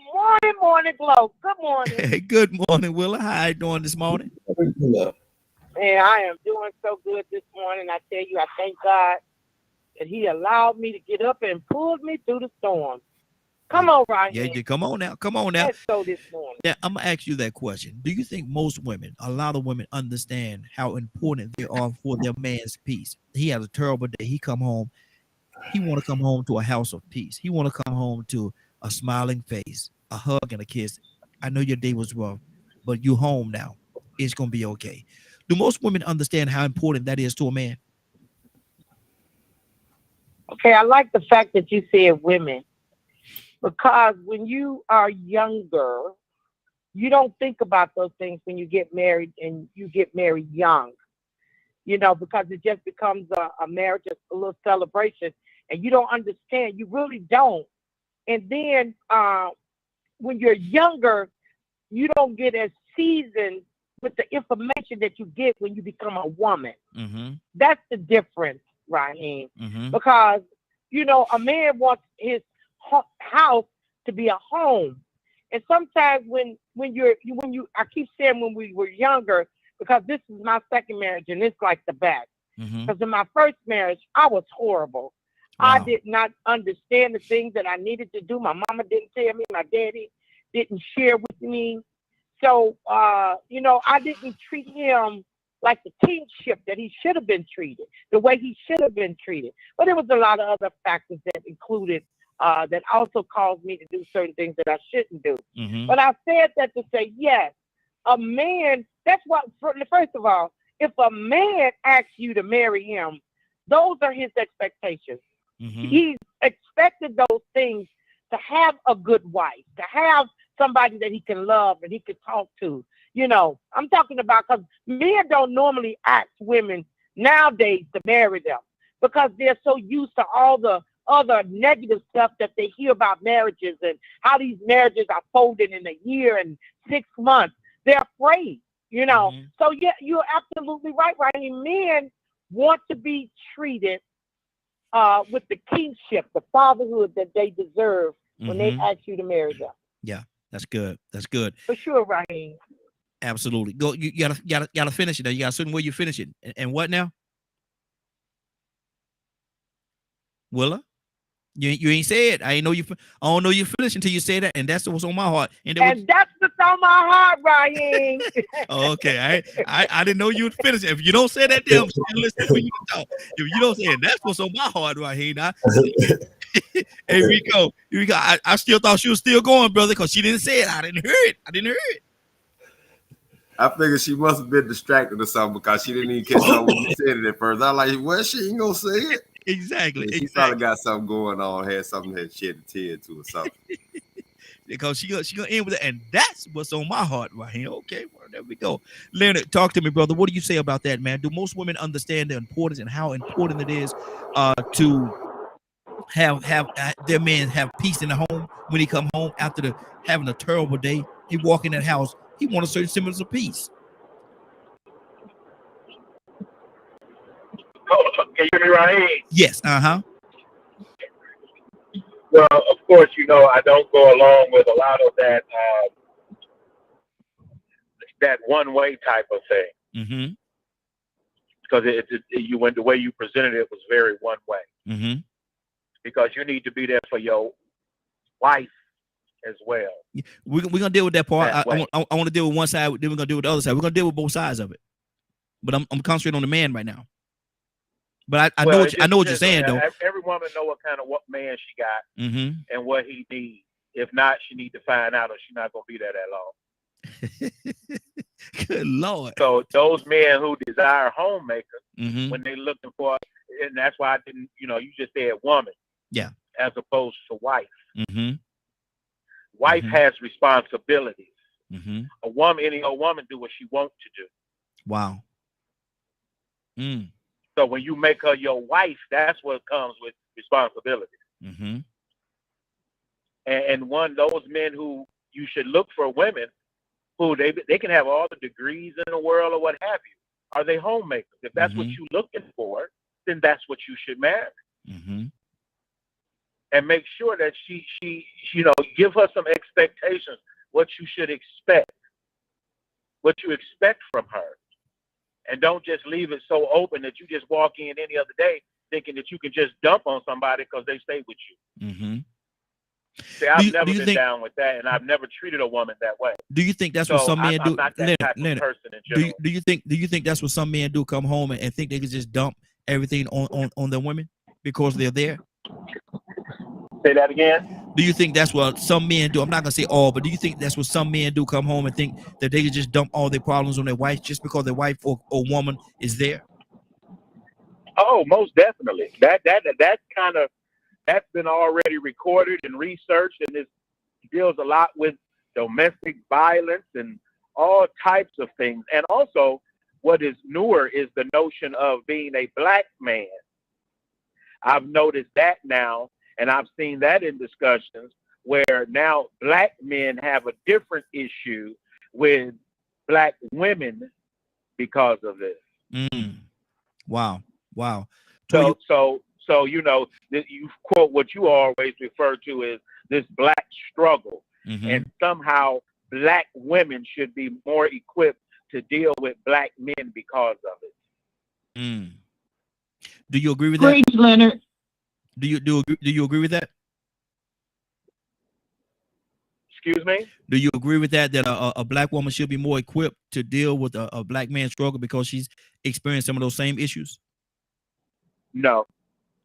morning, Glow. Good morning. Hey, good morning, Willow. How you doing this morning? Man, I am doing so good this morning. I tell you, I thank God that He allowed me to get up and pulled me through the storm. Come on, Ryan. Yeah, come on now. Let's go this morning. Yeah, I'm gonna ask you that question. Do you think most women, a lot of women, understand how important they are for their man's peace? He has a terrible day. He come home. He want to come home to a house of peace. He want to come home to a smiling face, a hug and a kiss. I know your day was rough, but you home now. It's gonna be okay. Do most women understand how important that is to a man? Okay, I like the fact that you said women, because when you are younger, you don't think about those things when you get married, and you get married young, because it just becomes a marriage, a little celebration, and you don't understand. You really don't. And then when you're younger, you don't get as seasoned with the information that you get when you become a woman. That's the difference, Raheem. Because, a man wants his house to be a home. And sometimes when you I keep saying when we were younger, because this is my second marriage and it's like the best. Mm-hmm. Because in my first marriage, I was horrible. Wow. I did not understand the things that I needed to do. My mama didn't tell me. My daddy didn't share with me. So, you know, I didn't treat him like the kingship that he should have been treated, the way he should have been treated. But there was a lot of other factors that included, that also caused me to do certain things that I shouldn't do. Mm-hmm. But I said that to say, yes, a man, that's what, first of all, if a man asks you to marry him, those are his expectations. Mm-hmm. He's expected those things, to have a good wife, to have somebody that he can love and he can talk to. You know, I'm talking about, because men don't normally ask women nowadays to marry them because they're so used to all the other negative stuff that they hear about marriages and how these marriages are folded in a year and 6 months. They're afraid, you know. Mm-hmm. So yeah, you're absolutely right, Rodney. Men want to be treated with the kingship, the fatherhood that they deserve when they ask you to marry them. Yeah, that's good. That's good. For sure, Raheem. Absolutely. Go. You gotta finish it. Now. You got a certain way you finish it. And what now? Willa? You ain't said. I don't know you finish until you say that, and that's what's on my heart. And that's what's on my heart, Raheem. Oh, okay. I didn't know you would finish. If you don't say that, then I'm still listening when you talk. If you don't say it, that's what's on my heart, Raheem. Hey, Rico. I still thought she was still going, brother, because she didn't say it. I didn't hear it. I figured she must have been distracted or something because she didn't even catch on when you said it at first. I was like, well, she ain't gonna say it. Exactly. She probably got something going on, had something that she had to tell to or something. Because she gonna end with it, and that's what's on my heart right here. Okay, well, there we go. Leonard, talk to me, brother. What do you say about that, man? Do most women understand the importance and how important it is to have their men have peace in the home when he come home after having a terrible day? He walk in that house, he wants a certain semblance of peace. Can you hear me, Raheem? Yes. Well, of course, you know, I don't go along with a lot of that that one-way type of thing. Mm-hmm. Because the way you presented it was very one-way. Mm-hmm. Because you need to be there for your wife as well. We're gonna deal with that part. That I want to deal with one side, then we're gonna deal with the other side. We're gonna deal with both sides of it. But I'm concentrating on the man right now. But I know what you're saying, though. Every woman know what kind of man she got mm-hmm. and what he needs. If not, she need to find out, or she's not gonna be there that long. Good Lord. So those men who desire homemakers, mm-hmm. when they looking for, and that's why I didn't, you know, you just said woman, yeah, as opposed to wife. Mm-hmm. Wife mm-hmm. has responsibilities. Mm-hmm. Any old woman do what she wants to do. Wow. Mm. So when you make her your wife, that's what comes with responsibility. Mm-hmm. And those men who you should look for women who they can have all the degrees in the world or what have you. Are they homemakers? If that's mm-hmm. what you're looking for, then that's what you should marry. Mm-hmm. And make sure that she you know, give her some expectations, what you should expect, what you expect from her. And don't just leave it so open that you just walk in any other day thinking that you can just dump on somebody because they stay with you. Mm-hmm. See, I've never been down with that, and I've never treated a woman that way. Do you think that's what some men do? I'm not that type of person in general. Do you think that's what some men do? Come home and think they can just dump everything on their women because they're there? Say that again. Do you think that's what some men do? I'm not gonna say all, but do you think that's what some men do? Come home and think that they can just dump all their problems on their wife just because their wife or woman is there? Oh, most definitely. That's been already recorded and researched, and it deals a lot with domestic violence and all types of things. And also, what is newer is the notion of being a black man. I've noticed that now, and I've seen that in discussions where now black men have a different issue with black women because of this. Mm. Wow. So you know, you quote what you always refer to as this black struggle, mm-hmm. and somehow black women should be more equipped to deal with black men because of it. Mm. Do you agree with that? Preach, Leonard. Do you agree with that? Excuse me? Do you agree with that? That a black woman should be more equipped to deal with a black man's struggle because she's experienced some of those same issues? No,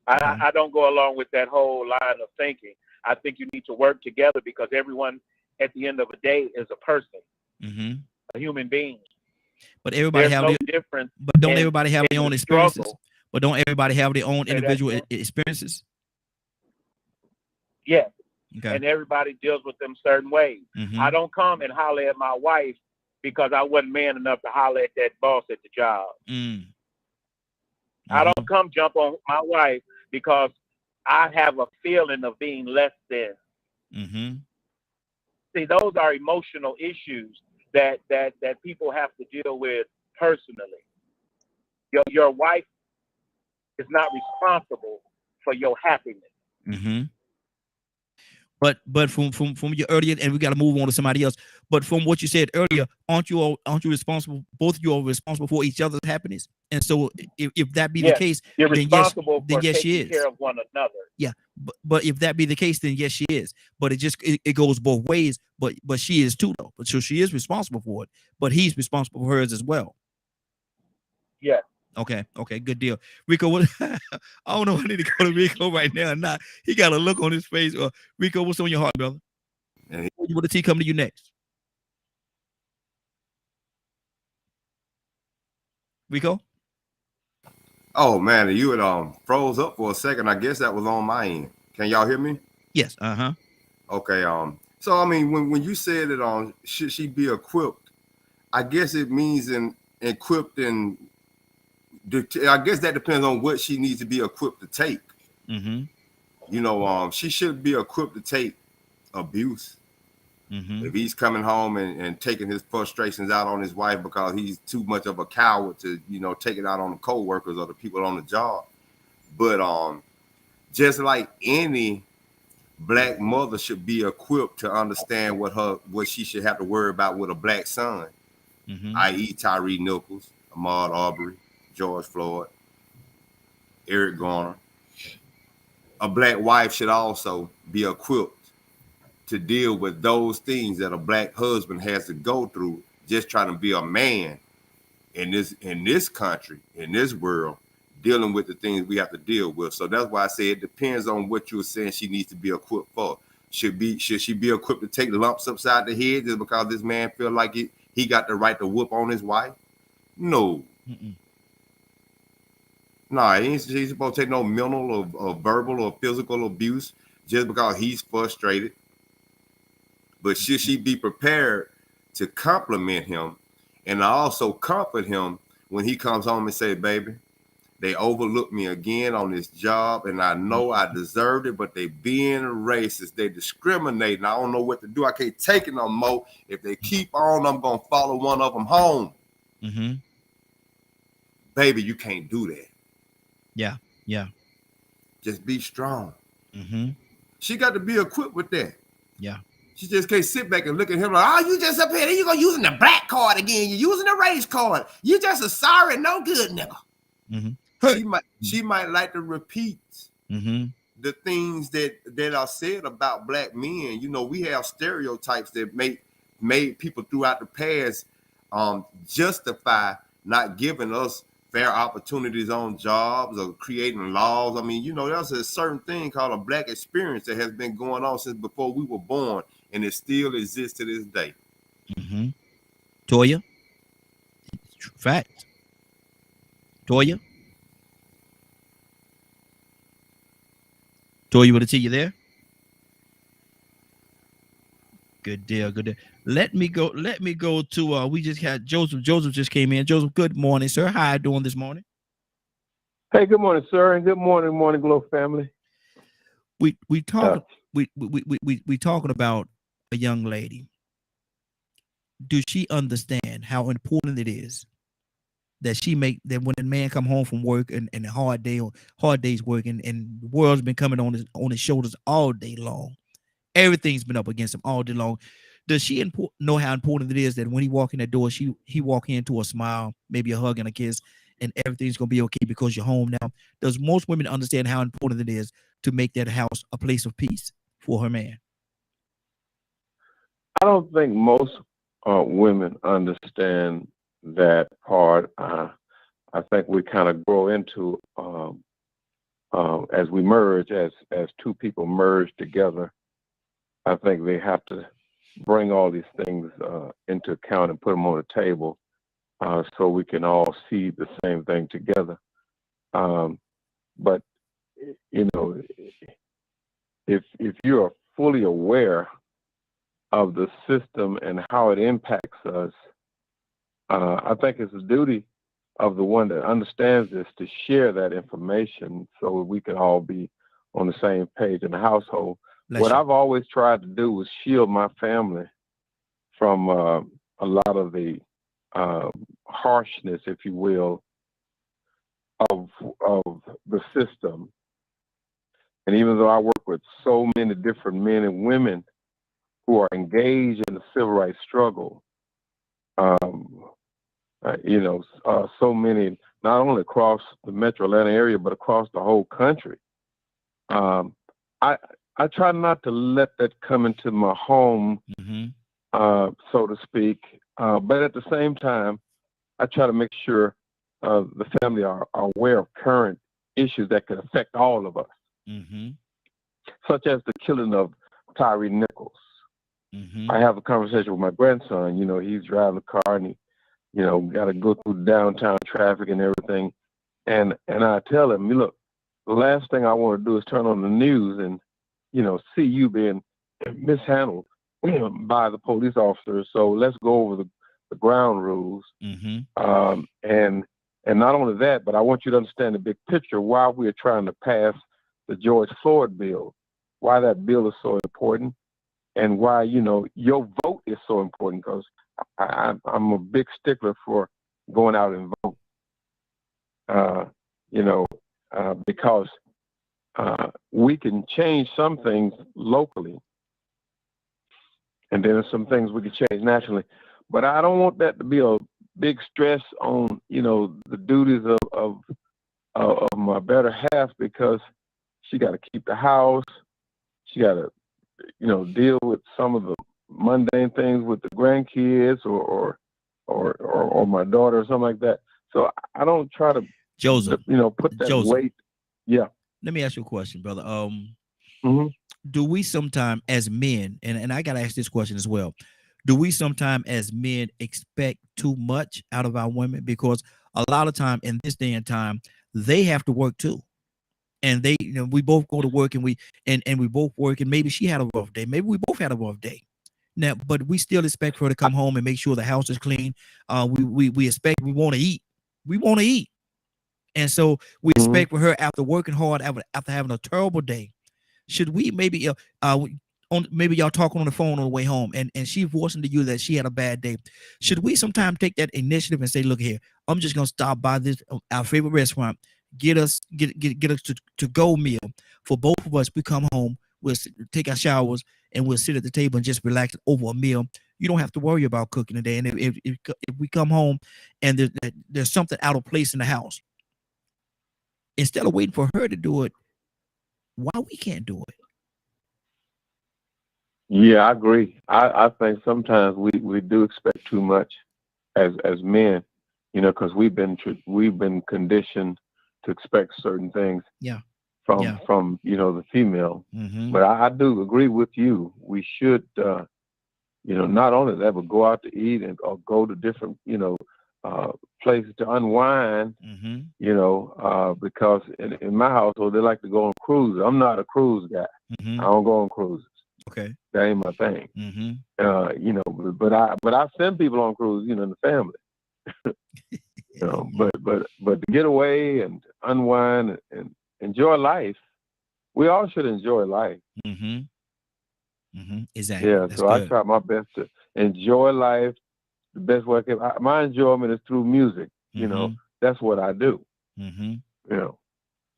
I don't go along with that whole line of thinking. I think you need to work together because everyone, at the end of the day, is a person, a human being. But everybody There's have no their, difference. but don't everybody have their own experiences? Struggle. But don't everybody have their own Say that individual again? experiences? Yes. Okay. And everybody deals with them certain ways. I don't come and holler at my wife because I wasn't man enough to holler at that boss at the job. I don't come jump on my wife because I have a feeling of being less than. See, those are emotional issues that people have to deal with personally. Your wife is not responsible for your happiness. But from your earlier, and we got to move on to somebody else. But from what you said earlier, aren't you responsible? Both of you are responsible for each other's happiness. And so, if that be the case, you're then responsible yes, for yes, she taking is. care of one another. Yeah, but if that be the case, then yes, she is. But it goes both ways. But she is too, though. But so she is responsible for it. But he's responsible for hers as well. Yeah. Okay, good deal. Rico, what, I don't know if I need to go to Rico right now or not. He got a look on his face. Rico, what's on your heart, brother? Will the tea come to you next? Rico? Oh man, you had froze up for a second. I guess that was on my end. Can y'all hear me? Yes. Okay. So I mean, when you said that should she be equipped, I guess it means equipped in. I guess that depends on what she needs to be equipped to take. You know, she should be equipped to take abuse. If he's coming home and taking his frustrations out on his wife because he's too much of a coward to, take it out on the co-workers or the people on the job. But just like any black mother should be equipped to understand what she should have to worry about with a black son, i.e. Tyree Nichols, Ahmaud Arbery, George Floyd, Eric Garner. A black wife should also be equipped to deal with those things that a black husband has to go through just trying to be a man in this country, in this world, dealing with the things we have to deal with. So that's why I say it depends on what you're saying she needs to be equipped for. Should she be equipped to take lumps upside the head just because this man feel like he got the right to whoop on his wife? No. No, he's supposed to take no mental or verbal or physical abuse just because he's frustrated. But should she be prepared to compliment him and also comfort him when he comes home and say, baby, they overlooked me again on this job and I know I deserved it, but they being racist, they discriminate, I don't know what to do. I can't take it no more. If they keep on, I'm going to follow one of them home. Baby, you can't do that. Yeah. Just be strong. She got to be equipped with that. Yeah. She just can't sit back and look at him like, oh, you just up here, you gonna using the black card again. You're using the race card. You just a sorry, no good nigga. She might like to repeat the things that are said about black men. We have stereotypes that made people throughout the past justify not giving us fair opportunities on jobs or creating laws. I mean, there's a certain thing called a black experience that has been going on since before we were born, and it still exists to this day. Toya? Fact. Toya? Toya, with a T, you there? Good deal. Let me go to we just had Joseph. Joseph just came in. Joseph, good morning, sir. How are you doing this morning? Hey, good morning, sir, and good morning, Morning Glow family. We talking about a young lady. Does she understand how important it is that when a man come home from work and a hard day's work and the world's been coming on his shoulders all day long? Everything's been up against him all day long. Does she know how important it is that when he walk in that door, he walk into a smile, maybe a hug and a kiss, and everything's gonna be okay because you're home now? Does most women understand how important it is to make that house a place of peace for her man? I don't think most women understand that part. I think we kind of grow into as we merge, as two people merge together. I think they have to bring all these things into account and put them on the table so we can all see the same thing together. But you know, if you're fully aware of the system and how it impacts us, I think it's the duty of the one that understands this to share that information so we can all be on the same page in the household. What I've always tried to do was shield my family from a lot of the harshness, if you will, of the system. And even though I work with so many different men and women who are engaged in the civil rights struggle, so many, not only across the metro Atlanta area, but across the whole country. I try not to let that come into my home, so to speak. But at the same time, I try to make sure the family are aware of current issues that could affect all of us, such as the killing of Tyree Nichols. I have a conversation with my grandson. You know, he's driving a car and he, got to go through downtown traffic and everything. And I tell him, look, the last thing I want to do is turn on the news and, see you being mishandled by the police officers. So let's go over the ground rules. And not only that, but I want you to understand the big picture, why we're trying to pass the George Floyd bill, why that bill is so important, and why, your vote is so important, because I'm a big stickler for going out and vote, because we can change some things locally, and then there's some things we can change nationally. But I don't want that to be a big stress on, the duties of my better half, because she got to keep the house. She got to, deal with some of the mundane things with the grandkids or my daughter or something like that. So I don't try to, Joseph, put that weight. Yeah. Let me ask you a question, brother. Do we sometime as men, and I got to ask this question as well, do we sometime as men expect too much out of our women? Because a lot of time in this day and time, they have to work too. And they, we both go to work and we both work, and maybe she had a rough day. Maybe we both had a rough day. Now, but we still expect her to come home and make sure the house is clean. We expect, we want to eat. We want to eat. And so we expect for her, after working hard, after having a terrible day, should we maybe maybe y'all talking on the phone on the way home, and she voicing to you that she had a bad day. Should we sometime take that initiative and say, look here, I'm just gonna stop by this our favorite restaurant, get us to go meal for both of us. We come home, we'll take our showers, and we'll sit at the table and just relax over a meal. You don't have to worry about cooking today. And if we come home and there's something out of place in the house, instead of waiting for her to do it, why we can't do it? Yeah, I agree. I think sometimes we do expect too much as men, because we've been conditioned to expect certain things. From the female. But I do agree with you. We should not only that, but go out to eat or go to different places to unwind. Because in my household they like to go on cruises. I'm not a cruise guy. I don't go on cruises. Okay, that ain't my thing. But I send people on cruises, in the family. But to get away and unwind and enjoy life, we all should enjoy life. Exactly. Yeah. That's so good. I try my best to enjoy life the best way I can. My enjoyment is through music. That's what I do. You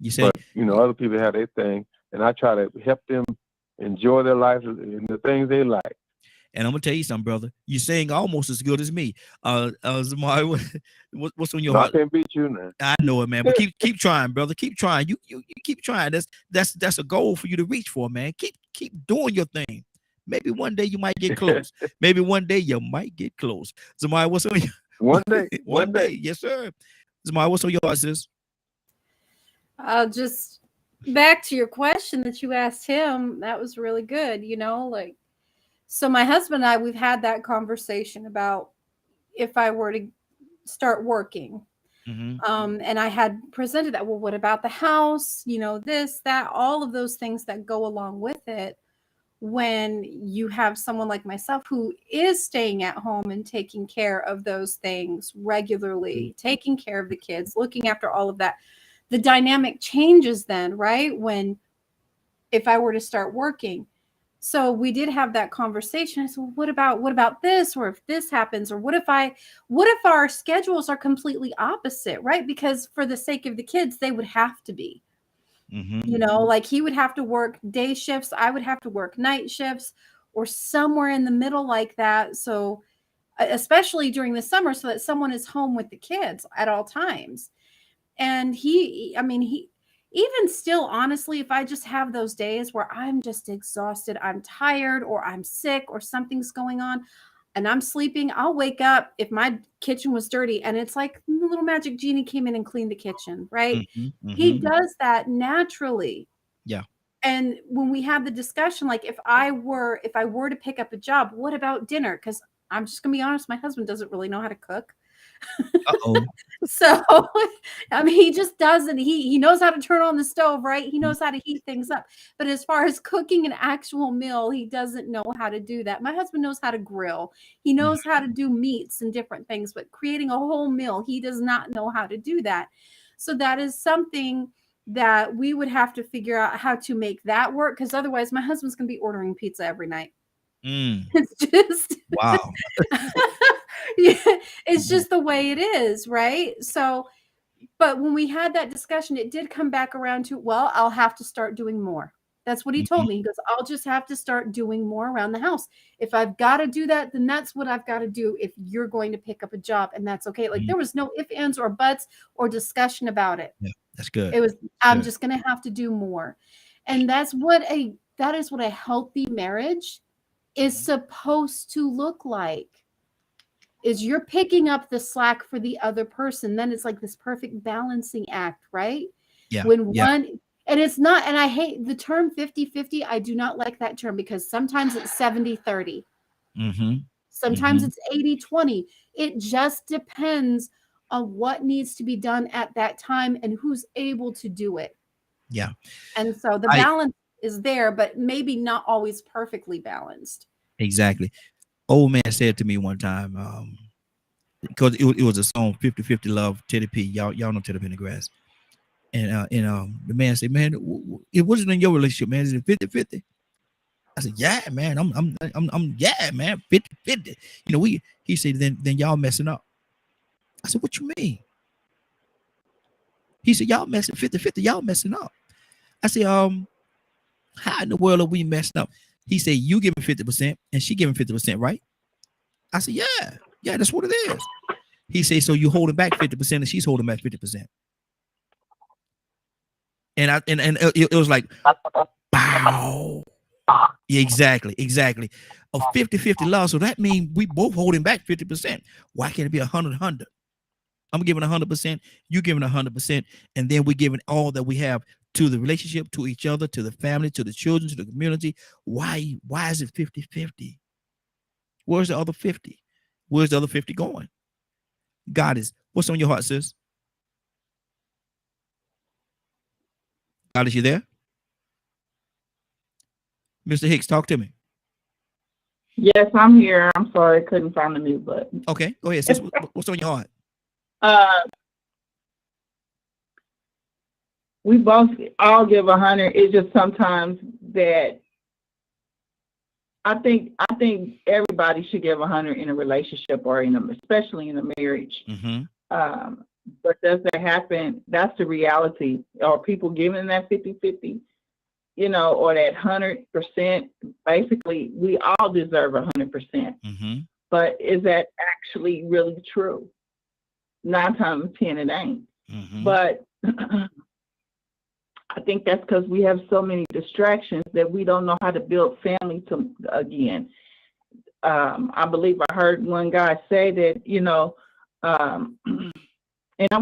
say, but other people have their thing, and I try to help them enjoy their life and the things they like. And I'm gonna tell you something, brother. You sing almost as good as me. Zamari, what's on your No, I heart? can't beat you now. I know it, man. But keep trying, brother. Keep trying. You keep trying. That's a goal for you to reach for, man. Keep doing your thing. Maybe one day you might get close. Maybe one day you might get close. Zamari, what's on your One day? one day, yes, sir. Zamari, what's on your heart, sis? Just back to your question that you asked him. That was really good. Like, so my husband and I, we've had that conversation about if I were to start working. And I had presented that. Well, what about the house? This, that, all of those things that go along with it. When you have someone like myself who is staying at home and taking care of those things regularly, taking care of the kids, looking after all of that, the dynamic changes then, right? If I were to start working. So we did have that conversation. I said, well, what about this? Or if this happens, or what if our schedules are completely opposite, right? Because for the sake of the kids, they would have to be. Like he would have to work day shifts, I would have to work night shifts, or somewhere in the middle like that. So especially during the summer, so that someone is home with the kids at all times. And he even still, honestly, if I just have those days where I'm just exhausted, I'm tired, or I'm sick, or something's going on, and I'm sleeping, I'll wake up if my kitchen was dirty and it's like the little magic genie came in and cleaned the kitchen, right? He does that naturally. Yeah. And when we had the discussion, like if I were to pick up a job, what about dinner? Because I'm just gonna be honest, my husband doesn't really know how to cook. Uh-oh. So he just doesn't. He knows how to turn on the stove, right? He knows how to heat things up. But as far as cooking an actual meal, he doesn't know how to do that. My husband knows how to grill. He knows how to do meats and different things, but creating a whole meal, he does not know how to do that. So that is something that we would have to figure out how to make that work, because otherwise my husband's gonna be ordering pizza every night. It's just wow. Yeah, it's just the way it is, right? So, but when we had that discussion, it did come back around to, well, I'll have to start doing more. That's what he told me. He goes, I'll just have to start doing more around the house. If I've got to do that, then that's what I've got to do if you're going to pick up a job, and that's okay. Like there was no ifs, ands, or buts or discussion about it. Yeah, that's good. It was, I'm just going to have to do more. And that is what a healthy marriage is supposed to look like. Is you're picking up the slack for the other person. Then it's like this perfect balancing act, right? Yeah. When one, and it's not, and I hate the term 50-50. I do not like that term, because sometimes it's 70-30. Sometimes it's 80-20. It just depends on what needs to be done at that time and who's able to do it. Yeah. And so the balance is there, but maybe not always perfectly balanced. Exactly. Old man said to me one time, because it was a song 50-50 Love, Teddy P. Y'all know Teddy Pendergrass. And the man said, man, it wasn't in your relationship, man. Is it 50-50? I said, yeah, man. I'm yeah, man, 50-50. He said, then y'all messing up. I said, what you mean? He said, y'all messing 50-50, y'all messing up. I said, how in the world are we messing up? He said, you giving 50% and she giving 50%, right? I said, yeah, that's what it is. He said, so you holding back 50% and she's holding back 50%. And it was like, wow. Yeah, exactly. A 50-50 love. So that means we both holding back 50%. Why can't it be 100-100? I'm giving 100%, you giving 100%, and then we're giving all that we have to the relationship, to each other, to the family, to the children, to the community. Why is it 50-50? Where's the other 50? Where's the other 50 going? God is, what's on your heart, sis? God, is you there? Mr. Hicks, talk to me. Yes, I'm here. I'm sorry, I couldn't find the mute button. Okay, go ahead, sis. What's on your heart? We both all give 100. It's just sometimes that I think everybody should give 100 in a relationship, or especially in a marriage. But does that happen? That's the reality. Are people giving that 50-50? you know, or that 100%. Basically, we all deserve 100%. But is that actually really true? 9 times 10, it ain't. But I think that's because we have so many distractions that we don't know how to build family again. I believe I heard one guy say that, you know, and I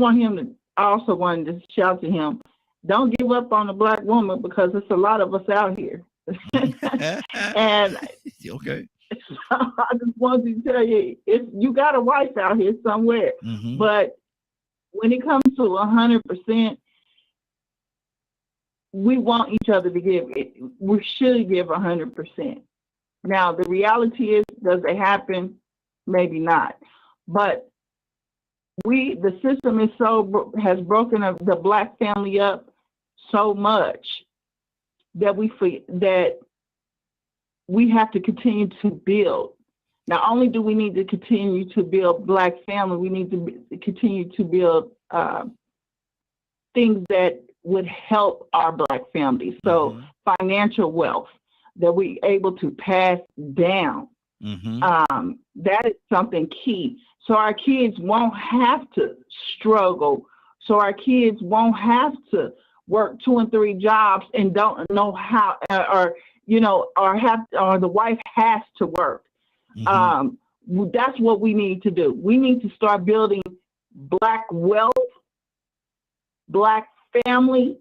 also wanted to shout to him, don't give up on a Black woman, because it's a lot of us out here. And okay. I just wanted to tell you, you got a wife out here somewhere, but when it comes to 100%, we want each other to give it. We should give 100%. Now, the reality is, does it happen? Maybe not. But the system is has broken up the Black family up so much that we have to continue to build. Not only do we need to continue to build Black family, we need to continue to build things that would help our Black family. So financial wealth that we're able to pass down. That is something key. So our kids won't have to struggle. So our kids won't have to work 2 and 3 jobs and don't know how, or the wife has to work. That's what we need to do. We need to start building Black wealth, Black family,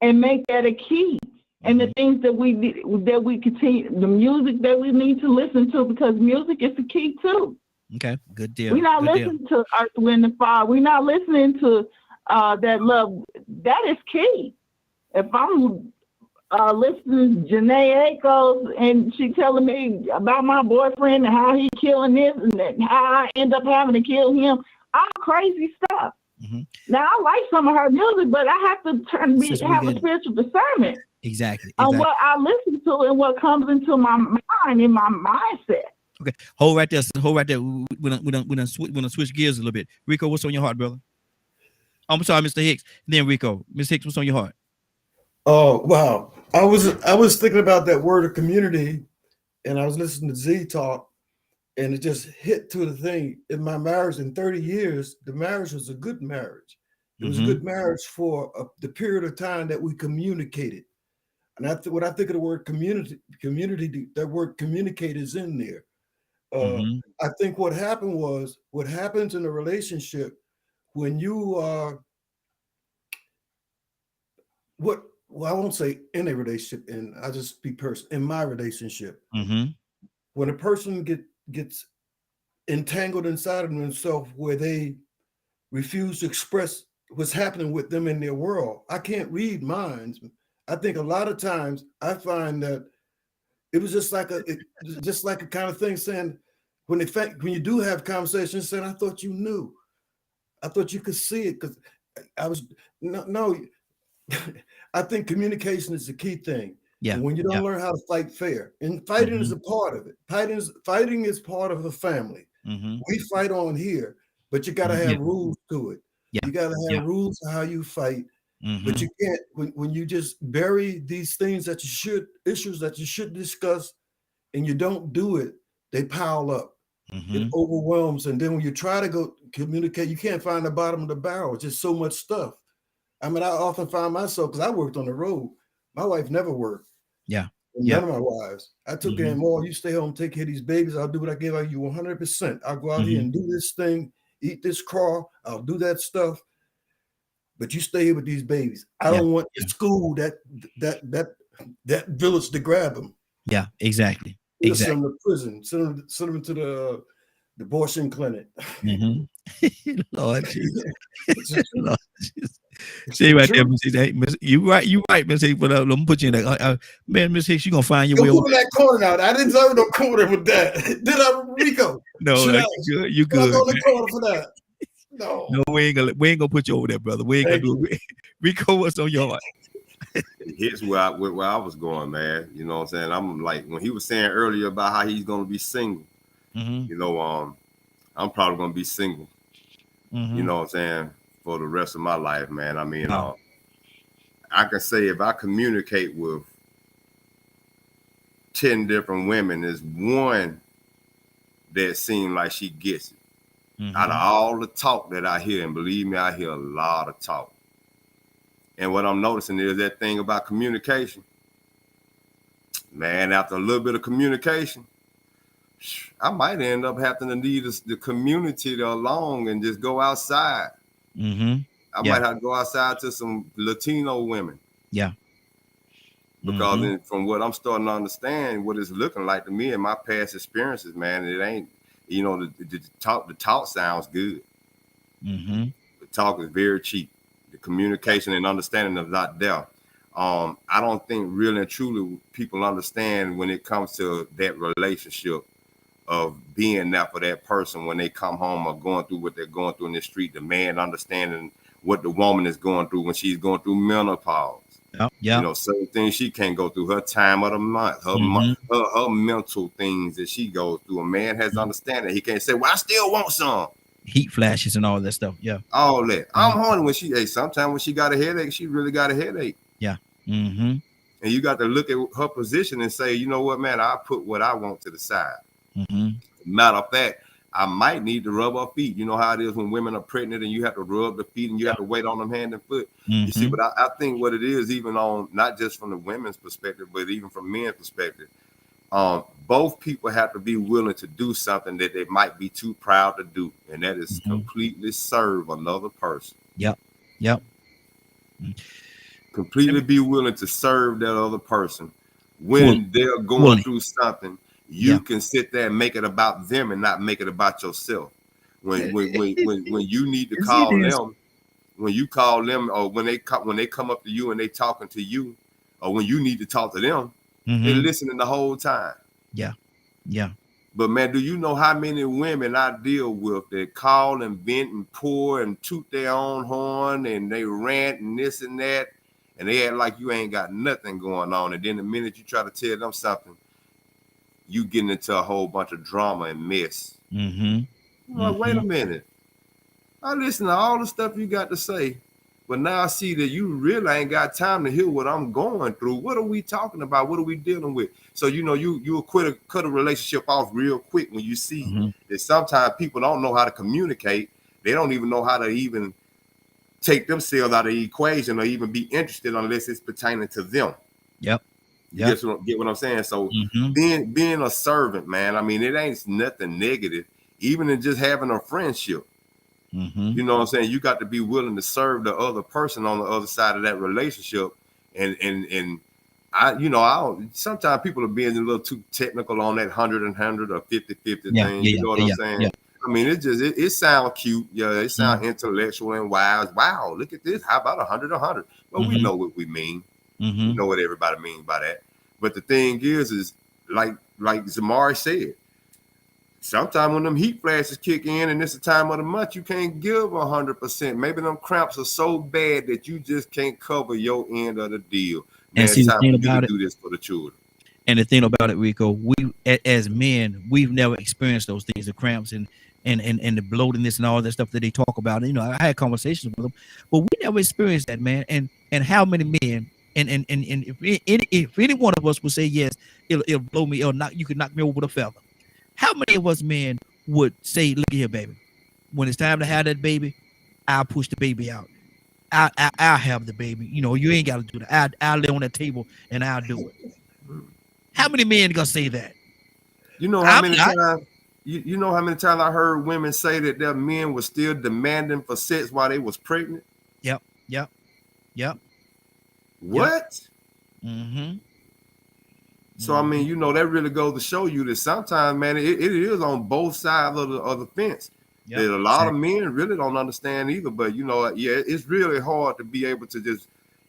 and make that a key. And the things that we continue, the music that we need to listen to, because music is the key too. Okay, good deal. We're not listening to Earth, Wind, and Fire. We're not listening to that love. That is key. If I'm listening to Janae Ackles and she telling me about my boyfriend and how he killing this and how I end up having to kill him, all crazy stuff. Now, I like some of her music, but I have to have a spiritual discernment. Exactly. On what I listen to and what comes into my mind and my mindset. Okay, hold right there. We done switch gears a little bit. Rico, what's on your heart, brother? I'm sorry, Mr. Hicks. Then Rico, Mr. Hicks, what's on your heart? Oh wow, I was thinking about that word of community, and I was listening to Z talk, and it just hit to the thing. In my marriage, in 30 years, the marriage was a good marriage. It was a good marriage for the period of time that we communicated. And when I think of the word community, that word communicate is in there. I think what happens in a relationship when you are, I won't say in a relationship, and I just speak in my relationship. When a person gets entangled inside of themselves where they refuse to express what's happening with them in their world, I can't read minds. I think a lot of times I find that it was just like a kind of thing saying, when you do have conversations, saying, I thought you knew. I thought you could see it, because I was no. I think communication is the key thing. Yeah. And when you don't learn how to fight fair, and fighting is a part of it. Fighting is part of the family. We fight on here, but you got to have rules to it. You got to have rules to how you fight. But you can't, when you just bury these things issues that you should discuss, and you don't do it, they pile up. It overwhelms. And then when you try to go communicate, you can't find the bottom of the barrel. It's just so much stuff. I mean, I often find myself, because I worked on the road. My wife never worked. None of my wives. I took in more. You stay home, take care of these babies. I'll do what I give you 100%. I'll go out here and do this thing, eat this crawl. I'll do that stuff. But you stay here with these babies. I don't want the school that village to grab them. Yeah, exactly. Send them to prison. Send them to the abortion clinic. Lord Jesus. Lord Jesus. See right there, Miss Hicks. Hey, you right, Miss Hicks. But let me put you in that. Man, Miss Hicks, you gonna find your way. Put that corner out. I didn't deserve no corner with that. Did I, Rico? No, you good. I'm on the corner for that. No, we ain't gonna put you over there, brother. We ain't gonna do it. Rico, what's on your heart? Here's where I was going, man. You know what I'm saying? I'm like, when he was saying earlier about how he's gonna be single, you know, I'm probably gonna be single. You know what I'm saying? For the rest of my life, man. I mean, I can say if I communicate with 10 different women, there's one that seems like she gets it. Out of all the talk that I hear, and believe me, I hear a lot of talk. And what I'm noticing is that thing about communication. Man, after a little bit of communication, I might end up having to need the community to along and just go outside. I might have to go outside to some Latino women. Yeah. Because from what I'm starting to understand, what it's looking like to me and my past experiences, man, it ain't, you know, the talk sounds good. The talk is very cheap. The communication and understanding is not there. I don't think really and truly people understand when it comes to that relationship of being there for that person when they come home or going through what they're going through in the street. The man understanding what the woman is going through when she's going through menopause. You know, certain things she can't go through, her time of the month, her mental things that she goes through. A man has understanding. He can't say, well, I still want some. Heat flashes and all that stuff. Yeah. All that. I'm horny when sometimes when she got a headache, she really got a headache. Yeah. And you got to look at her position and say, you know what, man, I put what I want to the side. Matter of fact, I might need to rub her feet. You know how it is when women are pregnant and you have to rub the feet and you have to wait on them hand and foot. You see, but I think what it is, even on not just from the women's perspective, but even from men's perspective, both people have to be willing to do something that they might be too proud to do, and that is completely serve another person. Completely be willing to serve that other person when they're going through something. You can sit there and make it about them and not make it about yourself. When you need to call them, when you call them, or when they come up to you and they talking to you, or when you need to talk to them, they're listening the whole time. But man, do you know how many women I deal with that call and vent and pour and toot their own horn and they rant and this and that, and they act like you ain't got nothing going on, and then the minute you try to tell them something, you getting into a whole bunch of drama and mess. Like, wait a minute. I listen to all the stuff you got to say, but now I see that you really ain't got time to hear what I'm going through. What are we talking about? What are we dealing with? So, you know, you'll cut a relationship off real quick when you see that sometimes people don't know how to communicate. They don't even know how to even take themselves out of the equation or even be interested unless it's pertaining to them. You get what I'm saying? So being a servant, man, I mean, it ain't nothing negative, even in just having a friendship. You know what I'm saying? You got to be willing to serve the other person on the other side of that relationship. And I don't, sometimes people are being a little too technical on that 100 and 100 or 50-50 thing. You know what I'm saying? I mean, it sounds cute. It sounds intellectual and wise. Wow, look at this. How about 100? Well, we know what we mean. You know what everybody means by that. But the thing is like Zamari said, sometimes when them heat flashes kick in and it's the time of the month, you can't give 100%. Maybe them cramps are so bad that you just can't cover your end of the deal. Man, And see, it's the time thing for you about to it, do this for the children. and the thing about it, Rico, we as men, we've never experienced those things, the cramps and the bloatiness and all that stuff that they talk about. You know, I had conversations with them, but we never experienced that, man. And how many men, and if any one of us would say yes, it'll blow me, you could knock me over with a feather. How many of us men would say, look here, baby, when it's time to have that baby, I'll push the baby out. I'll have the baby. You know, you ain't got to do that. I'll lay on that table and I'll do it. How many men gonna say that? You know how many times? You know how many times I heard women say that their men were still demanding for sex while they was pregnant? Yep. What? So I mean, you know, that really goes to show you that sometimes, man, it is on both sides of the fence. That a lot of men really don't understand either. But you know, it's really hard to be able to just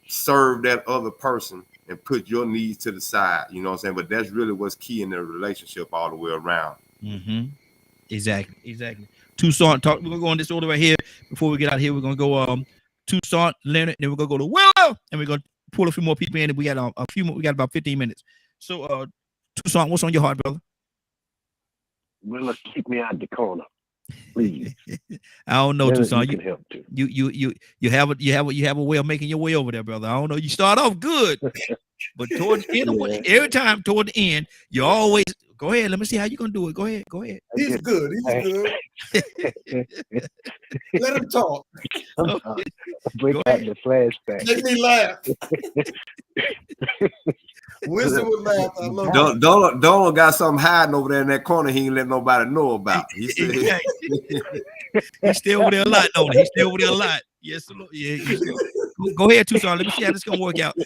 serve that other person and put your needs to the side. You know what I'm saying? But that's really what's key in the relationship all the way around. Exactly. Toussaint, we're gonna go on this order right here. Before we get out here, we're gonna go Toussaint, Leonard, then we're gonna go to Willow, and we're gonna pull a few more people in. And we got a few more. We got about 15 minutes. So, Toussaint, what's on your heart, brother? Willow, keep me out the corner. Please. I don't know, Then Tucson. you can help too. You have a way of making your way over there, brother. I don't know. You start off good, but toward the end, every time toward the end, you always go ahead. Let me see how you gonna do it. Go ahead. He's good. He's good. Let him talk. Break out the flashback. Make me laugh. Wisdom would laugh. I love it. Donald got something hiding over there in that corner he ain't let nobody know about. He said he's still over there a lot, don't he? He's still over there a lot. Yes, Lord. Yeah. Go ahead, Tucson. Let me see how this gonna work out.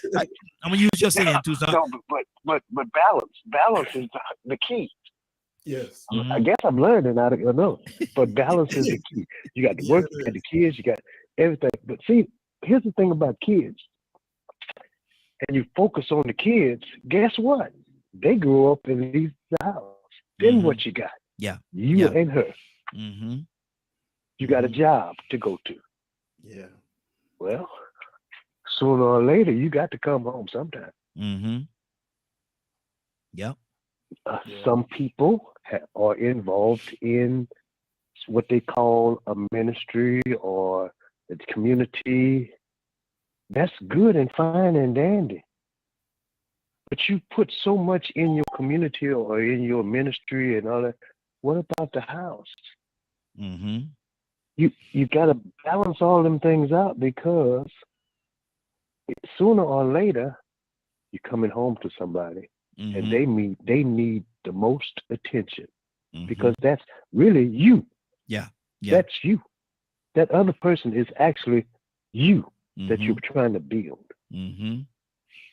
I'm gonna use your saying, Tucson. No, but balance is the key. Yes. I guess I'm learning. I don't know, but balance is the key. You got the work, you got the kids, you got everything. But see, here's the thing about kids. And you focus on the kids, guess what? They grew up and leave the house. Then what you got? Yeah. You and her. Mm-hmm. You got a job to go to. Yeah. Well, sooner or later, you got to come home sometime. Mm-hmm. Yep. Some people are involved in what they call a ministry or a community. That's good and fine and dandy. But you put so much in your community or in your ministry and all that. What about the house? Mm-hmm. You got to balance all them things out, because sooner or later you're coming home to somebody, and they need the most attention, because that's really you. Yeah. That's you. That other person is actually you that you're trying to build.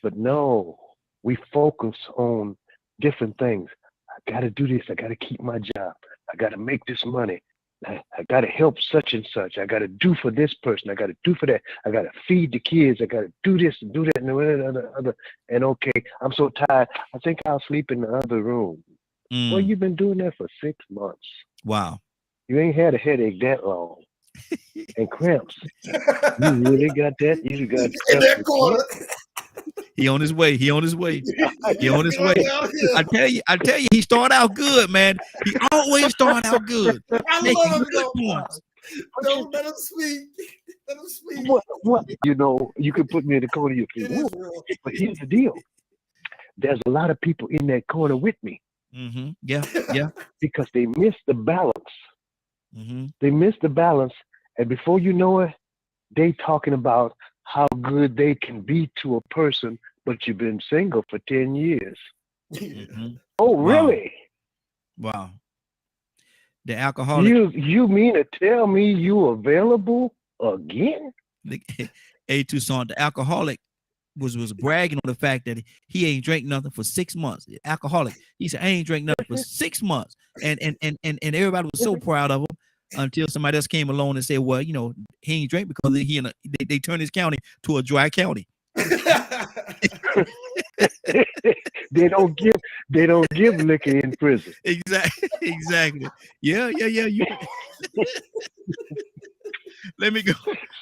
But no, we focus on different things. I got to do this. I got to keep my job. I got to make this money. I got to help such and such. I got to do for this person. I got to do for that. I got to feed the kids. I got to do this and do that and the other. And okay, I'm so tired. I think I'll sleep in the other room. Well, you've been doing that for 6 months. Wow. You ain't had a headache that long. And cramps. You really got that? You got in that corner. He on his way. He on his way. He on his way. I tell you, he started out good, man. He always started out good. I love him though. Don't let him speak. Let him speak. What? You know, you can put me in the corner of your feet. But here's the deal. There's a lot of people in that corner with me. Yeah. Because they miss the balance. They miss the balance. And before you know it, they talking about how good they can be to a person, but you've been single for 10 years. Oh, really? Wow. The alcoholic. You mean to tell me you available again? Hey, Tucson, the alcoholic was bragging on the fact that he ain't drank nothing for 6 months. The alcoholic. He said, I ain't drank nothing for 6 months. And everybody was so proud of him, until somebody else came along and said, well, you know, he ain't drank because they turned his county to a dry county. They don't give liquor in prison. Exactly. Yeah. You let me go.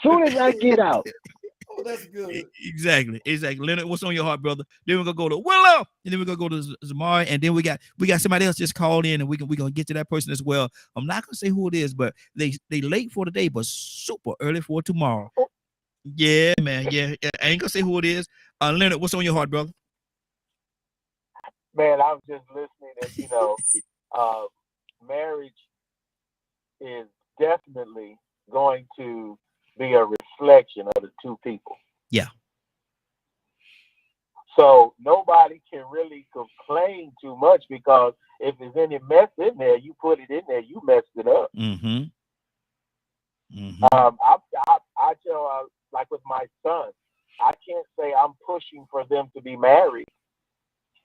Soon as I get out. Oh, that's good. Exactly. Leonard, what's on your heart, brother? Then we're gonna go to Willow, and then we're gonna go to Zamari, and then we got somebody else just called in, and we're gonna get to that person as well. I'm not gonna say who it is, but they late for today, but super early for tomorrow. Yeah, man. Yeah. I ain't gonna say who it is. Leonard, what's on your heart, brother? Man, I was just listening, and marriage is definitely going to be a reflection of the two people. Yeah. So nobody can really complain too much, because if there's any mess in there, you put it in there, you messed it up. I tell, like with my son, I can't say I'm pushing for them to be married,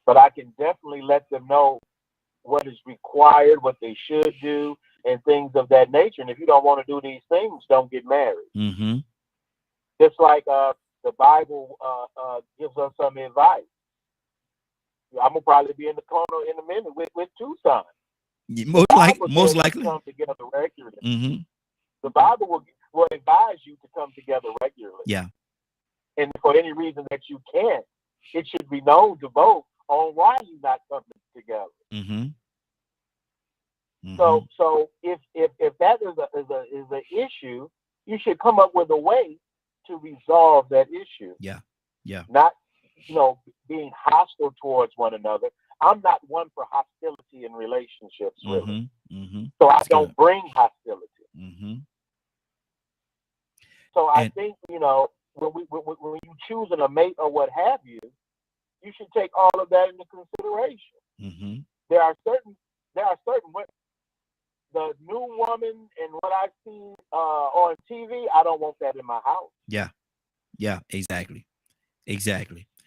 but I can definitely let them know what is required, what they should do, and things of that nature. And if you don't want to do these things, don't get married. Just like the Bible gives us some advice. I'm gonna probably be in the corner in a minute with Tucson. Most likely. Come together regularly. The Bible will advise you to come together regularly. Yeah. And for any reason that you can't, it should be known to both on why you're not coming together. So if that is an issue, you should come up with a way to resolve that issue. Yeah. Not being hostile towards one another. I'm not one for hostility in relationships, really. So I don't bring hostility. So I think when you choosing a mate or what have you, you should take all of that into consideration. There are certain women. The new woman and what I've seen on TV, I don't want that in my house. Yeah, exactly.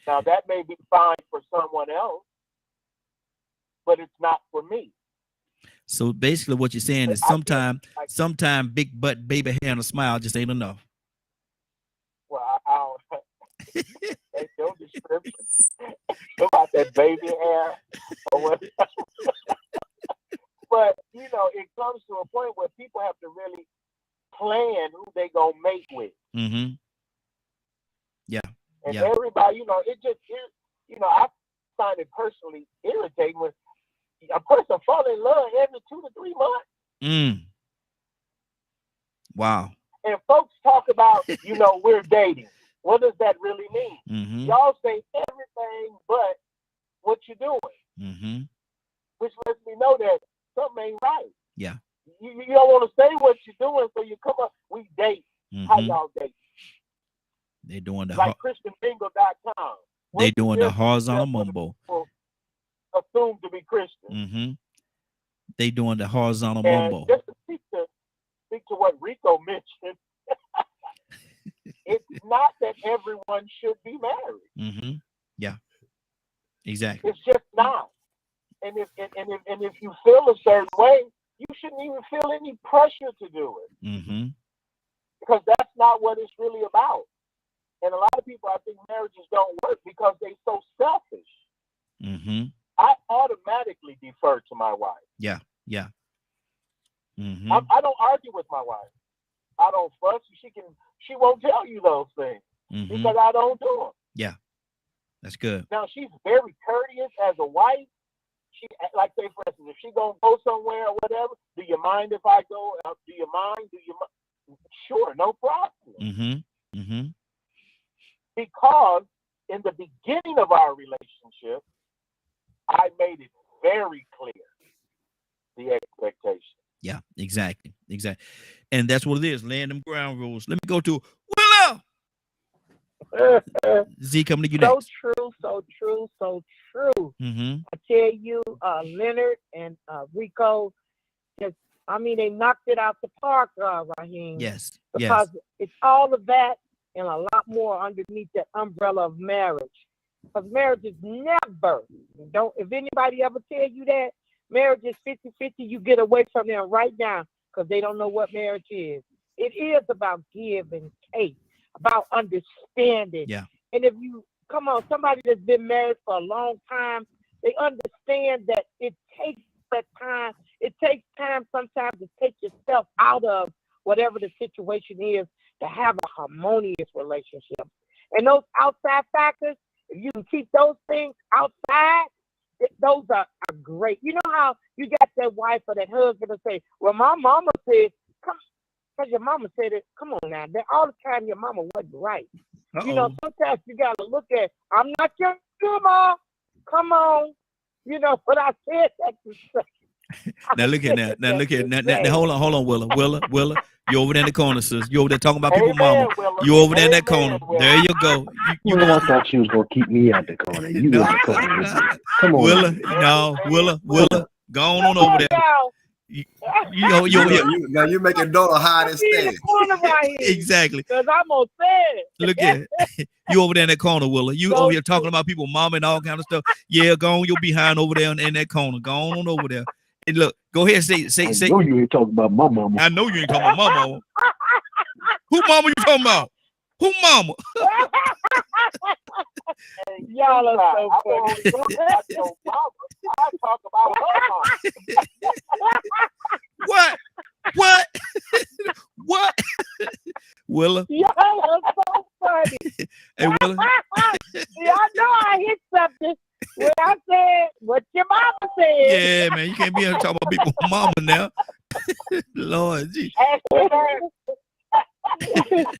Now that may be fine for someone else, but it's not for me. So basically what you're saying is sometime big butt, baby hair, and a smile just ain't enough. Well, I don't. That's your description about that baby hair or whatever. But it comes to a point where people have to really plan who they gonna mate with. And everybody, it just I find it personally irritating when a person falls in love every 2 to 3 months. Wow. And folks talk about, we're dating. What does that really mean? Y'all say everything but what you're doing. Which lets me know that something ain't right. Yeah. You don't want to say what you're doing, so you come up, we date. How y'all date? They're doing the like ChristianBingo.com. They doing the horizontal mumbo. Assumed to be Christian. They doing the horizontal And mumbo. just to speak to what Rico mentioned, it's not that everyone should be married. Yeah. Exactly. It's just not. And if you feel a certain way, you shouldn't even feel any pressure to do it. Because that's not what it's really about. And a lot of people, I think marriages don't work because they're so selfish. I automatically defer to my wife. Yeah. I don't argue with my wife. I don't fuss. She won't tell you those things because I don't do them. Yeah, that's good. Now she's very courteous as a wife. She, like, say for instance, if she gonna go somewhere or whatever, do you mind if I go? Do you mind? Sure, no problem. Because in the beginning of our relationship, I made it very clear the expectation. Yeah, exactly. And that's what it is, laying them ground rules. Let me go to Willow. Z, coming to you next. So true. I tell you, Leonard and Rico, they knocked it out the park, Raheem. Yes. Because it's all of that and a lot more underneath that umbrella of marriage. Because marriage is never, if anybody ever tell you that, marriage is 50-50, you get away from them right now because they don't know what marriage is. It is about give and take, about understanding. Yeah. And if you, somebody that's been married for a long time, they understand that it takes that time. It takes time sometimes to take yourself out of whatever the situation is to have a harmonious relationship. And those outside factors, if you can keep those things outside, those are great. You know how you got that wife or that husband to say, well, my mama said, because your mama said it. Come on now. All the time your mama wasn't right. Sometimes you got to look at, I'm not your grandma. Come on. But I said that to say. Now look at that. Now look at that. Now hold on, Willa. You over there in the corner, sis. You over there talking about people, mama. You over there in that corner. There you go. I thought she was gonna keep me out the corner. You in the corner. Come on, Willa. Go on over there. Now you're making daughter hide and stand. Exactly. Because I'm gonna say it. Look at you over there in that corner, Willa. You over here talking about people, mama, and all kind of stuff. Yeah, go on your behind over there in that corner. Go on over there. And look, go ahead, say. I know you ain't talking about my mama. I know you ain't talking about my mama. Who mama you talking about? Who mama? Y'all are so funny. I talk about her mama. What? Willa? Y'all are so funny. Hey, Willa. I know I hit something when I said what your mama said. Yeah, man, you can't be here talking about people's mama now. Lord, gee. Lord,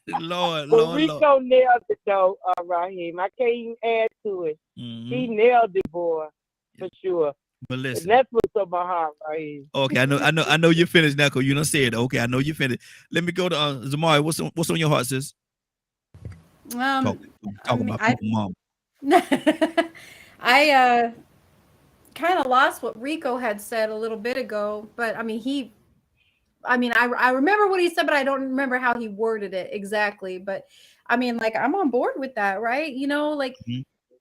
But Lord, Rico Lord. nailed it though, Raheem. I can't even add to it. He nailed it, boy, for sure. But And listen. that's what's on my heart, Raheem. Okay, I know you're finished now, cause you done said it. Okay, I know you're finished. Let me go to Zamari. What's on your heart, sis? Talking about people's mom. I kind of lost what Rico had said a little bit ago, but I mean, I remember what he said, but I don't remember how he worded it exactly. But I mean, like, I'm on board with that, right? You know, like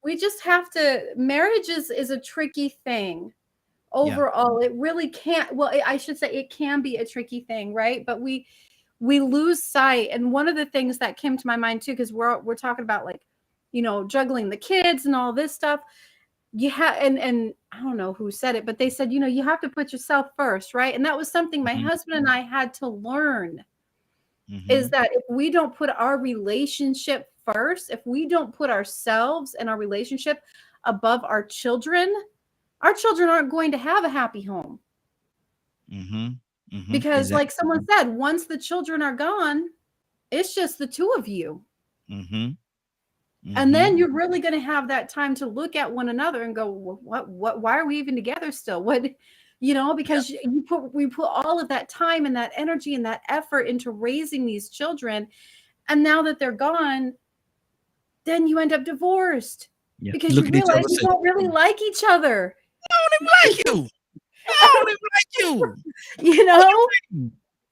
we just have to, marriage is a tricky thing. Overall, it really can't, well, I should say it can be a tricky thing, right? But we lose sight. And one of the things that came to my mind too, because we're talking about, like, you know, juggling the kids and all this stuff. You have, and I don't know who said it, but they said, you know, you have to put yourself first, right? And that was something my husband and I had to learn, is that if we don't put our relationship first, if we don't put ourselves and our relationship above our children aren't going to have a happy home. Because exactly. like someone said, once the children are gone, it's just the two of you. And then you're really going to have that time to look at one another and go, what, why are we even together still? What, you know, because we put all of that time and that energy and that effort into raising these children. And now that they're gone, then you end up divorced because you realize you don't really like each other. I don't even like you. I don't even like you. You know?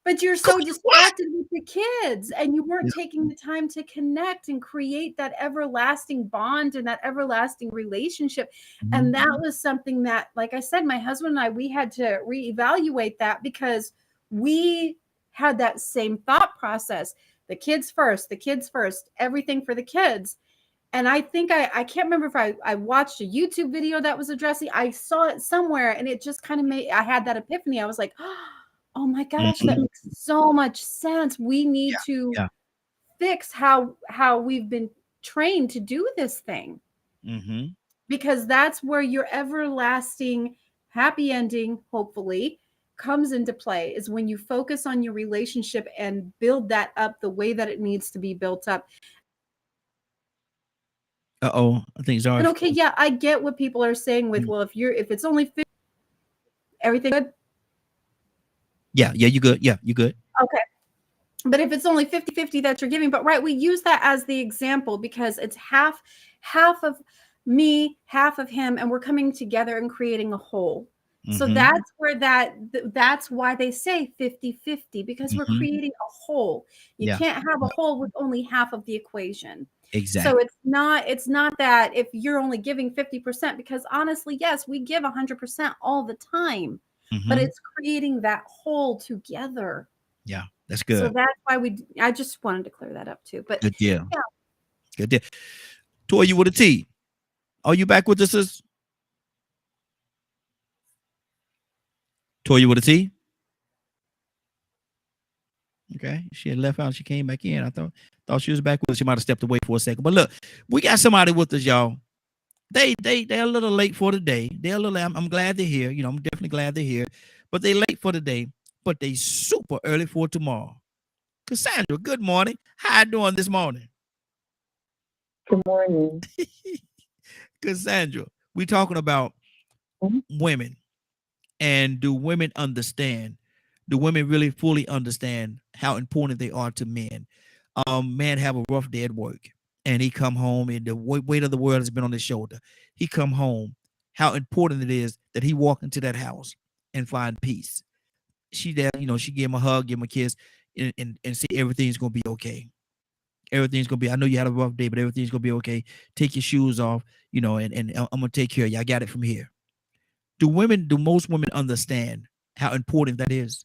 But you're so distracted with the kids and you weren't taking the time to connect and create that everlasting bond and that everlasting relationship. And that was something that, like I said, my husband and I, we had to reevaluate that because we had that same thought process. The kids first, everything for the kids. And I think I can't remember if I watched a YouTube video that was addressing, I saw it somewhere and it just kind of I had that epiphany. I was like, oh my gosh, that makes so much sense. We need to fix how we've been trained to do this thing. Because that's where your everlasting happy ending, hopefully, comes into play, is when you focus on your relationship and build that up the way that it needs to be built up. I think Zara. And okay, yeah, I get what people are saying with, well, if it's only 50, everything good. Yeah, you good. Yeah, you good. Okay. But if it's only 50-50 that you're giving, but right, we use that as the example because it's half of me, half of him, and we're coming together and creating a whole. So that's where that's why they say 50-50, because we're creating a whole. You can't have a whole with only half of the equation. Exactly. So it's not that if you're only giving 50%, because honestly, yes, we give 100% all the time, but it's creating that whole together. Yeah, that's good. So that's why I just wanted to clear that up too. But good deal. Yeah. Good deal. Toy, you with a T. Are you back with us, sis? Toy, you with a T? Okay, she had left out. She came back in. I thought she was back with us. She might have stepped away for a second. But look, we got somebody with us, y'all. They're a little late for the day. They're a little. I'm glad they're here. You know, I'm definitely glad they're here. But they late for the day. But they super early for tomorrow. Cassandra, good morning. How you doing this morning? Good morning. Cassandra, we talking about women. And do women understand? Do women really fully understand how important they are to men? Man have a rough day at work and he come home and the weight of the world has been on his shoulder. He come home, how important it is that he walk into that house and find peace. She there, you know, she give him a hug, give him a kiss, and say everything's gonna be okay. Everything's gonna be, I know you had a rough day, but everything's gonna be okay. Take your shoes off, you know, and I'm gonna take care of you. I got it from here. Do most women understand how important that is?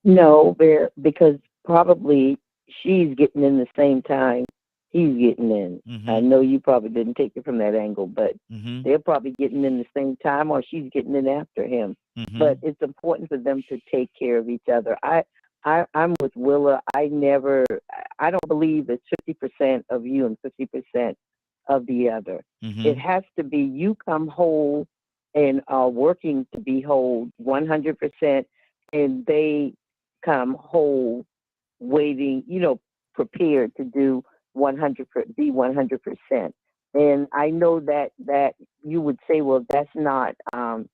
No, because probably she's getting in the same time he's getting in. I know you probably didn't take it from that angle, but they're probably getting in the same time or she's getting in after him. But it's important for them to take care of each other. I'm with Willa. I don't believe it's 50% of you and 50% of the other. Mm-hmm. It has to be you come whole and are working to be whole 100%, and they come whole, waiting, prepared to do 100%. And I know that you would say, well, that's a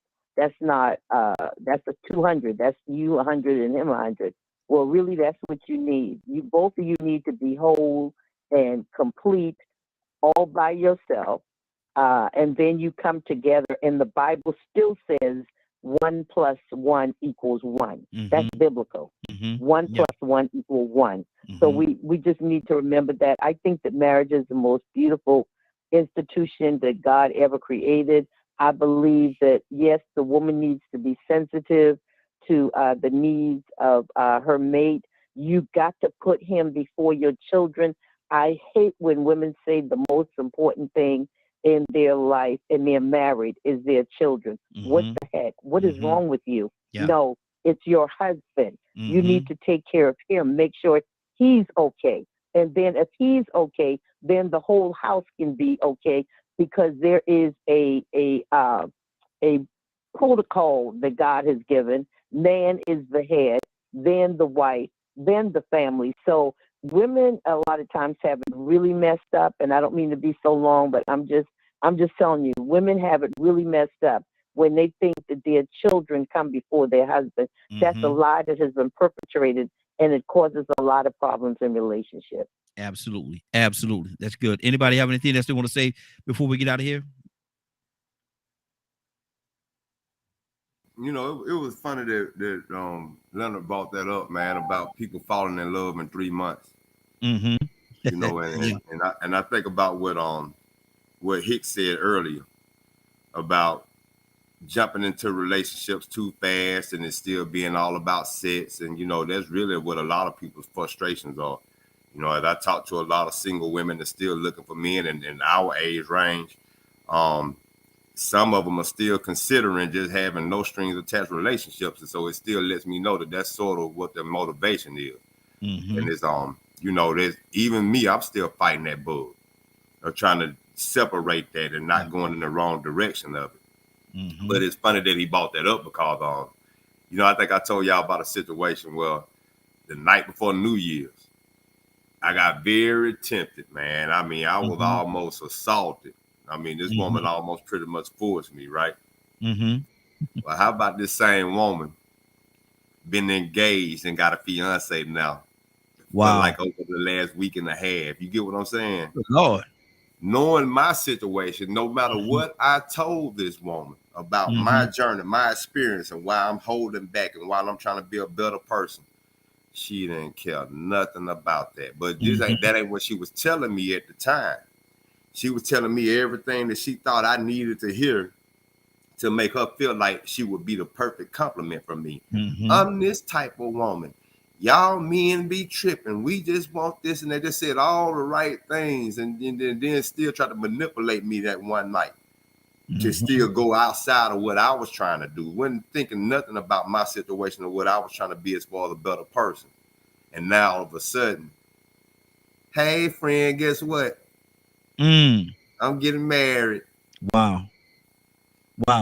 200. That's you 100 and him 100. Well, really, that's what you need. Both of you need to be whole and complete all by yourself. And then you come together, and the Bible still says 1 + 1 = 1. Mm-hmm. That's biblical. Mm-hmm. 1 Yeah. + 1 = 1. Mm-hmm. So we just need to remember that. I think that marriage is the most beautiful institution that God ever created. I believe that, yes, the woman needs to be sensitive to the needs of her mate. You got to put him before your children. I hate when women say the most important thing in their life and they're married is their children. Mm-hmm. What the heck? What is Mm-hmm. wrong with you? Yeah. No, it's your husband. You Mm-hmm. need to take care of him. Make sure he's okay. And then if he's okay, then the whole house can be okay, because there is a protocol that God has given. Man is the head, then the wife, then the family. So women a lot of times have it really messed up, and I don't mean to be so long, but I'm just telling you, women have it really messed up when they think that their children come before their husband. Mm-hmm. That's a lie that has been perpetrated, and it causes a lot of problems in relationships. Absolutely. Absolutely. That's good. Anybody have anything else they want to say before we get out of here? You know, it was funny that Leonard brought that up, man, about people falling in love in 3 months. Mm-hmm. You know, and I think about what Hicks said earlier about jumping into relationships too fast and it still being all about sex. And, you know, that's really what a lot of people's frustrations are. You know, as I talk to a lot of single women that's still looking for men in our age range, some of them are still considering just having no strings attached relationships. And so it still lets me know that that's sort of what their motivation is. Mm-hmm. And it's, you know, there's even me, I'm still fighting that bug of trying to separate that and not going in the wrong direction of it. Mm-hmm. But it's funny that he brought that up because, you know, I think I told y'all about a situation where the night before New Year's, I got very tempted, man. I mean, I was almost assaulted. I mean, this woman almost pretty much forced me, right? Mm-hmm. Well, how about this same woman been engaged and got a fiance now? Wow. For like over the last week and a half. You get what I'm saying? Good Lord. Knowing my situation, no matter what I told this woman about my journey, my experience, and why I'm holding back and why I'm trying to be a better person, she didn't care nothing about that. But that ain't what she was telling me at the time. She was telling me everything that she thought I needed to hear to make her feel like she would be the perfect compliment for me. Mm-hmm. I'm this type of woman. Y'all men be tripping. We just want this, and they just said all the right things, and then still try to manipulate me that one night to still go outside of what I was trying to do. Wasn't thinking nothing about my situation or what I was trying to be as far as a better person. And now all of a sudden, hey friend, guess what? I'm getting married. Wow.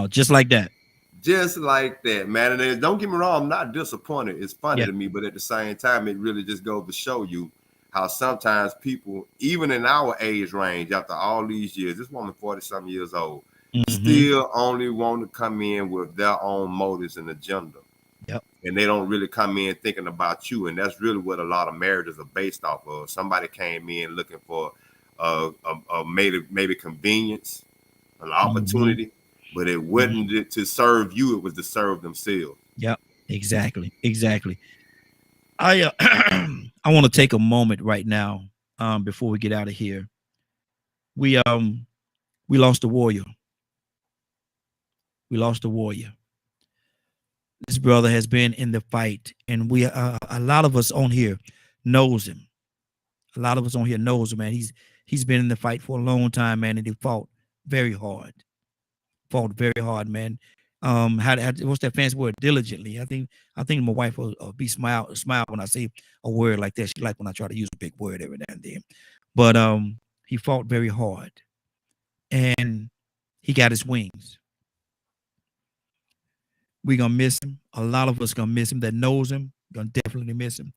Just like that. Just like that, man. And don't get me wrong, I'm not disappointed. It's funny to me, but at the same time, it really just goes to show you how sometimes people, even in our age range, after all these years, this woman 40-something years old, still only want to come in with their own motives and agenda. Yep. And they don't really come in thinking about you. And that's really what a lot of marriages are based off of. Somebody came in looking for maybe convenience, an opportunity. But it wasn't to serve you; it was to serve themselves. Yep, exactly. I I want to take a moment right now before we get out of here. We lost a warrior. We lost a warrior. This brother has been in the fight, and we a lot of us on here knows him. A lot of us on here knows him, man. He's been in the fight for a long time, man, and he fought very hard. Fought very hard, man. What's that fancy word? Diligently. I think my wife will be smile when I say a word like that. She like when I try to use a big word every now and then. But he fought very hard. and he got his wings. We're gonna miss him. A lot of us gonna miss him that knows him. Gonna definitely miss him.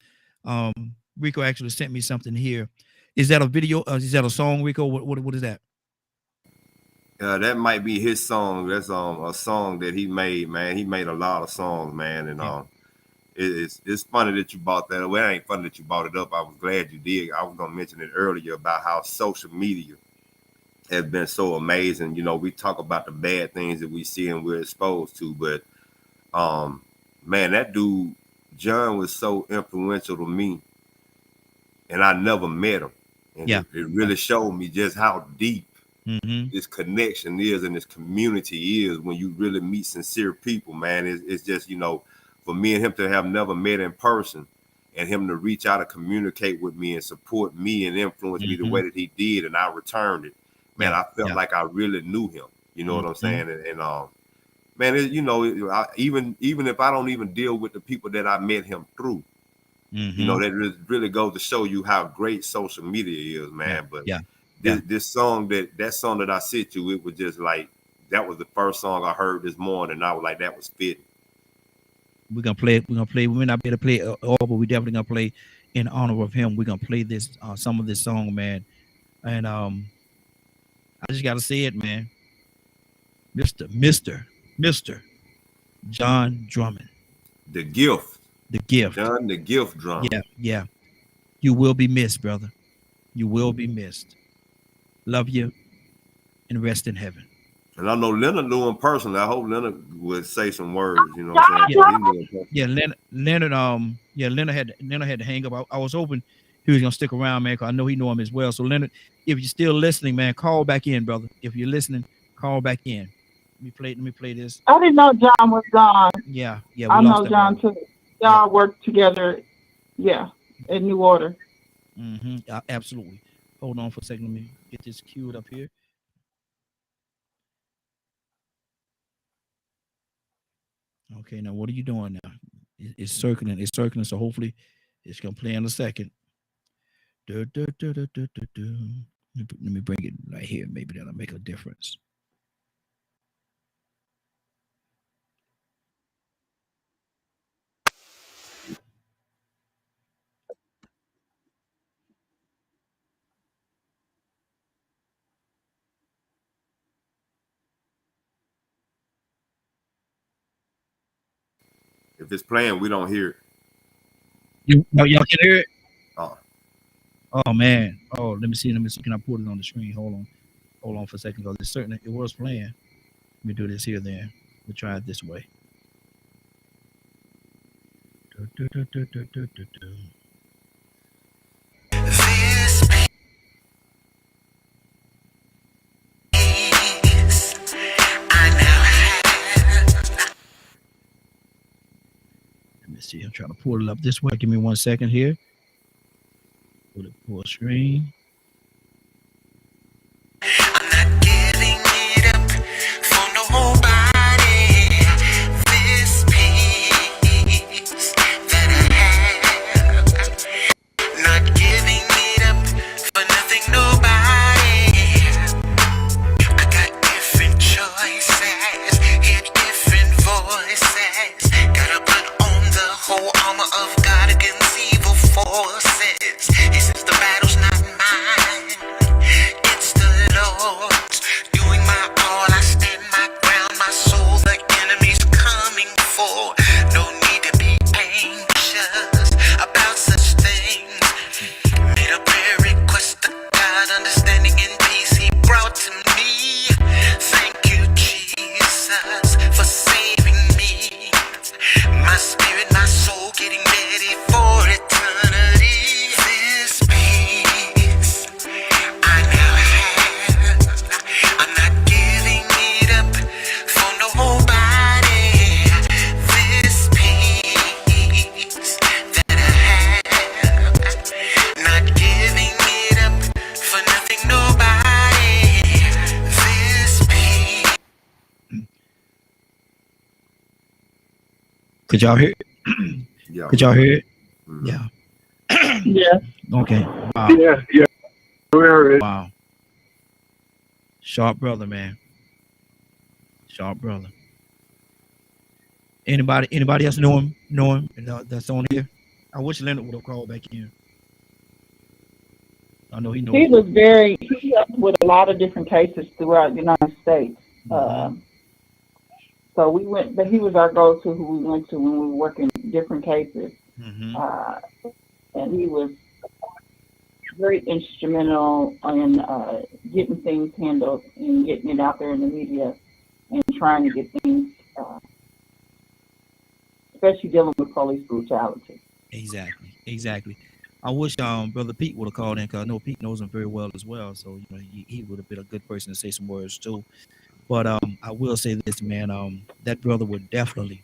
Rico actually sent me something here. Is that a video? Is that a song, Rico? What is that? That might be his song. That's a song that he made, man. He made a lot of songs, man, and it's funny that you brought that up. Well, it ain't funny that you brought it up. I was glad you did. I was gonna mention it earlier about how social media has been so amazing. You know, we talk about the bad things that we see and we're exposed to, but man, that dude John was so influential to me, and I never met him. And it really showed me just how deep this connection is and this community is when you really meet sincere people, man. It's just, you know, for me and him to have never met in person and him to reach out and communicate with me and support me and influence me the way that he did, and I returned it, man. I felt like I really knew him. You know what I'm saying? And man, you know, even if I don't even deal with the people that I met him through, you know, that really goes to show you how great social media is, man. But this song that I sent you, it was just like, that was the first song I heard this morning, and I was like, that was fitting. We're gonna play it. We may not be able to play it all, but we definitely gonna play in honor of him. We're gonna play this some of this song, man. And I just gotta say it, man. Mr. John Drummond. The gift. John the Gift Drummond. Yeah. You will be missed, brother. You will be missed. Love you and rest in heaven. And I know Leonard knew him personally. I hope Leonard would say some words. You know what I'm saying? Leonard had to hang up. I was hoping he was gonna stick around, man, because I know he knew him as well. So Leonard, if you're still listening, man, call back in, brother. If you're listening, call back in. Let me play this. I didn't know John was gone. Yeah. I know John too. Y'all worked together, in New Order. Absolutely. Hold on for a second. Let me get this queued up here. Okay, now what are you doing now? It's circling. So hopefully it's gonna play in a second. Let me bring it right here. Maybe that'll make a difference. If it's playing, we don't hear it. Y'all can hear it? Oh man. Oh, let me see. Can I put it on the screen? Hold on for a second, because it was playing. Let me do this here then. We'll try it this way. Let me see. I'm trying to pull it up this way. Give me 1 second here. Put it full screen. I'm not giving it up for nobody. This peace that I have, not giving it up for nothing, nobody. I got different choices, hear different voices. Gotta put on the whole armor of God against evil forces. He says the battle's not mine, it's the Lord's. Doing my all, I stand my ground. My soul, the enemy's coming for. No need to be anxious about such things. Made a prayer request to God, understanding and peace He brought to me. Thank you, Jesus, for saving me. My spirit, my soul, getting ready for eternity. This peace I now have, I'm not giving it up for nobody. This peace that I have, not giving it up for nothing, nobody. This peace. Could y'all hear it? Yeah. Could y'all hear it? Yeah. Yeah. Okay. Wow. Yeah. We heard it. Wow. Sharp brother, man. Sharp brother. Anybody else know him? That's on here? I wish Leonard would have called back in. I know he knows. He helped with a lot of different cases throughout the United States. So we went, but he was our go-to who we went to when we were working different cases. And he was very instrumental in getting things handled and getting it out there in the media and trying to get things, especially dealing with police brutality. Exactly. I wish Brother Pete would have called in, because I know Pete knows him very well as well. So he would have been a good person to say some words too. But I will say this, man. That brother would definitely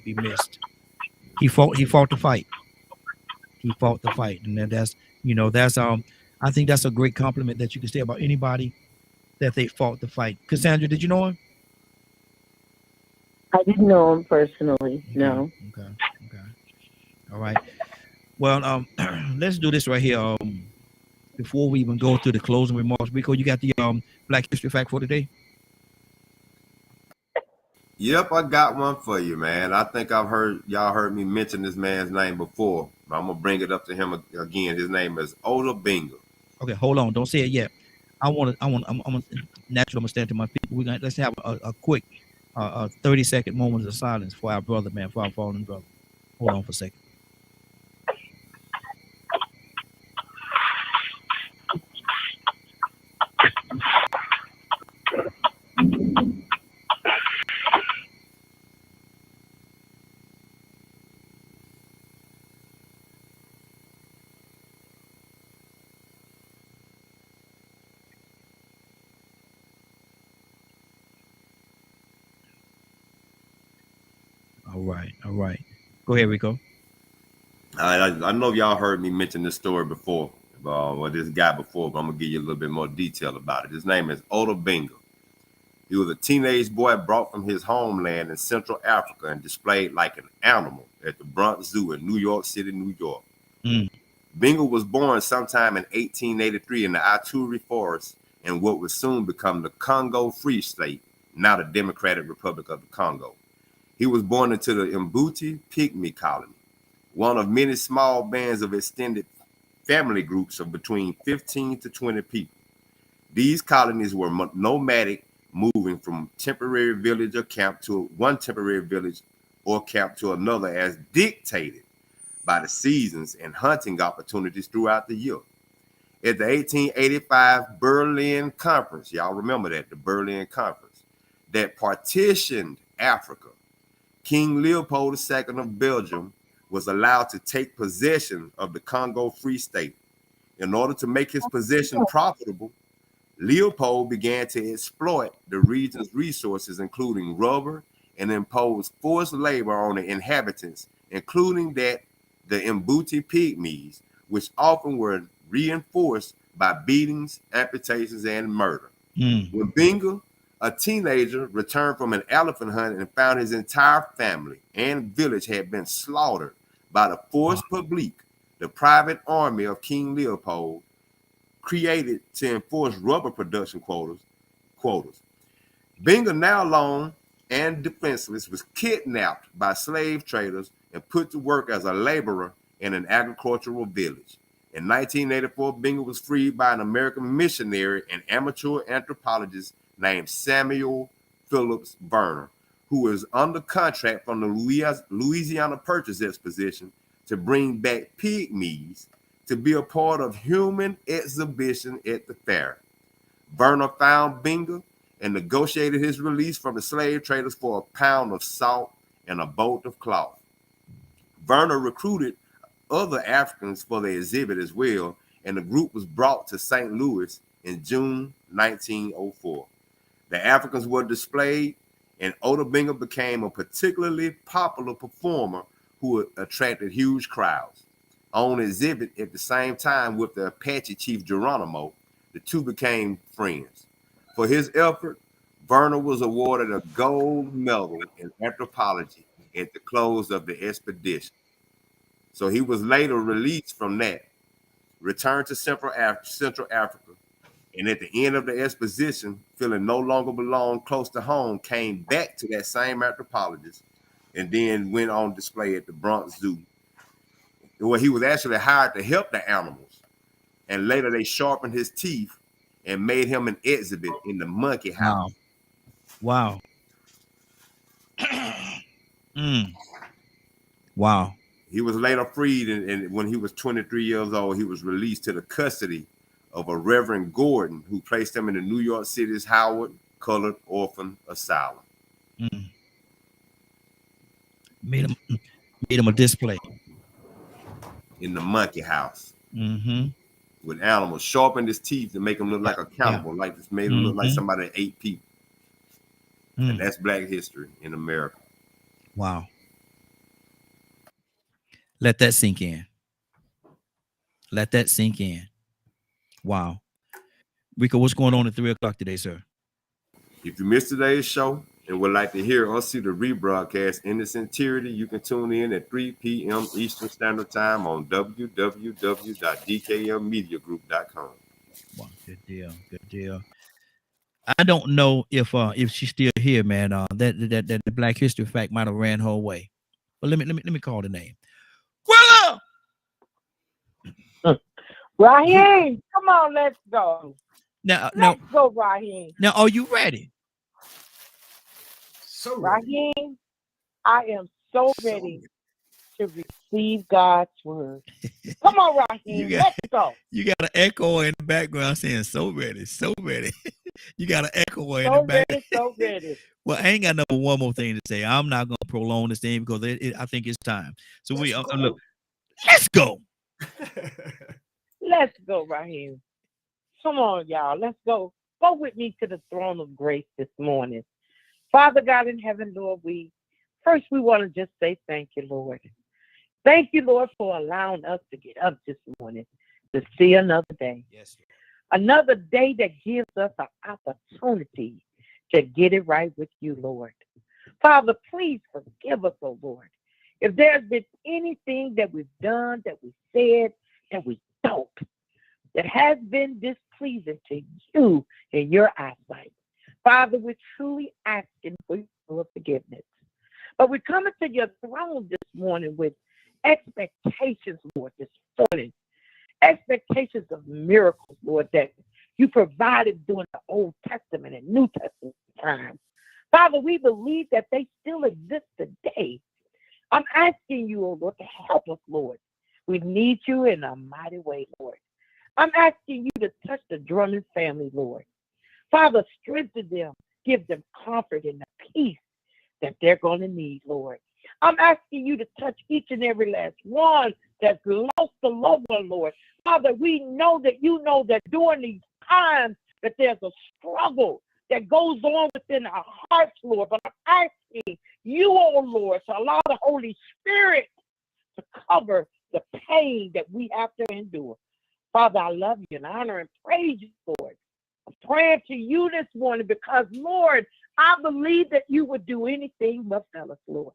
be missed. He fought the fight. And then that's I think that's a great compliment that you can say about anybody, that they fought the fight. Cassandra, did you know him? I didn't know him personally. No. Okay. All right. Well, let's do this right here. Before we even go through the closing remarks, Rico, you got the Black History fact for today? Yep, I got one for you, man. I think y'all heard me mention this man's name before, but I'm gonna bring it up to him again. His name is Oda Binga. Okay, hold on, don't say it yet. I'm naturally stand to my feet. Let's have a quick 30-second moment of silence for our brother, man, for our fallen brother. Hold on for a second. All right. Go ahead, Rico. I know y'all heard me mention this story before, or this guy before, but I'm gonna give you a little bit more detail about it. His name is Oda Binga. He was a teenage boy brought from his homeland in Central Africa and displayed like an animal at the Bronx Zoo in New York City, New York. Binga was born sometime in 1883 in the Ituri Forest in what would soon become the Congo Free State, now the Democratic Republic of the Congo. He was born into the Mbuti Pygmy colony, one of many small bands of extended family groups of between 15 to 20 people. These colonies were nomadic, moving from temporary village or camp to one temporary village or camp to another as dictated by the seasons and hunting opportunities throughout the year. At the 1885 Berlin Conference, y'all remember that, the Berlin Conference, that partitioned Africa, King Leopold II of Belgium was allowed to take possession of the Congo Free State. In order to make his possession profitable, Leopold began to exploit the region's resources, including rubber, and impose forced labor on the inhabitants, including the Mbuti Pygmies, which often were reinforced by beatings, amputations, and murder. When Binga, a teenager, returned from an elephant hunt and found his entire family and village had been slaughtered by the Force Publique, the private army of King Leopold, created to enforce rubber production quotas. Binga, now alone and defenseless, was kidnapped by slave traders and put to work as a laborer in an agricultural village. In 1984, Binga was freed by an American missionary and amateur anthropologist named Samuel Phillips Verner, who was under contract from the Louisiana Purchase Exposition to bring back pygmies to be a part of human exhibition at the fair. Verner found Binga and negotiated his release from the slave traders for a pound of salt and a bolt of cloth. Verner recruited other Africans for the exhibit as well, and the group was brought to St. Louis in June 1904. The Africans were displayed, and Oda Binga became a particularly popular performer who attracted huge crowds. On exhibit at the same time with the Apache chief Geronimo, the two became friends. For his effort, Verner was awarded a gold medal in anthropology at the close of the expedition. So he was later released from that, returned to Central Africa, And at the end of the exposition, feeling no longer belonged close to home, came back to that same anthropologist and then went on display at the Bronx Zoo, where he was actually hired to help the animals. And later they sharpened his teeth and made him an exhibit in the monkey house. Wow. Wow. He was later freed, and when he was 23 years old, he was released to the custody of a Reverend Gordon, who placed him in the New York City's Howard Colored Orphan Asylum. Made him a display in the monkey house. Mm-hmm. With animals, sharpened his teeth to make him look like a cannibal, like this made him look like somebody that ate people. And that's Black history in America. Wow. Let that sink in. Let that sink in. Wow. Rico, what's going on at 3 o'clock today, sir? If you missed today's show and would like to hear or see the rebroadcast in its entirety, you can tune in at 3 p.m. Eastern Standard Time on www.dkmmediagroup.com. Wow, good deal. Good deal. I don't know if she's still here, man. That the Black History Fact might have ran her way. But let me call the name. Quilla! Raheem, come on, let's go. Let's go, Raheem. Now, are you ready? So Raheem, I am so ready to receive God's word. Come on, Raheem, let's go. You got an echo in the background saying "so ready, so ready." You got an echo in the background. So ready. Well, I ain't got one more thing to say. I'm not gonna prolong this thing because I think it's time. So look, let's go. Let's go, Raheem. Come on, y'all. Let's go. Go with me to the throne of grace this morning. Father God in heaven, Lord, we want to just say thank you, Lord. Thank you, Lord, for allowing us to get up this morning to see another day. Yes, Lord. Another day that gives us an opportunity to get it right with you, Lord. Father, please forgive us, oh Lord. If there's been anything that we've done, that we said, that we don't, that has been displeasing to you in your eyesight, Father, we're truly asking for your forgiveness. But we're coming to your throne this morning with expectations, Lord, this morning. Expectations of miracles, Lord, that you provided during the Old Testament and New Testament time. Father, we believe that they still exist today. I'm asking you, oh Lord, to help us, Lord. We need you in a mighty way, Lord. I'm asking you to touch the Drummond family, Lord. Father, strengthen them, give them comfort and the peace that they're going to need, Lord. I'm asking you to touch each and every last one that's lost a loved one, Lord. Father, we know that you know that during these times that there's a struggle that goes on within our hearts, Lord. But I'm asking you, oh Lord, to allow the Holy Spirit to cover the pain that we have to endure. Father, I love you and honor and praise you, Lord. I'm praying to you this morning because, Lord, I believe that you would do anything but fail us, Lord.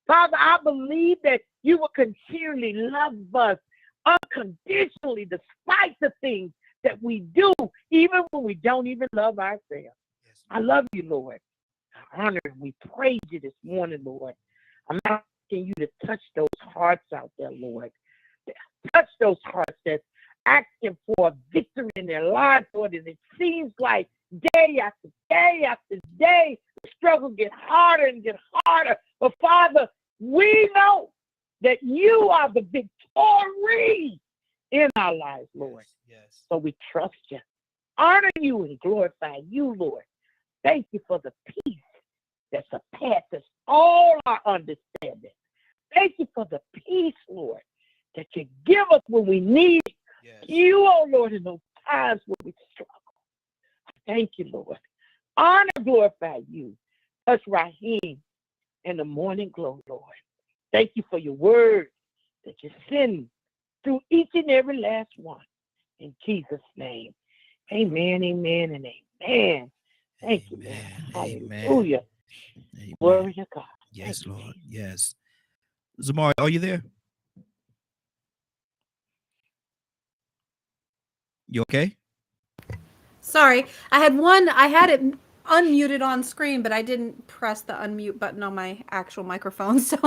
Father, I believe that you will continually love us unconditionally despite the things that we do, even when we don't even love ourselves. I love you, Lord. I honor and we praise you this morning, Lord. I'm asking you to touch those hearts out there, Lord. Touch those hearts that's asking for a victory in their lives, Lord. And it seems like day after day after day, the struggle gets harder and get harder. But Father, we know that you are the victory in our lives, Lord. Yes. So we trust you, honor you, and glorify you, Lord. Thank you for the peace that surpasses all our understanding. Thank you for the peace, Lord, that you give us when we need you, oh Lord, in those times when we struggle. Thank you, Lord. Honor, glorify you. Touch Raheem in the morning glow, Lord. Thank you for your word that you send through each and every last one. In Jesus' name. Amen, amen, and amen. Thank you, Lord. Hallelujah. Amen. Glory to God. Yes, Lord. Yes. Zamari, are you there? You okay? Sorry, I had it unmuted on screen, but I didn't press the unmute button on my actual microphone. So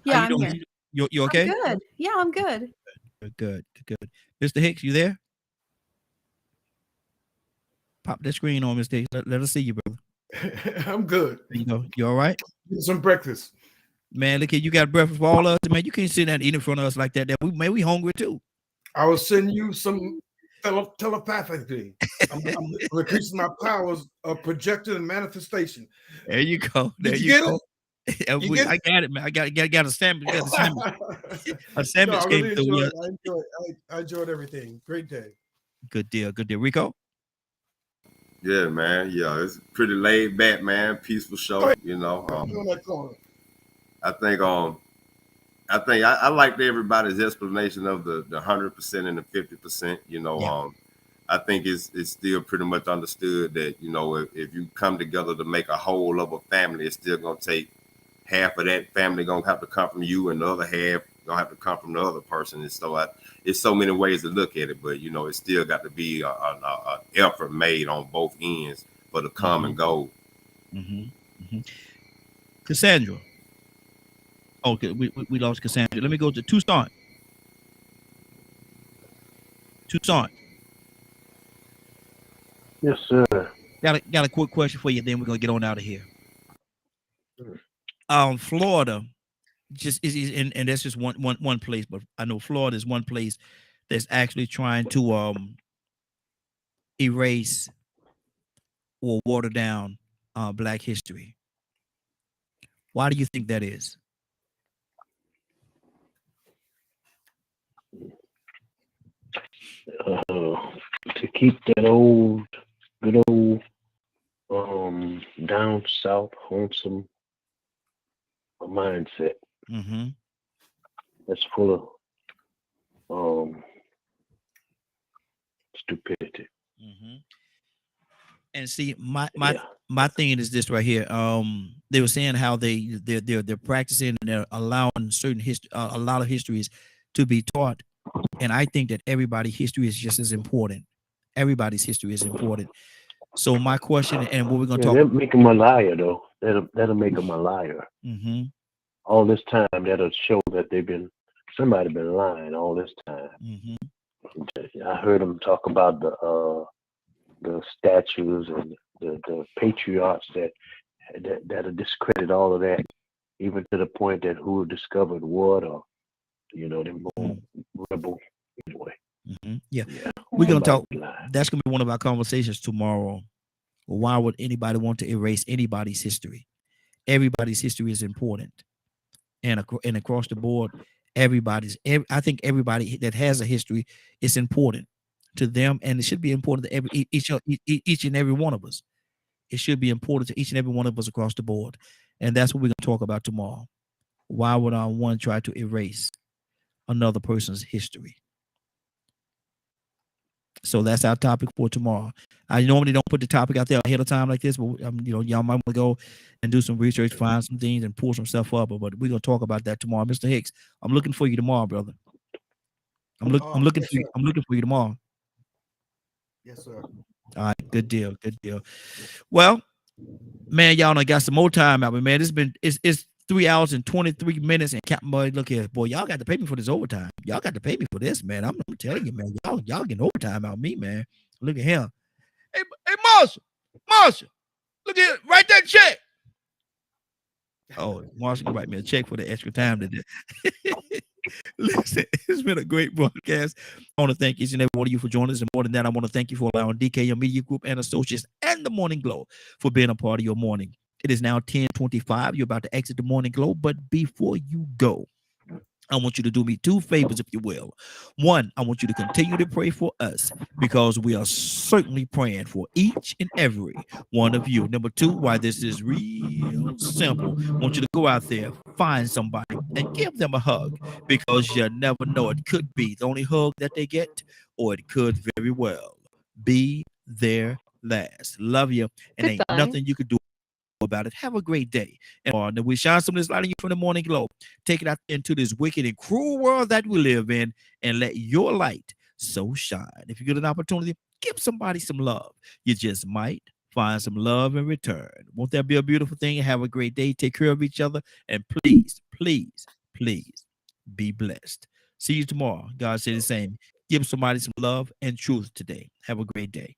yeah, I'm here. You okay? I'm good. Yeah, I'm good. Good. Mr. Hicks, you there? Pop that screen on, Mr. Hicks. Let us see you, brother. I'm good. There you go. You all right? Get some breakfast. Man, look here, you got breakfast for all of us, man. You can't sit down and eat in front of us like that. We hungry too. I will send you some telepathically. I'm increasing my powers of projection and manifestation. There you go. There Did you get go. it? I got it, man. I got a sandwich. Got a sandwich. A sandwich I came really through. enjoyed, I enjoyed everything. Great day. Good deal. Rico? Yeah, man. Yeah, it's pretty laid back, man. Peaceful show. You know. I think I liked everybody's explanation of the 100% and the 50%. You know, I think it's still pretty much understood that, you know, if you come together to make a whole of a family, it's still gonna take half of that family gonna have to come from you, and the other half gonna have to come from the other person. And so it's so many ways to look at it, but you know, it's still got to be an effort made on both ends for the common goal. Cassandra. Okay, we lost Cassandra. Let me go to Tucson. Yes, sir. Got a quick question for you, then we're gonna get on out of here. Florida just is and that's just one place, but I know Florida is one place that's actually trying to erase or water down Black history. Why do you think that is? To keep that good old down south wholesome mindset. That's full of stupidity. And see, my thing is this right here. They were saying how they're practicing and they're allowing certain history, a lot of histories to be taught. And I think that everybody's history is just as important. Everybody's history is important. So my question, and what we're going to talk about, make them a liar, though. That'll make them a liar. All this time, that'll show that somebody been lying all this time. I heard them talk about the statues and the patriots that'll discredit all of that, even to the point that who discovered what, or them going rebel anyway. Yeah. We're gonna talk. That's gonna be one of our conversations tomorrow. Why would anybody want to erase anybody's history? Everybody's history is important, and across the board, I think everybody that has a history is important to them, and it should be important to each and every one of us. It should be important to each and every one of us across the board, and that's what we're gonna talk about tomorrow. Why would one try to erase another person's history? So that's our topic for tomorrow. I normally don't put the topic out there ahead of time like this, but y'all might want to go and do some research, find some things, and pull some stuff up. But we're gonna talk about that tomorrow, Mr. Hicks. I'm looking for you tomorrow, brother. I'm looking for you tomorrow. Yes, sir. All right, good deal. Well, man, y'all done got some more time out, man. It's 3 hours and 23 minutes, and Captain Boy, look here, boy, y'all got to pay me for this overtime. Y'all got to pay me for this, man. I'm telling you, man, y'all getting overtime out of me, man. Look at him. Hey, Marshall, look here, write that check. Oh, Marshall can write me a check for the extra time today. Listen, it's been a great broadcast. I want to thank each and every one of you for joining us. And more than that, I want to thank you for allowing DKM Media Group and Associates and the Morning Glow for being a part of your morning. It is now 10:25. You're about to exit the Morning Glow, but before you go, I want you to do me two favors, if you will. One, I want you to continue to pray for us, because we are certainly praying for each and every one of you. Number two, why this is real simple, I want you to go out there, find somebody, and give them a hug, because you never know. It could be the only hug that they get, or it could very well be their last. Love you, and ain't nothing you could do about it. Have a great day. And we shine some of this light on you from the Morning Glow. Take it out into this wicked and cruel world that we live in, and let your light so shine. If you get an opportunity, Give somebody some love. You just might find some love in return. Won't that be a beautiful thing? Have a great day. Take care of each other. And please, please, please be blessed. See you tomorrow. God said the same. Give somebody some love and truth today. Have a great day.